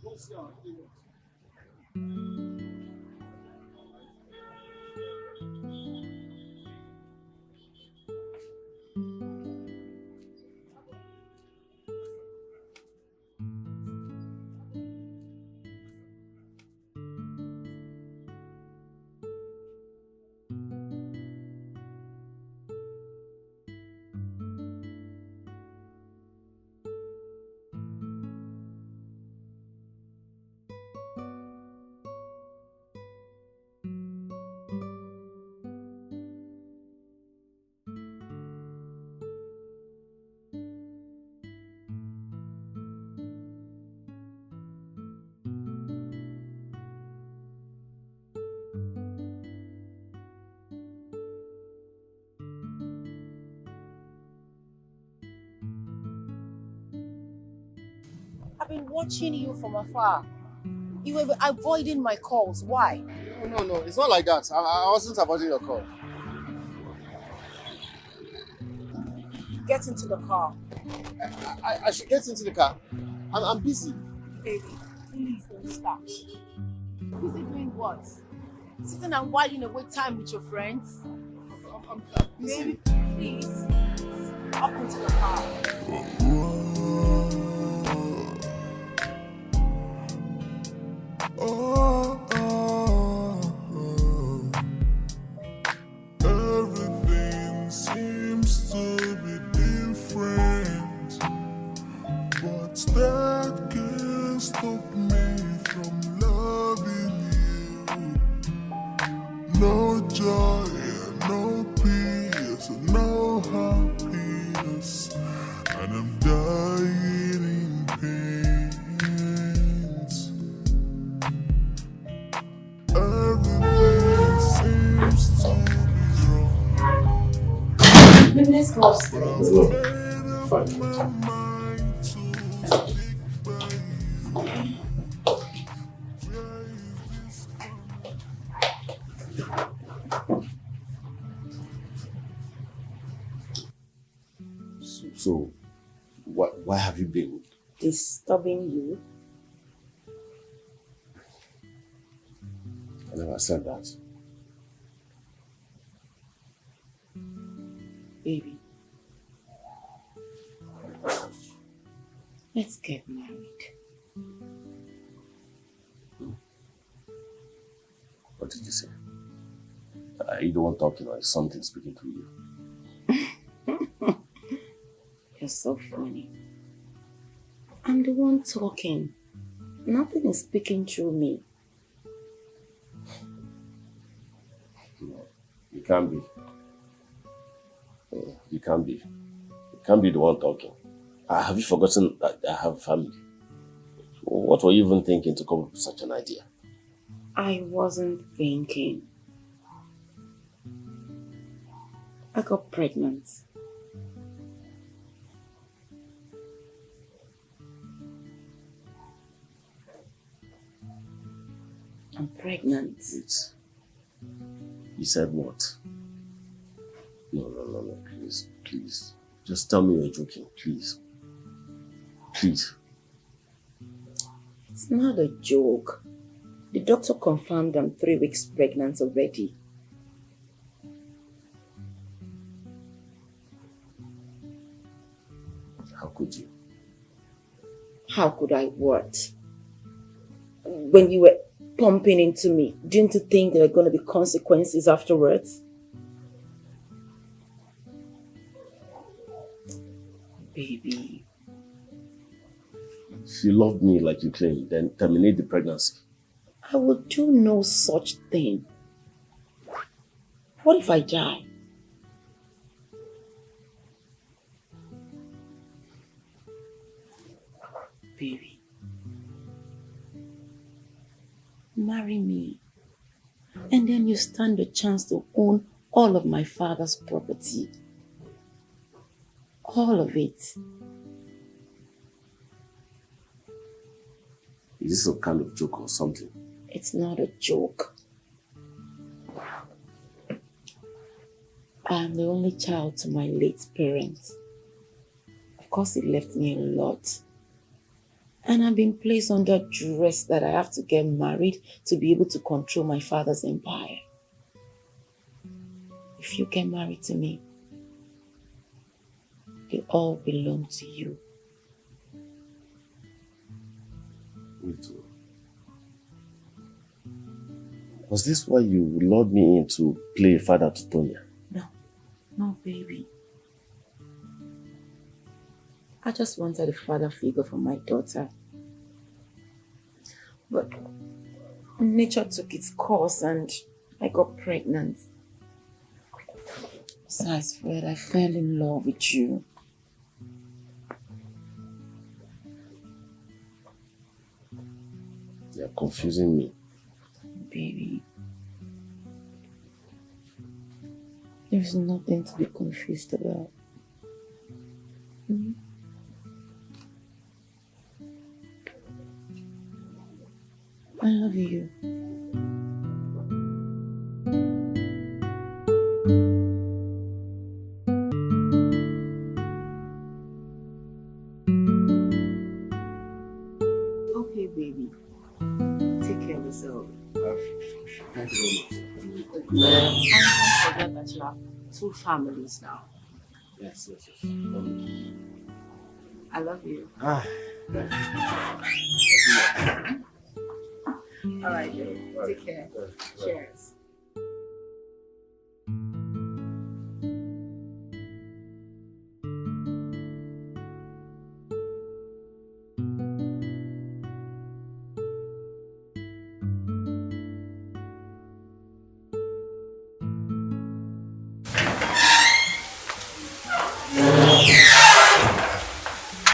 I've been watching you from afar. You were avoiding my calls. Why? No. It's not like that. I wasn't avoiding your call. Get into the car. I should get into the car. I'm busy. Baby, please don't start. Busy doing what? Sitting and whiling away time with your friends? I'm busy. Baby, please. Up into the car. Everything seems to be different, but that can't stop me from loving you. No joy, no peace, no happiness, and I'm dying in pain. Everything seems to be wrong. Maybe let's go upstairs. So, why have you been? Disturbing you? I never said that. Baby, let's get married. What did you say? You don't want talking, or is something speaking to you? You're so funny. I'm the one talking. Nothing is speaking through me. No, you can't be. You can't be. You can't be the one talking. Have you forgotten that I have a family? What were you even thinking to come up with such an idea? I wasn't thinking. I got pregnant. I'm pregnant. You said what? No, please. Just tell me you're joking, please. Please. It's not a joke. The doctor confirmed I'm 3 weeks pregnant already. How could you? How could I what? When you were pumping into me, didn't you think there were going to be consequences afterwards? Baby. If you love me like you claim, then terminate the pregnancy. I will do no such thing. What if I die? Baby. Marry me. And then you stand a chance to own all of my father's property. All of it. Is this some kind of joke or something? It's not a joke. I am the only child to my late parents. Of course, he left me a lot. And I've been placed under duress that I have to get married to be able to control my father's empire. If you get married to me, they all belong to you. Me too. Was this why you lured me in to play father to Tonya? No, baby. I just wanted a father figure for my daughter. But nature took its course and I got pregnant. Besides, Fred, I fell in love with you. You're confusing me. Baby. There's nothing to be confused about. I love you. Okay, baby. Take care of yourself. Thank you very much. And don't forget that you have 2 families now. Yes. I love you. All right, babe. Take care. Cheers.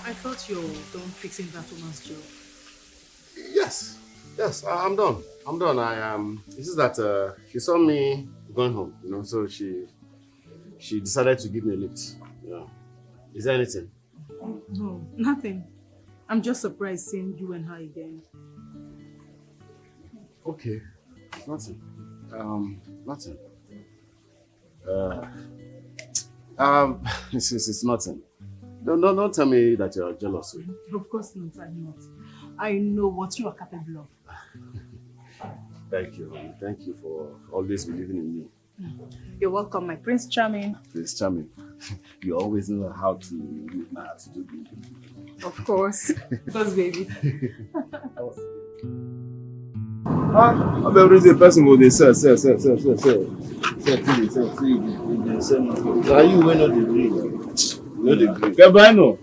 I thought you're done fixing that woman's job. Yes, I'm done. This is that she saw me going home, so she decided to give me a lift. Is there anything? No, nothing. I'm just surprised seeing you and her again. Okay, nothing. Nothing. It's nothing. Don't tell me that you're jealous. Of course not, I'm not. I know what you are capable of. Thank you. Thank you for always believing in me. You're welcome, my Prince Charming. Prince Charming. You always know how to use my attitude. Of course. Of course, baby. Of every day person go dey sell. Are you wey no dey gree? No dey gree. Kebano.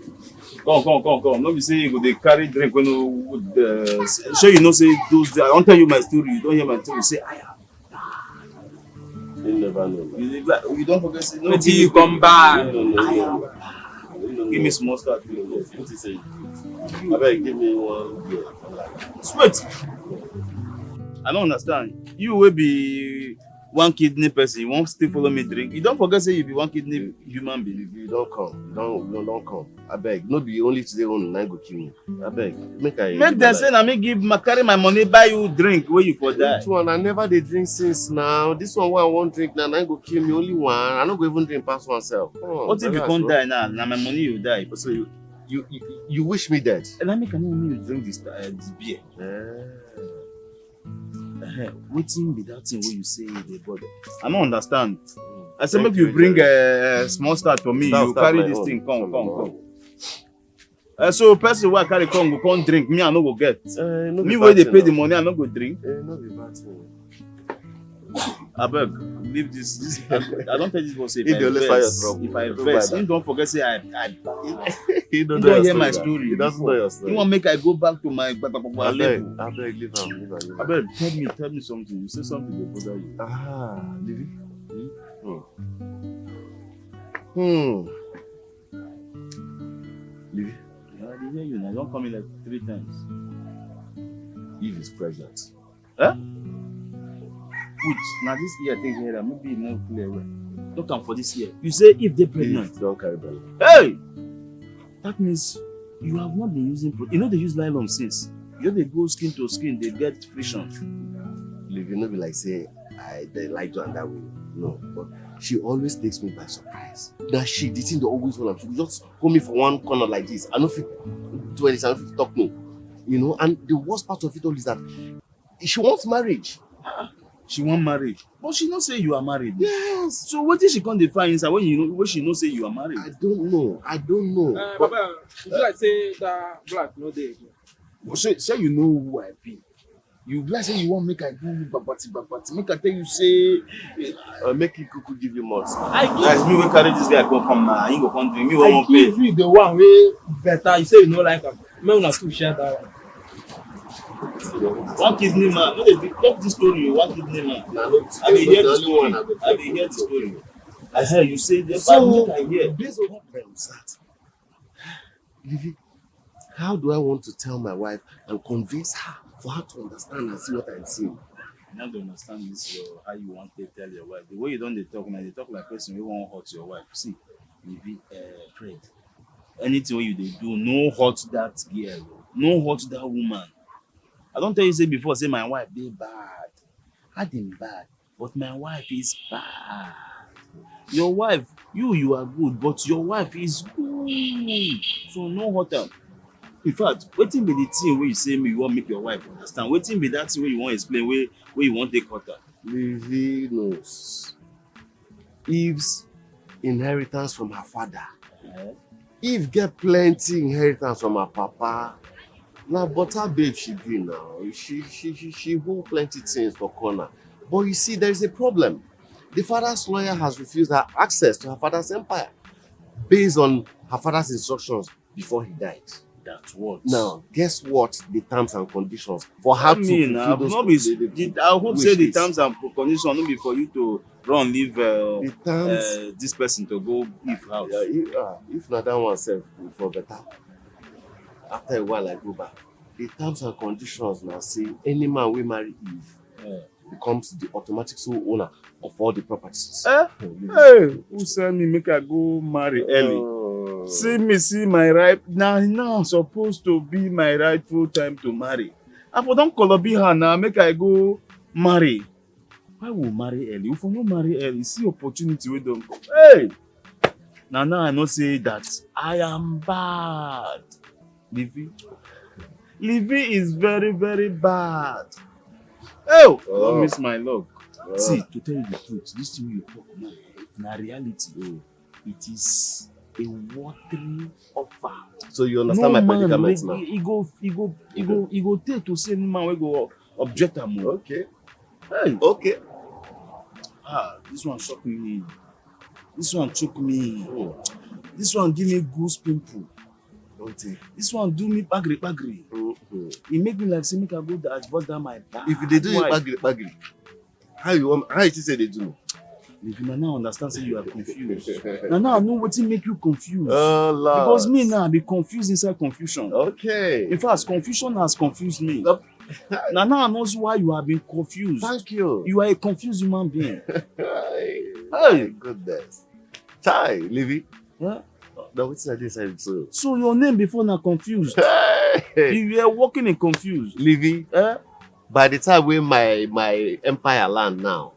Come. No be say you go dey carry drink when you sure you know say those days. I won't tell you my story. You don't hear my story. You say I am. You never know. You don't forget say no. Until you come back. No. Give me small start. What you say? I beg, give me one beer. Sweet. I don't understand. You will be one kidney person, you won't still follow me drink. You don't forget say you be one kidney human being. You don't come. Don't come. I beg. Not be only today on I go kill you. I beg. Make them say na me carry my money buy you drink where you for die. Which one? I never did drink since now. This one where I won't drink now, I go kill me only one. I not go even drink past oneself. What if you can't die now? Now my money you die. So you wish me dead. And I make you drink this beer. Waiting be that thing where you say the body. I don't understand. I said make you bring a small start for me. You carry this thing, come. So person who carry come drink. Me I no go get. Me where they pay the money I no go drink. No be bad thing. I beg, leave this. I don't tell this was if I vex, you don't forget say I he don't hear my story. He doesn't know your story. You want make I go back to my level? I beg, leave him. I beg, tell me something. You say something that bother you. Leave it. Leave it. I hear you now. Don't come in like 3 times. Eve is pregnant. Huh? Which now this year take here, maybe more clear. Don't come for this year. You say if they're pregnant, don't carry belly. Hey, that means you have not been using. You know they use nylon since. You know they go skin to skin, they get friction. Live, you know, be like say they like to and that way. No, but she always takes me by surprise. That she the thing they always want. She just hold me for one corner like this. I don't feel do anything. I don't feel talk me. You know, and the worst part of it all is that she wants marriage. She want marriage, but she don't say you are married. Yes. So what is she can't define inside when she don't say you are married? I don't know. Papa, you like say that black no day. Say you know who I be. You like say you want make I do babati. Make I tell you say make you cuckoo give you more. Guys, me will carry this guy come now. He go come drink. Me won't pay. I give you the one way better. You say you know like him. Me una too share that one. One kidney man. No, they talk this story. One kidney man. I dey hear the story. I hear you say the so, I hear. Based on what that, Livy, how do I want to tell my wife and convince her for her to understand and see what I'm seeing? You not understand this how you want to tell your wife. The way you don't talk now, they talk like person who won't hurt your wife. See, Livy, friend, anything you they do, no hurt that girl, no hurt that woman. I don't tell you say before, say my wife be bad. I didn't bad, but my wife is bad. Your wife, you are good, but your wife is good. So no hurt her. In fact, waiting be the thing where you say me, you want make your wife understand. Waiting be that thing where you want explain where you want take hurt her. Livy knows Eve's inheritance from her father. Eve get plenty inheritance from her papa. Now, but her babe she be now. She hold plenty things for corner. But you see, there is a problem. The father's lawyer has refused her access to her father's empire based on her father's instructions before he died. That's what? Now, guess what the terms and conditions for her to fulfill those I hope say the terms and conditions not be for you to run leave this person to go leave house. If not that one self for better. After a while I go back. The terms and conditions now say any man will marry Eve becomes the automatic sole owner of all the properties. Hey, who send me make I go marry early? See my right now supposed to be my rightful time to marry. I for don't call be her now make I go marry. Why will marry early? If I not marry early, see opportunity we don't come. Hey, now I not say that I am bad. Livy is very, very bad. Oh, don't miss my luck. See, to tell you the truth, this thing you talk now, na reality. It is a watery offer. So you understand my predicament now? He go take to say any man will go object am. Okay. Hey. Okay. This one shock me. This one choke me. This one give me goose pimple. This one do me bagri. He make me like say make I go advance down my back. If they do you bagri, how you say they do? If you now understand, say you are confused. now I know what make you confused. Because me now I be confused inside confusion. Okay. In fact, confusion has confused me. Now I know why you have been confused. Thank you. You are a confused human being. Hey, goodness. Chai, Livy. Yeah. Now what's that inside too? So your name before now confused. You were walking in confused. Livy. By the time when my empire land now,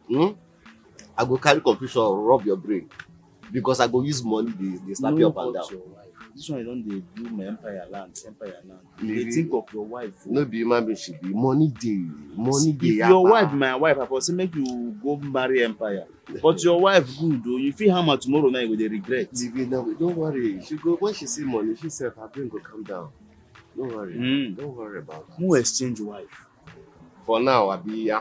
I go carry confusion, rub your brain. Because I go use money, they slap you up and down. This one you don't do my empire land. They think of your wife. No be human being should be money day. If your wife, my wife, I will say make you go marry empire. But your wife good though. You feel hammer tomorrow night with the regret. Don't worry. She go when she see money, she said her brain go calm down. Don't worry. Don't worry about that. No exchange wife. For now, I be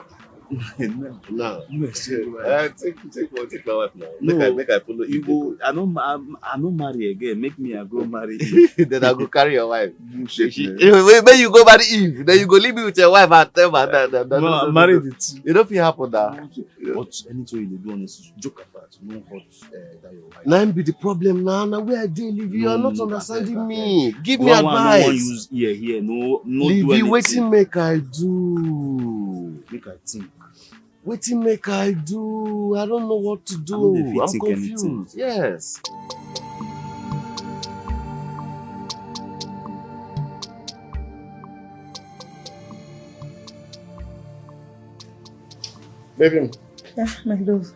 no. You exchange wife. Take my wife now. No, make I follow you go. I don't marry again. Make me I go marry. Then I go carry your wife. When you go marry Eve, then you go leave me with your wife and tell my dad. No, marry the two. You don't feel happen that. But anything you do on this joke apart, no hurt that your wife. Now be the problem now. Now where I dey live, you are not understanding me. Give me advice. No one use here. No. Livy, wetin make I do? Make I think. Wetin make I do? I don't know what to do. I'm confused. Anything. Yes. Baby. Yeah, my love.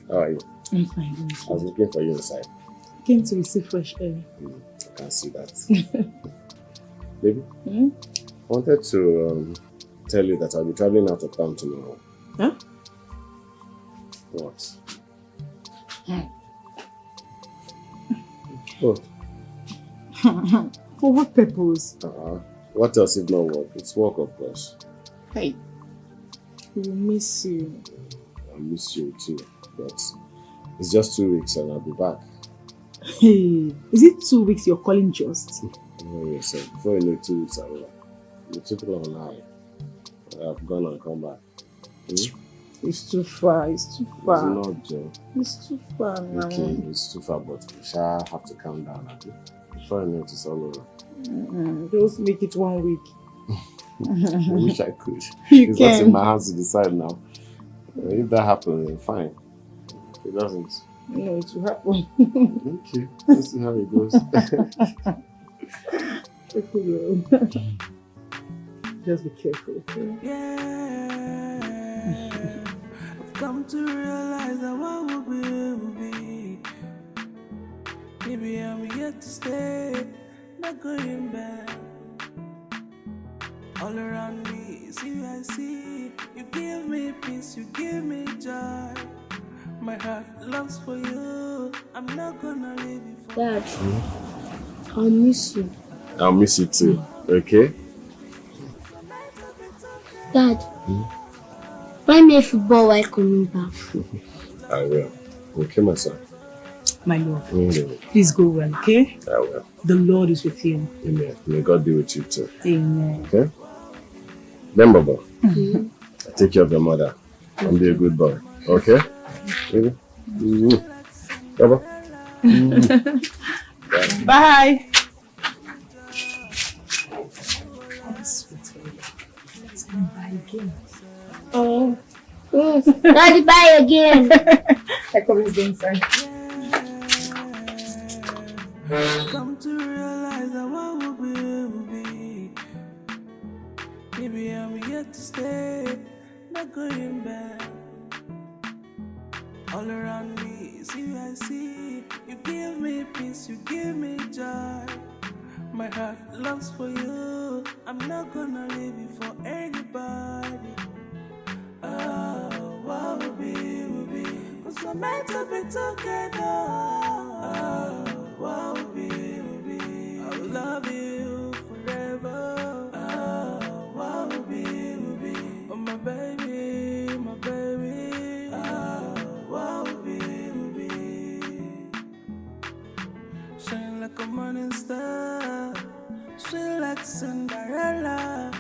How are you? I'm fine. I was looking for you inside. Came to receive fresh air. I can see that. Baby, I wanted to tell you that I'll be traveling out of town tomorrow. Huh? What? What? For what purpose? What else if not work? It's work, of course. Hey, we will miss you. I miss you too, but it's just 2 weeks and I'll be back. Hey, is it 2 weeks you're calling just? Don't worry yourself. Before you know 2 weeks are over. You took long now. I've gone and come back. It's too far. It's too far. It's not, Joe. It's too far now. Okay, it's too far, but we shall have to calm down a bit. Before I know it's all over. Just make it 1 week. I wish I could. You it's can. not in my hands to decide now. If that happens, then fine. If it doesn't, no, it will happen. Okay, let's see how it goes. Just be careful, okay? I've come to realize that what will be. Maybe I'm here to stay, not going back. All around me, see I see. You give me peace, you give me joy. My heart longs for you. I'm not gonna leave you for Dad, I'll miss you. I'll miss you too, okay? Dad, buy me a football while coming back. I will. Okay, my son. My love, please go well, okay? I will. The Lord is with you. Amen. May God be with you too. Amen. Okay? Remember, boy. Take care of your mother and be a good boy. Okay? Really? Bye-bye. Bye. Buy again. Oh. Daddy, buy again. I come and go inside. Come to realize that what will be. Maybe I'm here to stay, not going back. All around me, see I see. You give me peace, you give me joy. My heart longs for you. I'm not gonna leave you for anybody. Oh, what will be. Cause we're meant to be together. Oh, what will be. I'll love you forever. Oh, what will be. Oh, my baby. Oh, what will be. Shine like a morning star, sweet like Cinderella.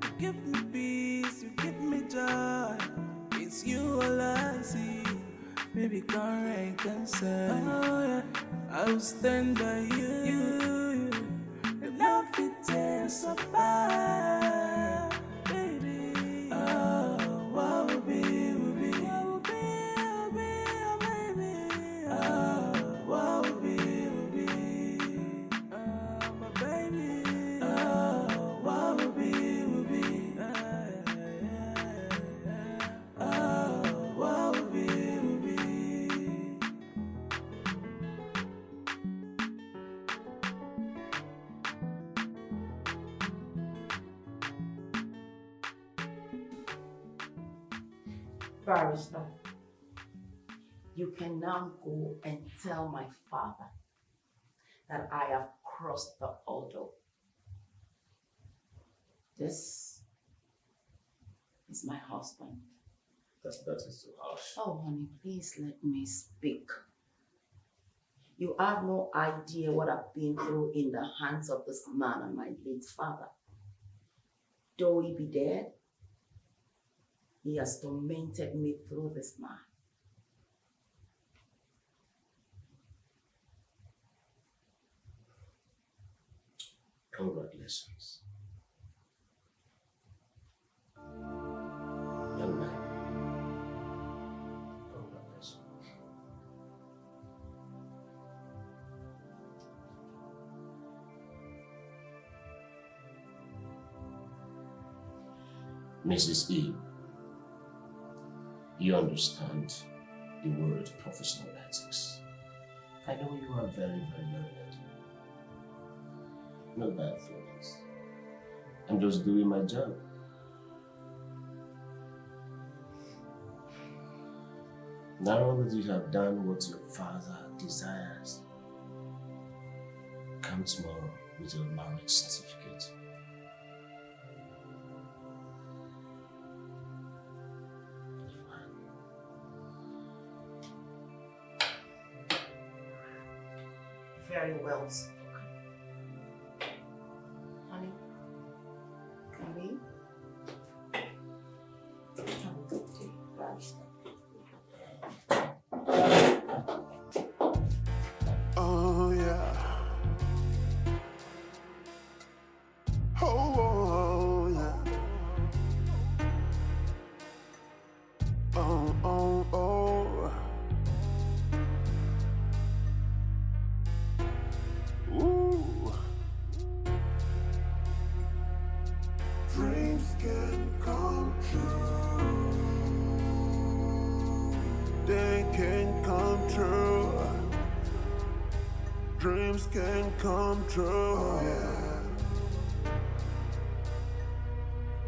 You give me peace, you give me joy. It's you all I see. Baby, come rain, can say. Oh yeah, I'll stand by you. And love it tears apart. Barrister, you can now go and tell my father that I have crossed the order. This is my husband. That is too harsh. Oh, honey, please let me speak. You have no idea what I've been through in the hands of this man and my late father. Though he be dead, he has tormented me through this man. Congratulations. Young man. Congratulations. Mrs. E, you understand the word professional ethics. I know you are very, very learned. No bad feelings. I'm just doing my job. Now that you have done what your father desires, come tomorrow with your marriage certificate. Very well spoken. Honey, can we? Have a good day, Barrister. Oh yeah. Oh yeah. Oh. Ooh. Dreams can come true. They can come true. Dreams can come true. Oh yeah.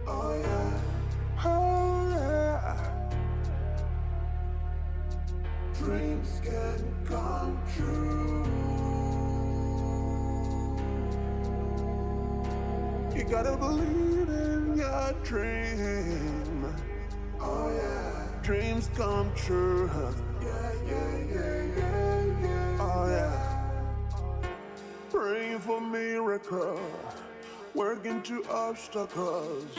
Oh yeah. Oh yeah. Dreams can come true. You gotta believe in your dream. Oh yeah. Dreams come true. Oh yeah. Praying for miracle, working through obstacles,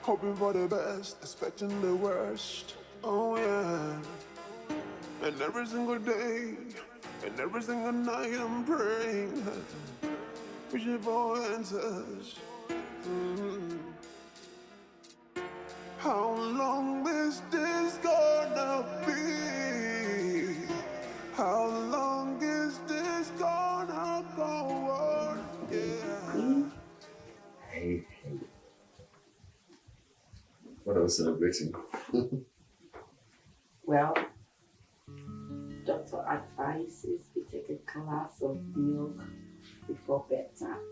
hoping for the best, expecting the worst. Oh yeah. And every single day, and every single night I'm praying, wishing for answers. How long is this gonna be? How long is this gonna go on? Yeah. Hey. What are we celebrating? Well, doctor advises we take a glass of milk before bedtime.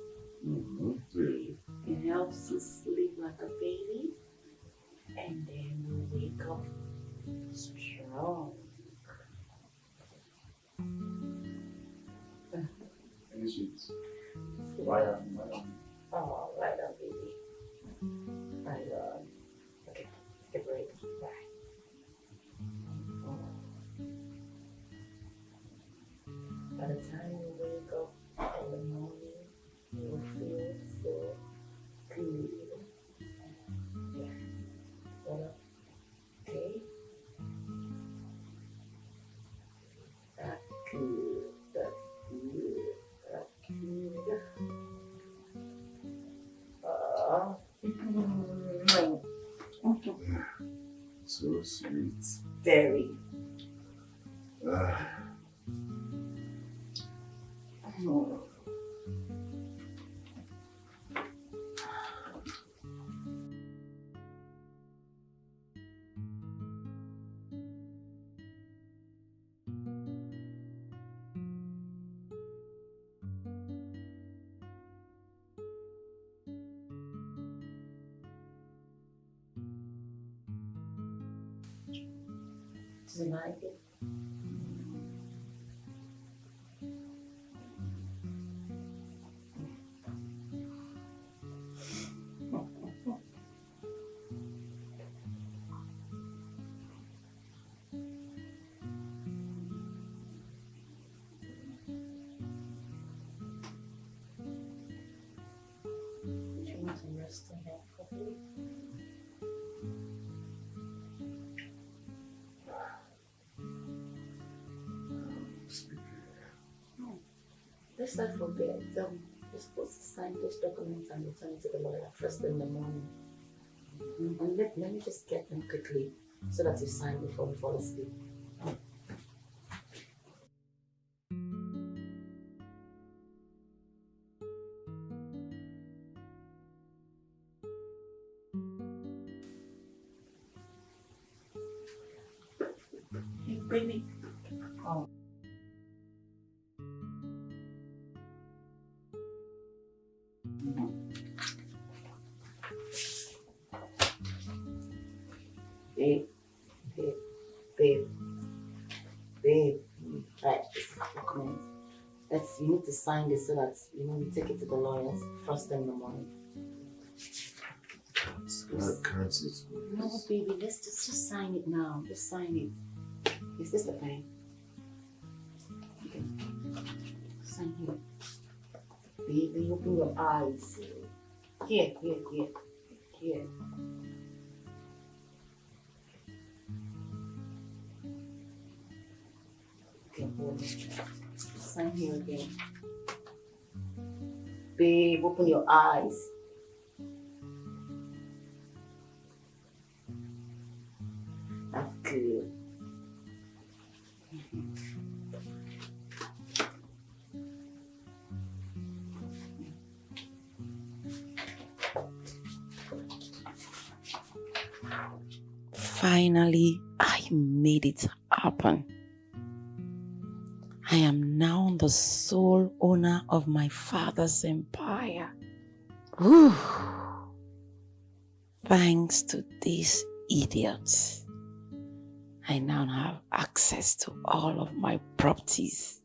Really? It helps you sleep like a baby, and then you wake up strong. Any sweets? Oh, right on, baby. Right on. Okay, take a break. Bye. By the time you wake up in the morning, you will feel so good. Yeah. Well, okay. That's good. That's good. That's good. So sweet. Very. You like it? You want to rest in here properly? No. Let's not forget, you're supposed to sign those documents and return it to the lawyer first in the morning. And let me just get them quickly so that you sign before you fall asleep. Hey, baby. Oh. Babe, babe. Right, just documents. You need to sign this so that you take it to the lawyers first thing in the morning. Can't it? No, baby, let's just sign it now. Just sign it. Is this the pen? Okay. Sign here. Baby, open your eyes. Here. Okay, hold it. Sign here again. Babe, open your eyes. That's good. Finally, I made it happen. I am now the sole owner of my father's empire. Whew. Thanks to these idiots, I now have access to all of my properties.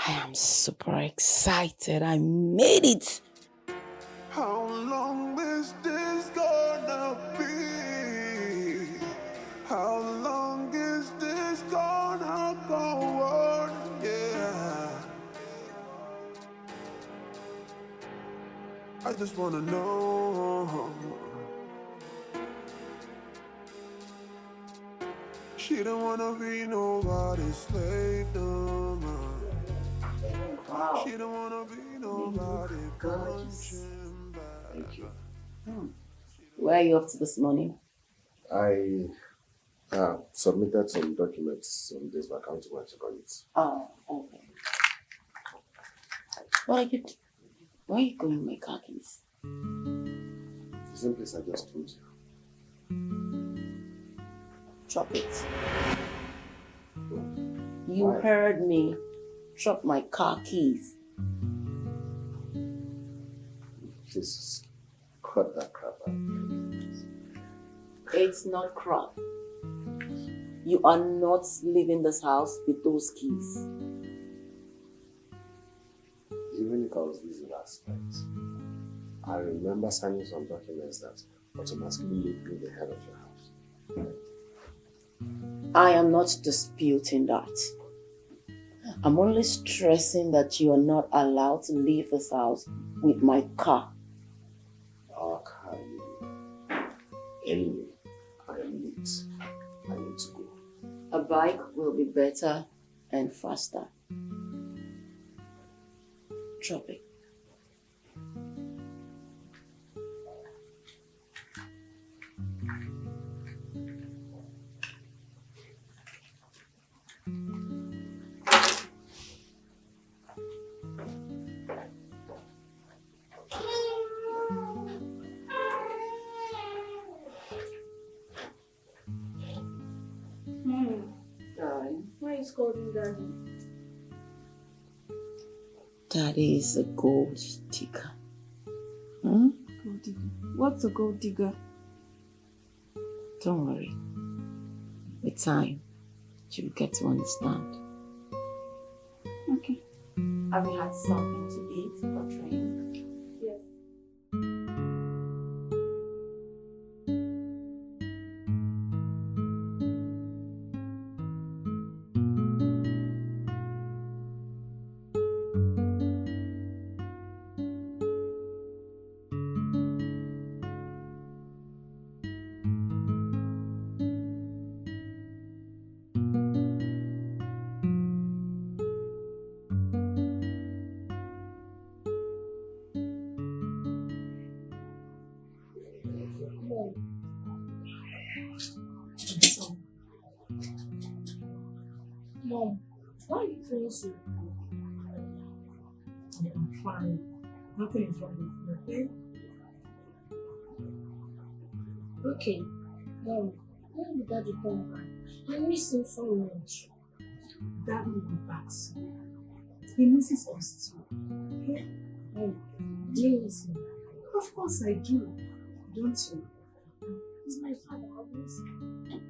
I am super excited. I made it. How long is this gonna be? How long is this gonna go on? Yeah. I just wanna know. She don't wanna be nobody's slave no more. Wow. She don't wanna be nobody punching back. Thank you. Where are you up to this morning? I submitted some documents on this account to my it. Oh, okay. Where are you going with my car keys? The same place I just told you. Drop it. You heard me. Drop my car keys. Please cut that crap out. It's not crap. You are not leaving this house with those keys. Even if I was busy last night, I remember signing some documents that automatically made me the head of your house. I am not disputing that. I'm only stressing that you are not allowed to leave this house with my car. Our car, anyway, I am late. I need to go. A bike will be better and faster. Drop it. Mommy, Darling, why are you scolding Daddy? Daddy is a gold digger. Hmm? Gold digger. What's a gold digger? Don't worry. With time, you'll get to understand. Okay. Have you had something to eat or drink? Yes. Mom, why are you feeling so? I'm fine. Nothing is wrong with me, okay? Okay. Mom, when did Daddy come back? I miss him so much. Daddy will be back soon. He misses us too. Okay? Mom, do you miss him? Of course I do. Don't you? He's my father, I miss him.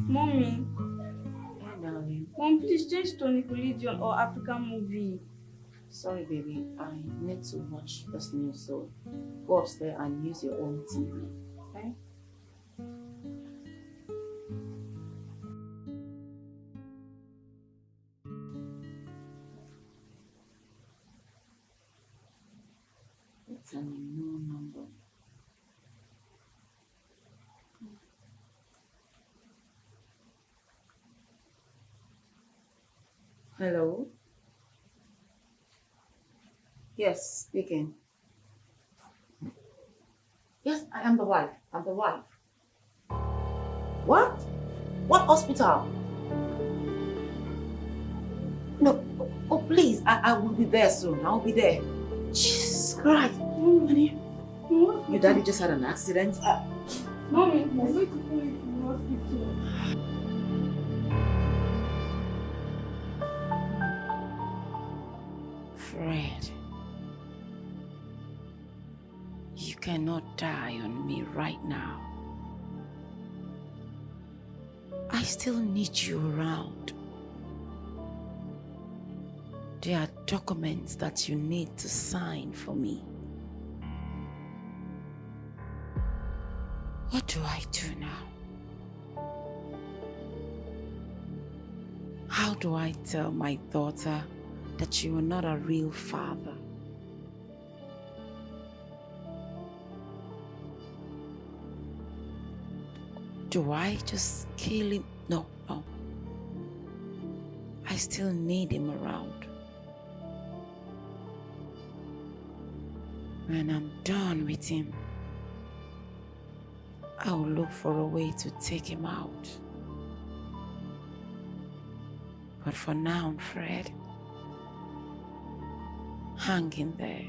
Mommy, Yeah, darling. Mom, please change to Nickelodeon or African movie. Sorry, baby. I need to watch this news, so go upstairs and use your own TV. Okay? It's a new number. Hello? Yes, speaking. Yes, I am the wife. I'm the wife. What? What hospital? No, oh please, I will be there soon. I'll be there. Jesus Christ. Honey, your daddy just had an accident. Mommy, I'm going to call you from the hospital. Fred, you cannot die on me right now. I still need you around. There are documents that you need to sign for me. What do I do now? How do I tell my daughter that you are not a real father? Do I just kill him? No. I still need him around. When I'm done with him, I'll look for a way to take him out. But for now, Fred, hang in there.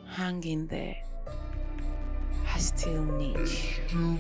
Hang in there. I still need you.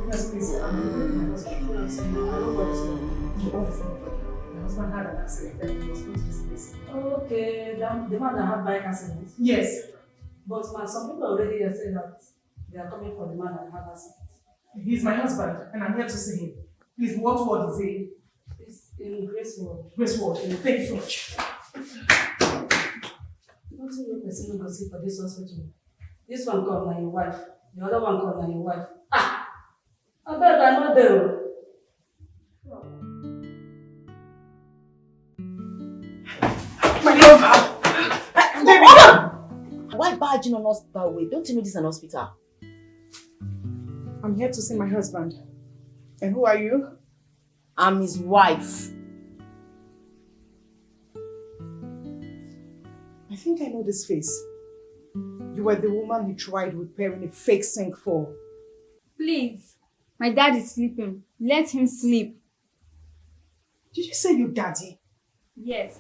Yes, please. My husband had an accident and he was going to this place. Okay, the man that had bike accident? Yes. But some people already have said that they are coming for the man that had accident. He's my husband and I'm here to see him. Please, what word is he? It's in Grace Ward. Grace Ward. Thank you so much. Nothing you person go see for this hospital. This one come na your wife. The other one come na your wife. I beg I know there. My love! Baby! Why barging on us that way? Don't you know this is an hospital? I'm here to see my husband. And who are you? I'm his wife. I think I know this face. You were the woman he tried repairing a fake sink for. Please. My dad is sleeping. Let him sleep. Did you say your daddy? Yes.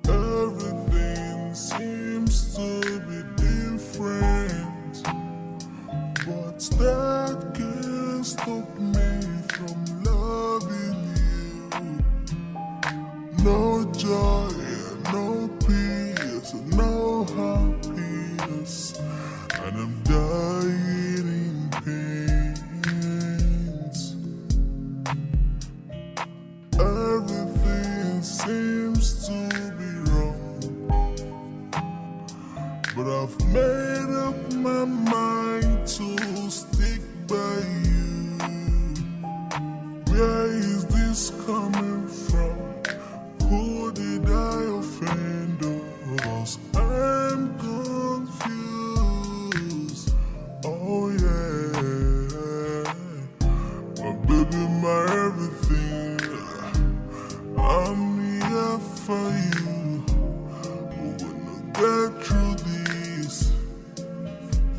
Everything seems to be different, but that can't stop me from loving you. No joy, no peace, no happiness, and I'm dying in pains. Everything seems to be wrong, but I've made up my mind to stick by you. Where is this coming from? Who did I offend? Cause I'm confused. Oh yeah, my baby, my everything. I'm here for you. We're gonna get through this,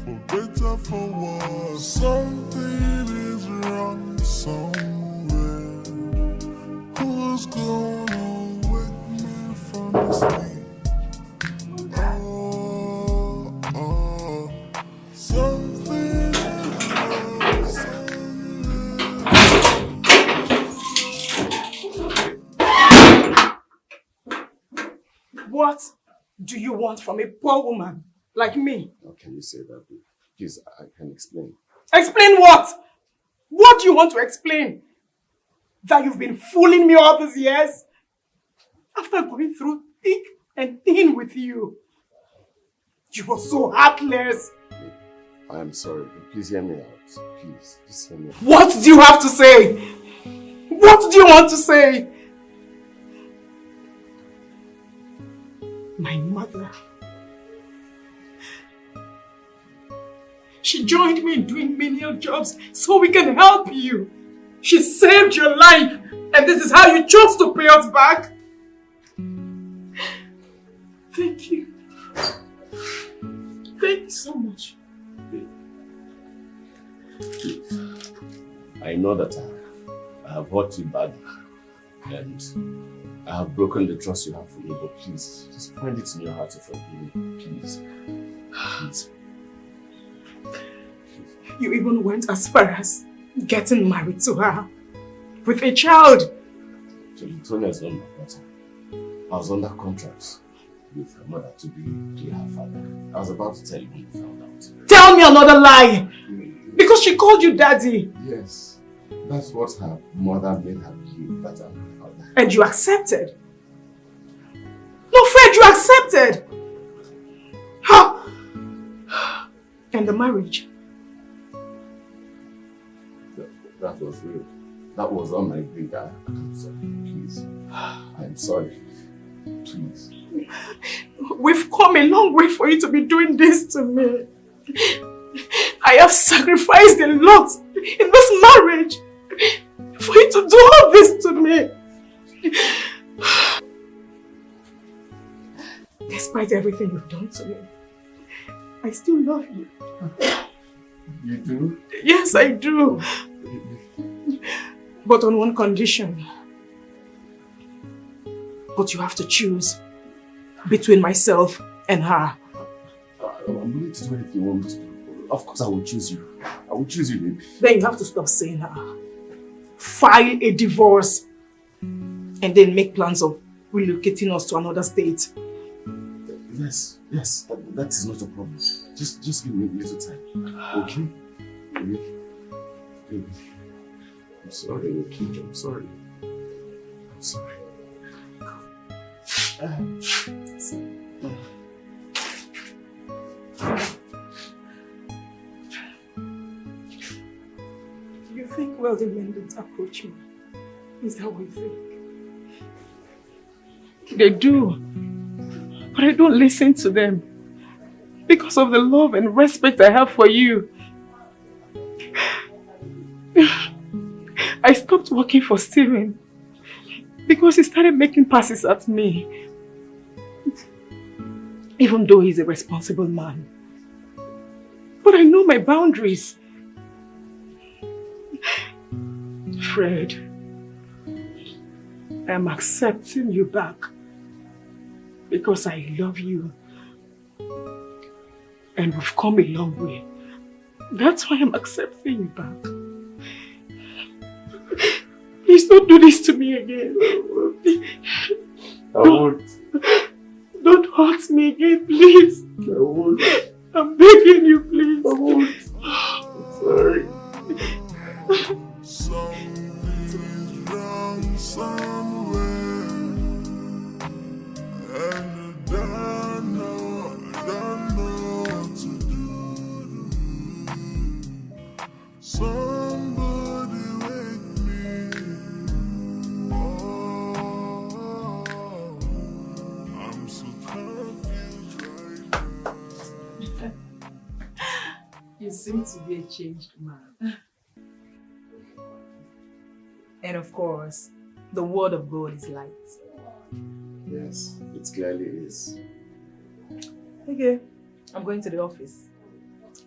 for better, for worse. Something is wrong somewhere. Who's gonna wake me from this sleep? Oh, oh. Something is wrong somewhere. What do you want from a poor woman like me? How can you say that, babe? Please, I can explain. Explain what? What do you want to explain? That you've been fooling me all these years? After going through thick and thin with you. You were so heartless. I am sorry. Please hear me out. Please, just hear me out. What do you have to say? What do you want to say? My mother. She joined me in doing menial jobs so we can help you. She saved your life, and this is how you chose to pay us back? Thank you. Thank you so much. I know that I have hurt you badly, and I have broken the trust you have for me, but please, just find it in your heart to forgive me, please. Please. You even went as far as getting married to her with a child. Tonya is not my daughter. I was under contract with her mother to be her father. I was about to tell you when you found out. Tell me another lie! Because she called you daddy. Yes, that's what her mother made her believe, that I'm her father. And you accepted. No, Fred, you accepted. How? And the marriage? That was real. That was on my greed. I'm sorry, please. I'm sorry. Please. We've come a long way for you to be doing this to me. I have sacrificed a lot in this marriage for you to do all this to me. Despite everything you've done to me, I still love you. You do? Yes, I do. But on one condition. But you have to choose between myself and her. I'm willing to do anything you want me to do. Of course I will choose you. I will choose you, baby. Then you have to stop saying her. File a divorce. And then make plans of relocating us to another state. Yes, that is not a problem. Just give me a little time. Okay? Baby. I'm sorry, okay? I'm sorry. I'm sorry. You think wealthy men don't approach me Is that what you think? They do. But I don't listen to them. Because of the love and respect I have for you. I stopped working for Steven because he started making passes at me. Even though he's a responsible man. But I know my boundaries. Fred, I am accepting you back because I love you. And we've come a long way. That's why I'm accepting you back. Please don't do this to me again. I won't. Don't hurt me again, please. I won't. I'm begging you, please. I won't. I'm sorry. Something's wrong somewhere, and I don't know what to do. Somebody wake me. Oh, I'm so confused right now. You seem to be a changed man. And of course, the word of God is light. Yes, it clearly is. Okay, I'm going to the office.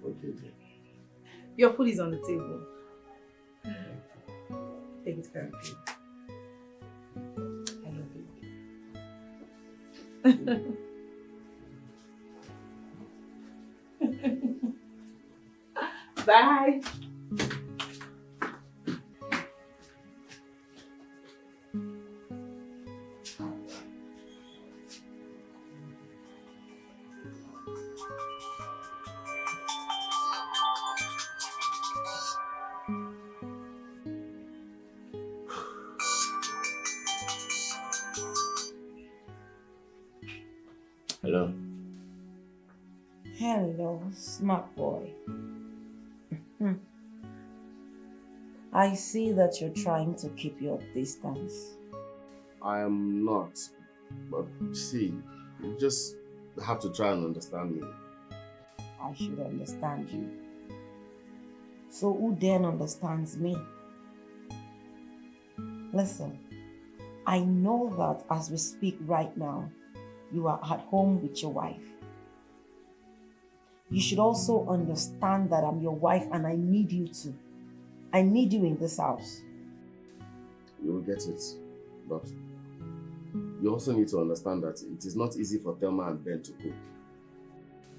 Okay, dear. Your food is on the table. Take it care of you. I love you. Bye. Hello. Hello, smart boy. I see that you're trying to keep your distance. I am not. But see, you just have to try and understand me. I should understand you. So who then understands me? Listen, I know that as we speak right now, you are at home with your wife. You should also understand that I'm your wife and I need you to. I need you in this house. You will get it. But you also need to understand that it is not easy for Thelma and Ben to cook.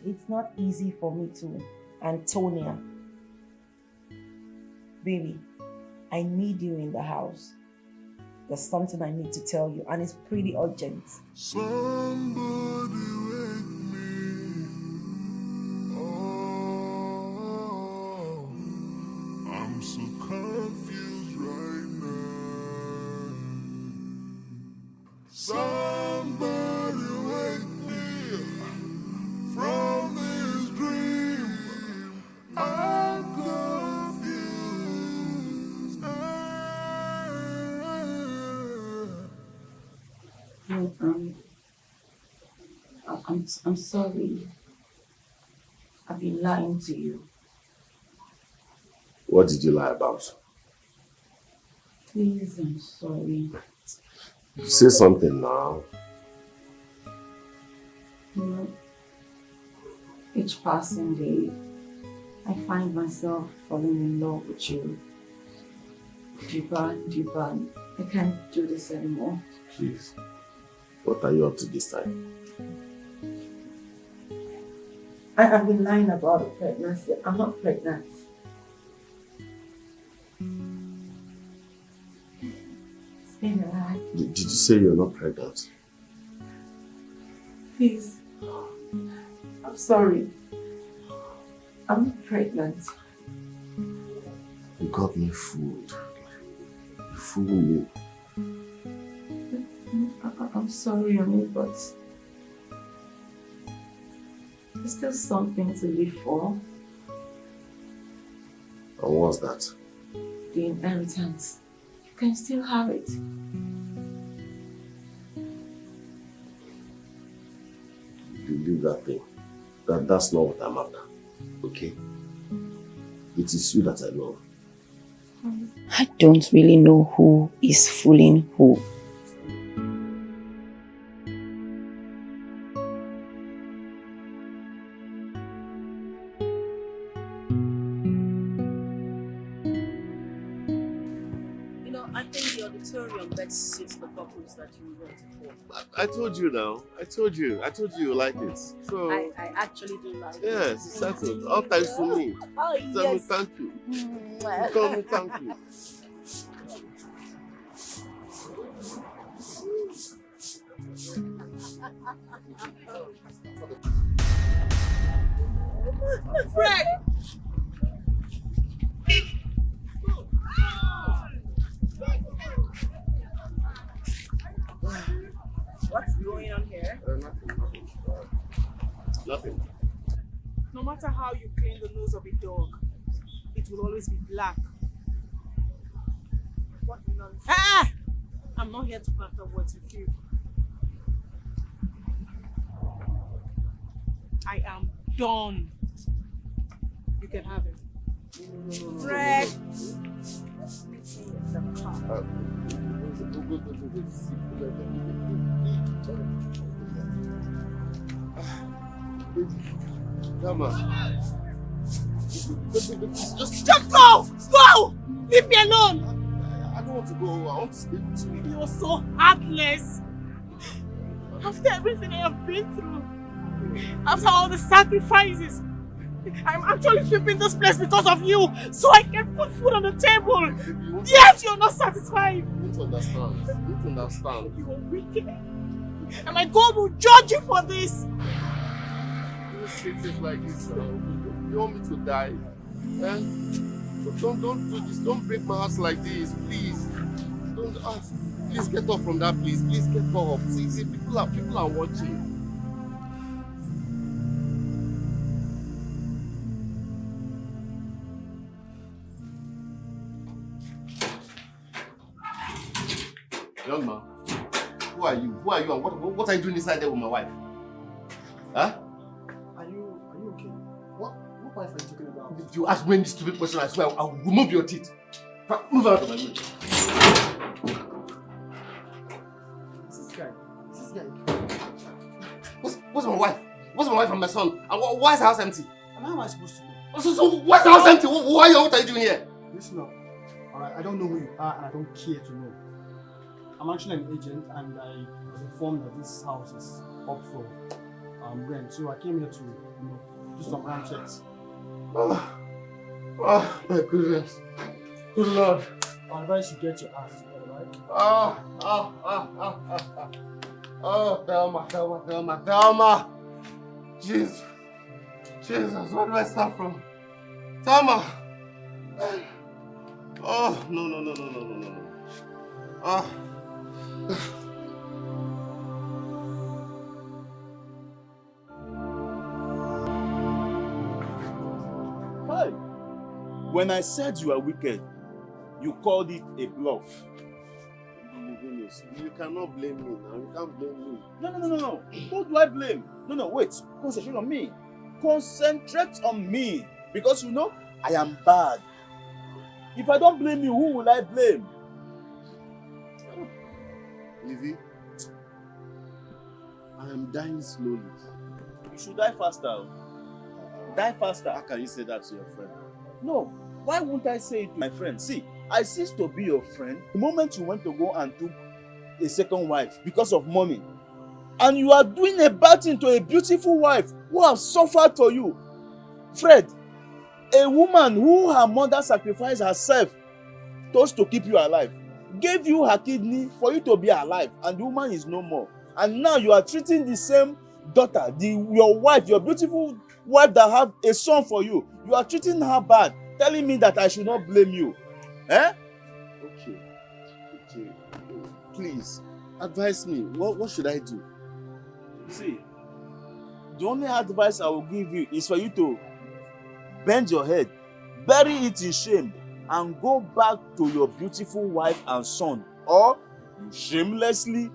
It's not easy for me too, Antonia. Baby, I need you in the house. There's something I need to tell you and it's pretty urgent. Somebody wake me. Oh, I'm so confused right now. Somebody wake me from this dream. I'm confused. I'm sorry. I've been lying to you. What did you lie about? Please, I'm sorry. Say something now. You know, each passing day, I find myself falling in love with you. Deeper and deeper. I can't do this anymore. Please. What are you up to this time? I've been lying about the pregnancy. I'm not pregnant. It's been a lie. Did you say you're not pregnant? Please. I'm sorry. I'm not pregnant. You got me fooled. You fooled me. I'm sorry, honey, but there's still something to live for. And what's that? The inheritance. can still have it. You leave that thing. That's not what I'm after. Okay? It is you that I love. I don't really know who is fooling who. You know, I think the auditorium best suits the purpose that you want it for. I told you now. I told you you like it. So I actually do like it. yes, it's settled. All thanks to me. Oh, Tell me yes. thank you. Tell me thank you. Fred! What's going on here? Nothing. No matter how you clean the nose of a dog, it will always be black. What nonsense? Ah! I'm not here to banter words with you. I am done. You can have it. Fred! Come on. Just go! Go! Leave me alone! I don't want to go. I want to speak to you. You're so heartless. After everything I have been through, after all the sacrifices, I'm actually sweeping this place because of you, so I can put food on the table. Yet you're not satisfied. You don't understand. You don't understand. You are wicked. And my God will judge you for this. You say things like this now. You want me to die? Eh? So don't do this. Don't break my heart like this, please. Don't ask. Please get off from that place. Please get off. See, people are watching. Young man, who are you? Who are you and what are you doing inside there with my wife? Huh? Are you okay? What wife are you talking about? If you ask me this stupid question, I swear I'll remove your teeth. Move out of my way. This guy. What's my wife? What's my wife and my son? And why is the house empty? And how am I supposed to know? So why's the house empty? What are you doing here? Listen up. Alright, I don't know who you are and I don't care to know. I'm actually an agent and I was informed that this house is up for rent. So I came here to, do some hand checks. Oh my goodness. Good Lord. I advise you get your ass together, right? Oh, Thelma. Jesus, where do I start from? Thelma. Oh, no. Oh. Hey, when I said you are wicked, you called it a bluff. You cannot blame me now. You can't blame me. No. Who do I blame? No, wait. Concentrate on me. Concentrate on me. Because I am bad. If I don't blame you, who will I blame? Livy, I am dying slowly. You should die faster. Die faster. How can you say that to your friend? No. Why won't I say it to my friend? See, I ceased to be your friend the moment you went to go and took a second wife because of money. And you are doing a bad thing to a beautiful wife who has suffered for you. Fred, a woman who her mother sacrificed herself just to keep you alive, gave you her kidney for you to be alive, and the woman is no more. And now you are treating the same daughter, your wife, your beautiful wife that have a son for you. You are treating her bad, telling me that I should not blame you. Eh? Okay. Please, advise me. What should I do? See, the only advice I will give you is for you to bend your head, bury it in shame, and go back to your beautiful wife and son, or you shamelessly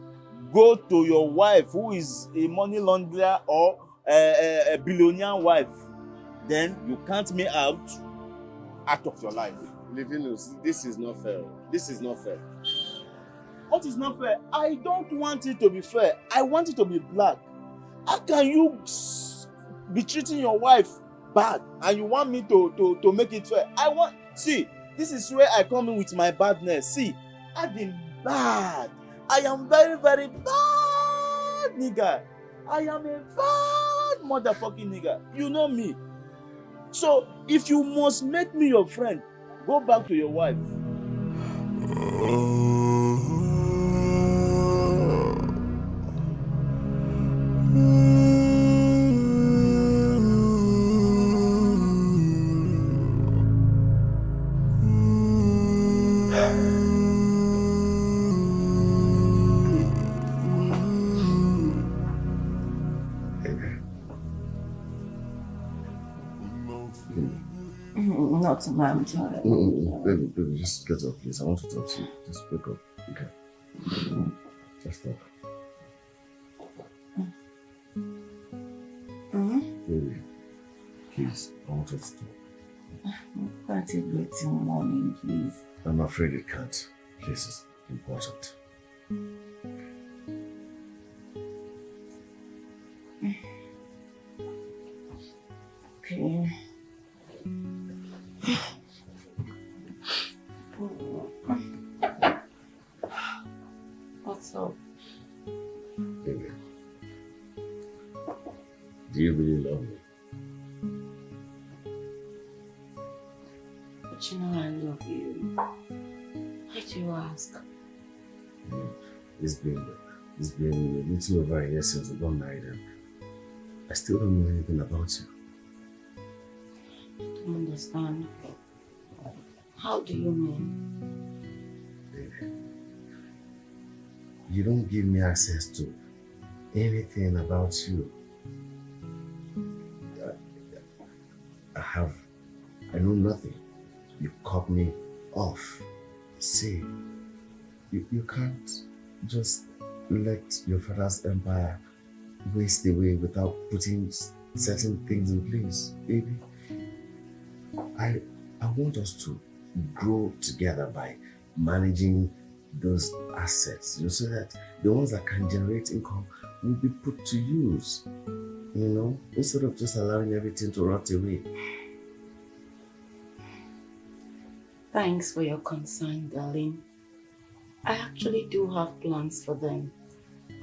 go to your wife who is a money launderer or a billionaire wife, then you count me out of your life. Livinus, this is not fair. This is not fair. What is not fair? I don't want it to be fair. I want it to be black. How can you be treating your wife bad and you want me to make it fair? See, this is where I come in with my badness. See, I've been bad. I am very, very bad nigga. I am a bad motherfucking nigga. You know me. So, if you must make me your friend, go back to your wife. Not ma'am, sorry. Baby, just get up, please. I want to talk to you. Just wake up. Okay. Let's talk. Baby, please, I want us to talk. Can't you wait till morning, please? I'm afraid it can't. Please, it's important. Okay. What's up? Baby, do you really love me? But you know I love you. Why do you ask? It's been a little over a year since we got married and I still don't know anything about you. I don't understand. How do you mean? Baby, you don't give me access to anything about you. I know nothing. You cut me off. See, you can't just let your father's empire waste away without putting certain things in place, baby. I want us to grow together by managing those assets, so that the ones that can generate income will be put to use, instead of just allowing everything to rot away. Thanks for your concern, darling. I actually do have plans for them.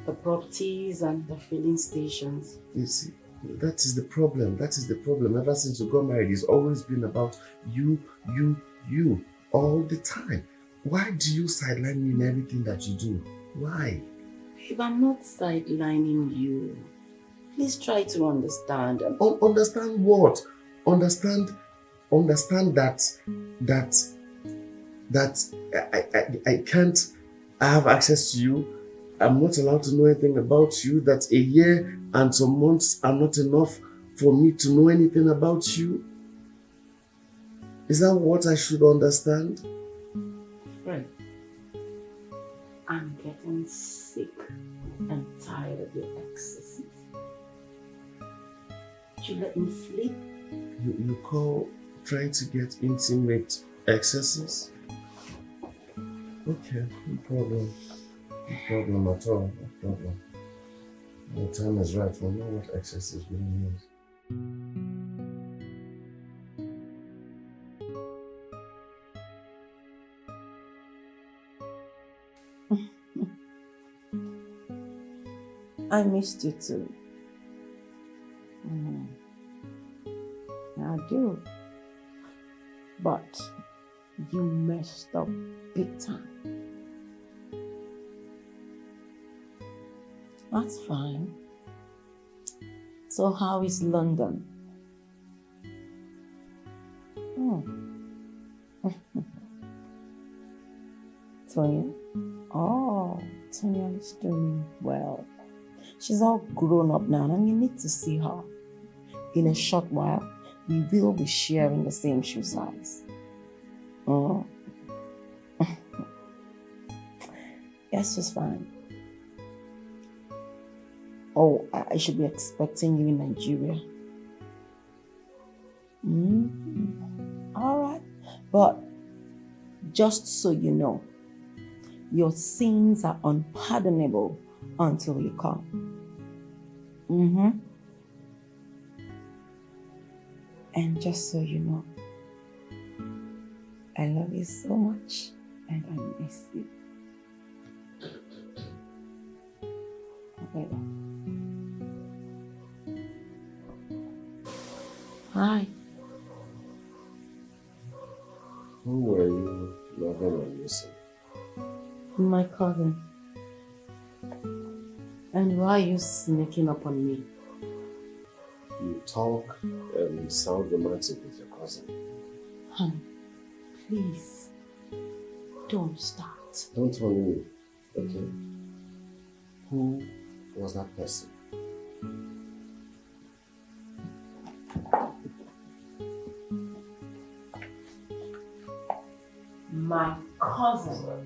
The properties and the filling stations. You see, that is the problem. That is the problem. Ever since we got married, it's always been about you, all the time. Why do you sideline me in everything that you do? Why? Babe, I'm not sidelining you. Please try to understand. Understand what? Understand that I can't have access to you. I'm not allowed to know anything about you. That a year and some months are not enough for me to know anything about you. Is that what I should understand? Right. I'm getting sick and tired of your excesses. Would you let me sleep? You call trying to get intimate excesses? Okay, no problem. No problem at all, no problem. The time is right. We'll know what excesses really means. I missed you too. I do. But you messed up big time. That's fine. So how is London? Tonya? Oh, Tonya is doing well. She's all grown up now and you need to see her. In a short while, we will be sharing the same shoe size. Oh. Yes, just fine. Oh, I should be expecting you in Nigeria. All right. But just so you know, your sins are unpardonable until you come. And just so you know, I love you so much and I miss you. Okay. Hi. Who were you loving and missing? My cousin. And why are you sneaking up on me? You talk and sound romantic with your cousin. Honey, please, don't start. Don't tell me, okay? Who was that person? My cousin.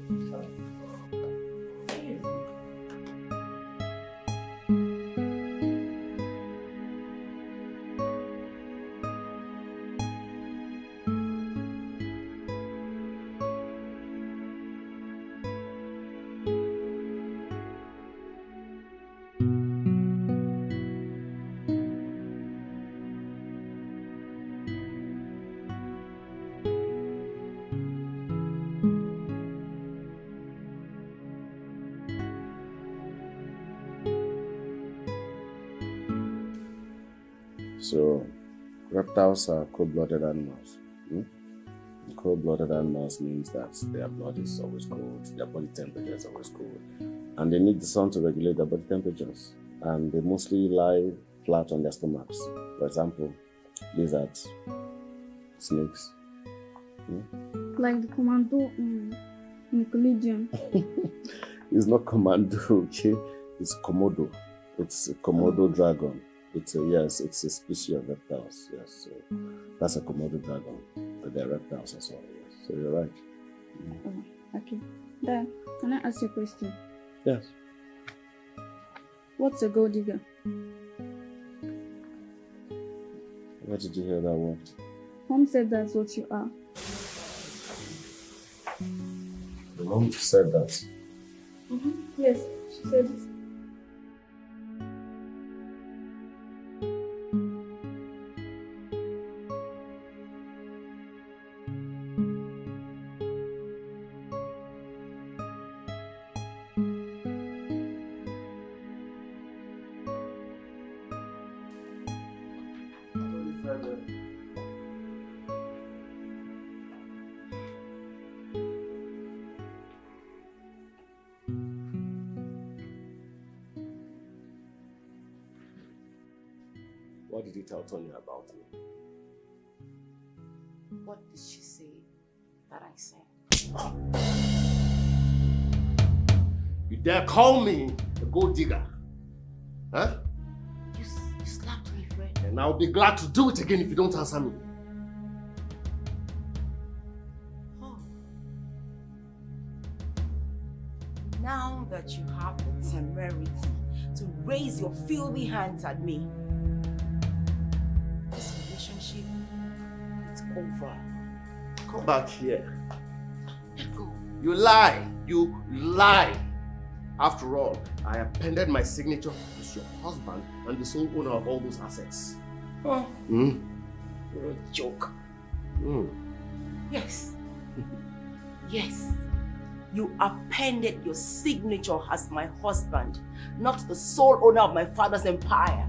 So, reptiles are cold-blooded animals. Cold-blooded animals means that their blood is always cold, their body temperature is always cold, and they need the sun to regulate their body temperatures. And they mostly lie flat on their stomachs. For example, lizards, snakes. Like the commando in Nickelodeon. It's not commando, okay? It's Komodo. It's a Komodo dragon. It's a species of reptiles. Yes, so that's a Komodo dragon. But they're reptiles as well. Yes. So you're right. Okay. Dad, can I ask you a question? Yes. What's a gold digger? Where did you hear that word? Mom said that's what you are. The mom said that. Yes, she said it. What did you tell Tony about me? What did she say that I said? You dare call me a gold digger? Huh? You slapped me, Fred. And I'll be glad to do it again if you don't answer me. Oh. Now that you have the temerity to raise your filthy hands at me, this relationship is over. Come back here. Let go. You lie. You lie. After all, I appended my signature as your husband and the sole owner of all those assets. Oh. You're a joke. Yes. Yes. You appended your signature as my husband, not the sole owner of my father's empire.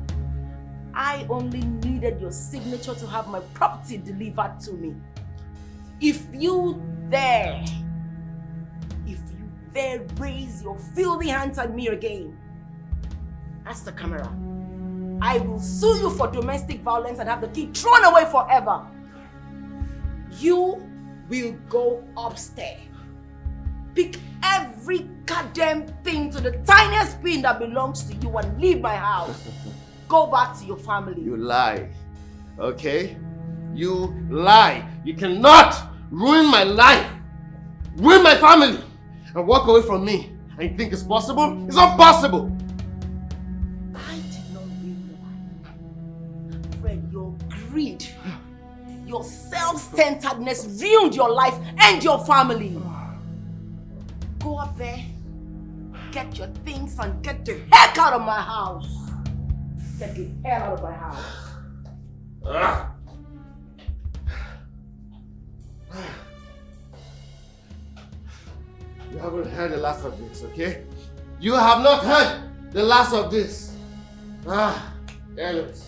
I only needed your signature to have my property delivered to me. If you dare raise your filthy hands at me again, ask the camera, I will sue you for domestic violence and have the key thrown away forever. You will go upstairs, pick every goddamn thing to the tiniest pin that belongs to you and leave my house. Go back to your family. You lie. Okay? You lie. You cannot ruin my life, ruin my family, and walk away from me. And you think it's possible? It's not possible! I did not ruin your life. Fred, your greed, your self-centeredness ruined your life and your family. Go up there, get your things, and get the heck out of my house. Get the hell out of my house. You haven't heard the last of this, okay? You have not heard the last of this. Anyways.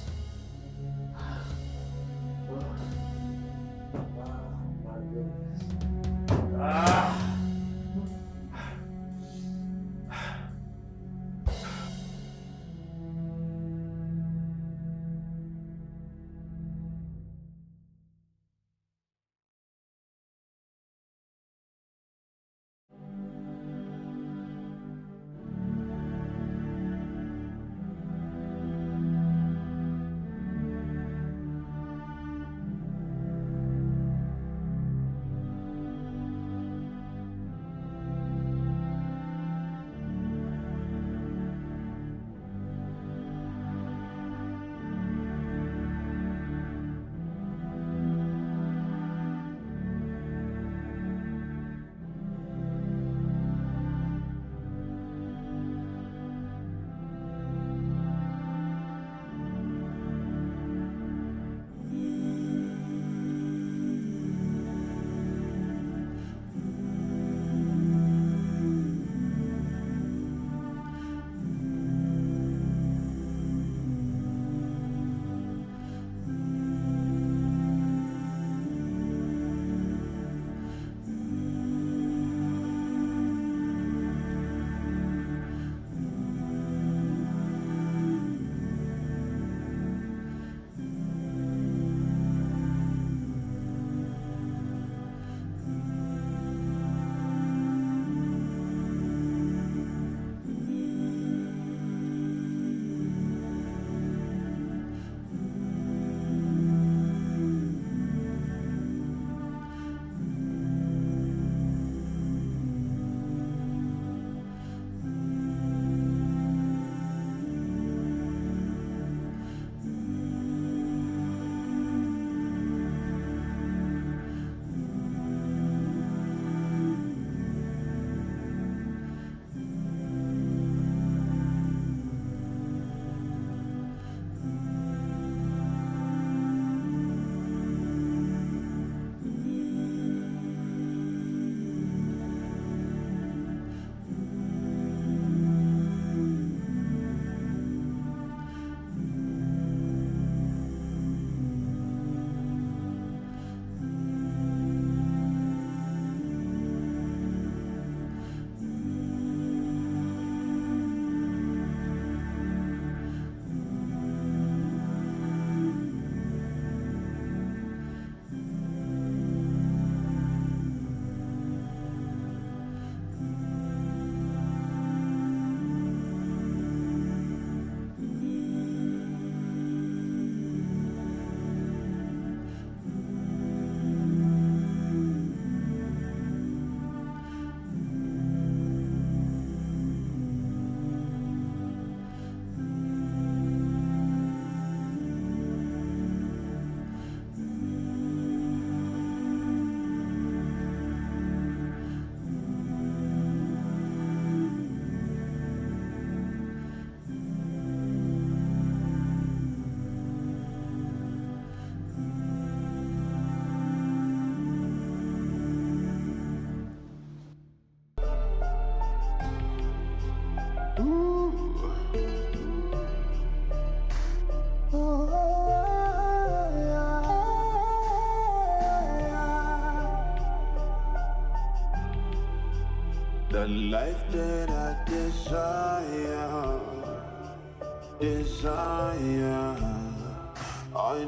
The life that I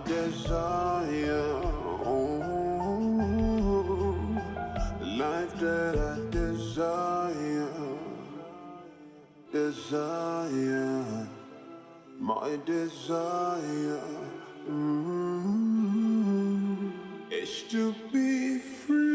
desire, oh, the life that I desire, my desire, is to be free.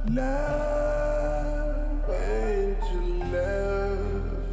Love ain't to love.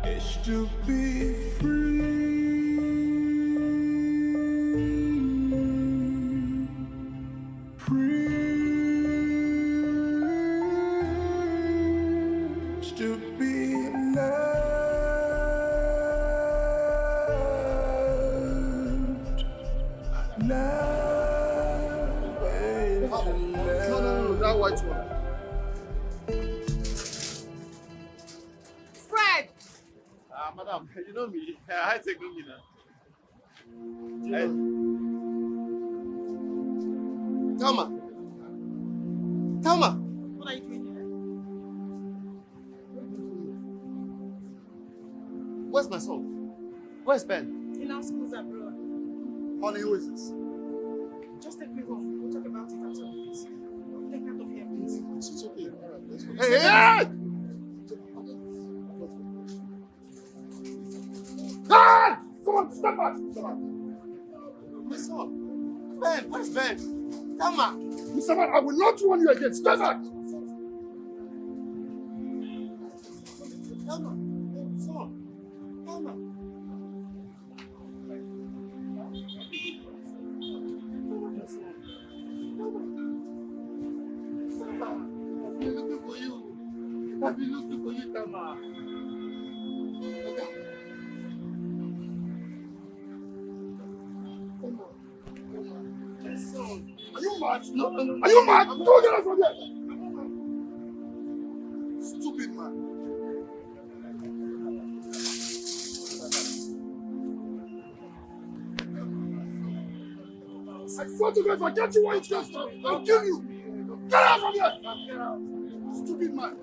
It's to be free. It's to be loved. Love ain't to love. No, that white one. Fred! Madam, you know me. I take me now. Thelma! Thelma! What are you doing here? Where's my son? Where's Ben? He now schools abroad. Honey, who is this? Just take me home. We'll talk about it after this. Take me out of here, please. It's okay. All right, let's go. Hey, Hey! Ah! Someone, step back! Step back. My son. Ben, where's Ben? Thelma! Mr. Man, I will not warn you again. Step back! Thelma! Son! Thelma! I've been looking for you. I've been looking for you, Thelma. Okay. My son. Are you mad? No. Are you mad? Go get us from here. Stupid man. I swear to God, if I get you one chance, I'll kill you. Get out from here. Stupid man.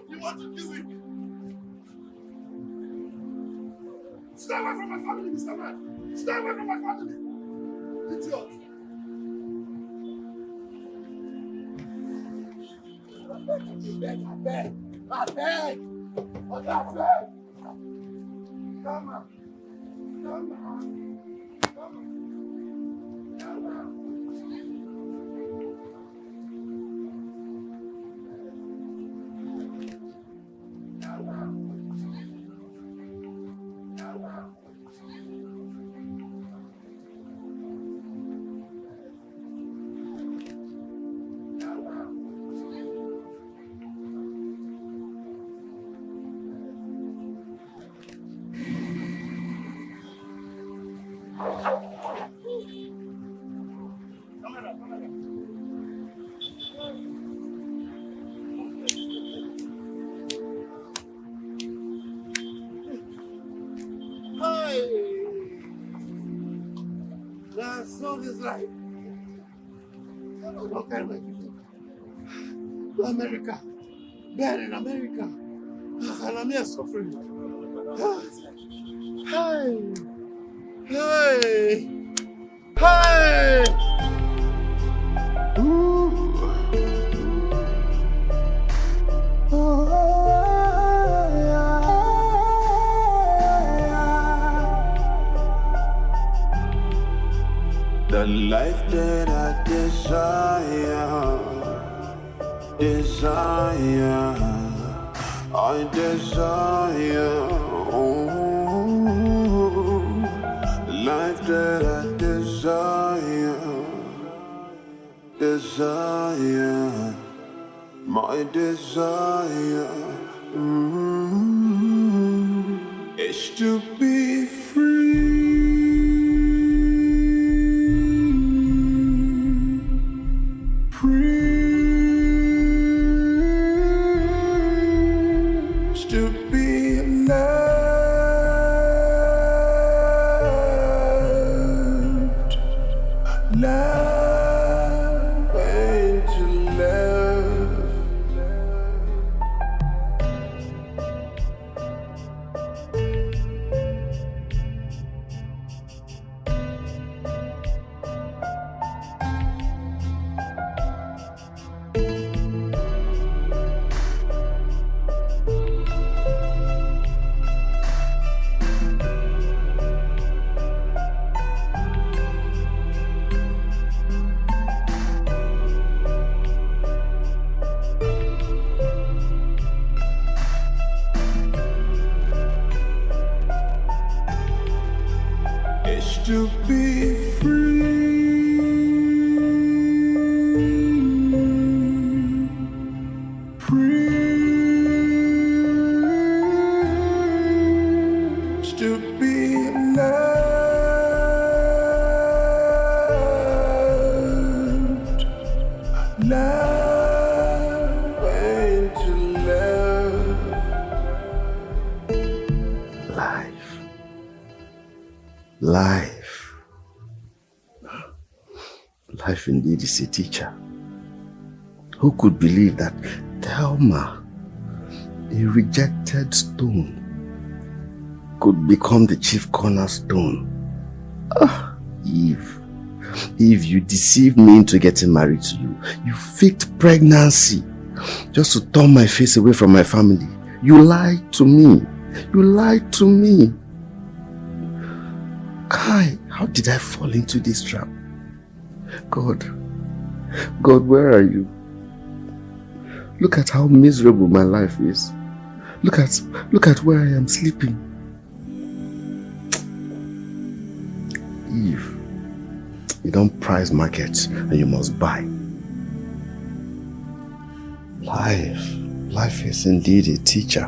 You want to kill me? Stay away from my family, Mr. Man! Stay away from my family! Idiot! I beg! Come on! The song is like, what kind of people? To America, bad in America, and I'm here suffering. Hey! The life that I desire, I desire. desire, my desire is to be free. To be loved, love and to love. Is to be free, is to be loved, love and to love. Life indeed is a teacher. Who could believe that Thelma, a rejected stone, could become the chief cornerstone? Eve, you deceived me into getting married to you. You faked pregnancy just to turn my face away from my family. You lied to me. Kai, how did I fall into this trap? God, where are you? Look at how miserable my life is. Look at where I am sleeping. Eve, you don't price markets and you must buy. Life is indeed a teacher.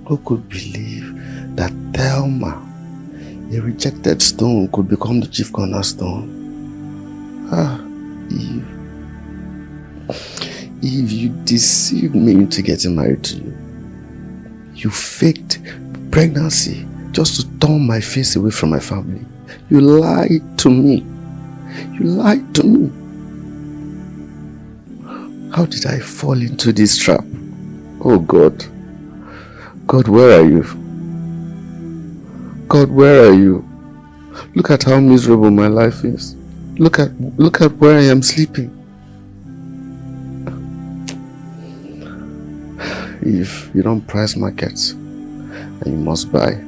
Who could believe that Thelma, a rejected stone, could become the chief cornerstone? Eve, you deceived me into getting married to you. You faked pregnancy just to turn my face away from my family. You lied to me. How did I fall into this trap? Oh God. God, where are you? God, where are you? Look at how miserable my life is. Look at where I am sleeping. If you don't price markets, and you must buy.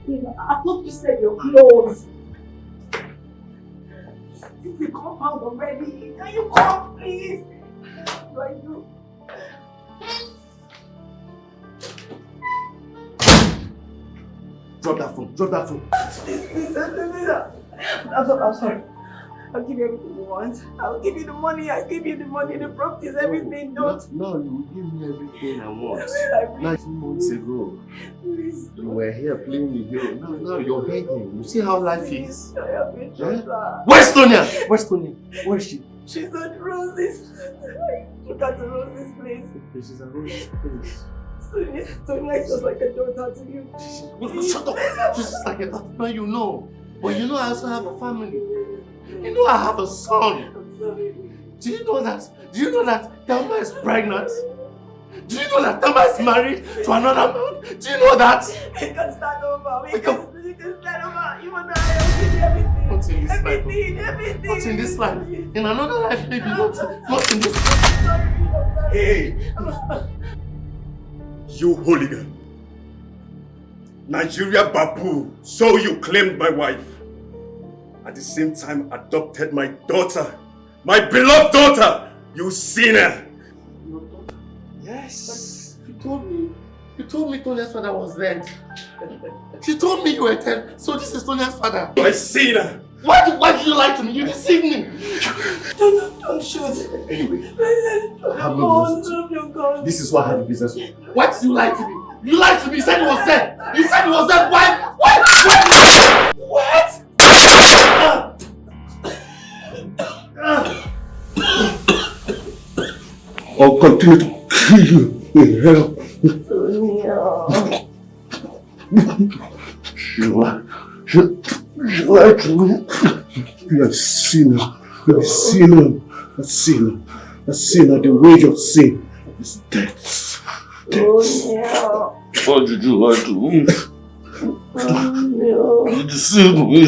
I thought you said your clothes. Since the compound already, can you come, please? What do I do? Drop that phone. Drop that phone. Please. I'm sorry. I'll give you everything you want. I'll give you the money. I'll give you the money, the properties, everything. No, you give me everything I want. 9 months ago, Please. you were here playing the hero. Now you're begging. You see how life is. I have been Where's Tonya? Where's Tonya? Where is she? She's at Rose's. Look at the Rose's place. She's at Rose's place. Tonya is just like a daughter to you. Shut up. She's just like a daughter. Now you know. But you know I also have a family. You know I have a son. I'm sorry. Do you know that? Do you know that Thelma is pregnant? Do you know that Thelma is married to another man? Do you know that? We can start over. We can start over. You and I will give you everything. Not in this life. Everything. Not in this life. In another life, maybe. Not in this life. Hey! You hooligan. Nigeria Babu saw you claimed my wife. At the same time adopted my daughter. My beloved daughter! You sinner! Yes. You told me Tonya's father was dead. She told me you were dead. So this is Tonya's father. My sinner! Why did you lie to me? You deceived me. Don't shoot. Anyway, I have no business with you. This is what I have business with. Why did you lie to me? You lied to me. You said he was dead. You said he was dead. Why? What? I'll continue to kill you in hell. You lied to me. You're a sinner. You're a sinner. A sinner. A sinner. The wage of sin is death. Why did you lie to me? You deceived me.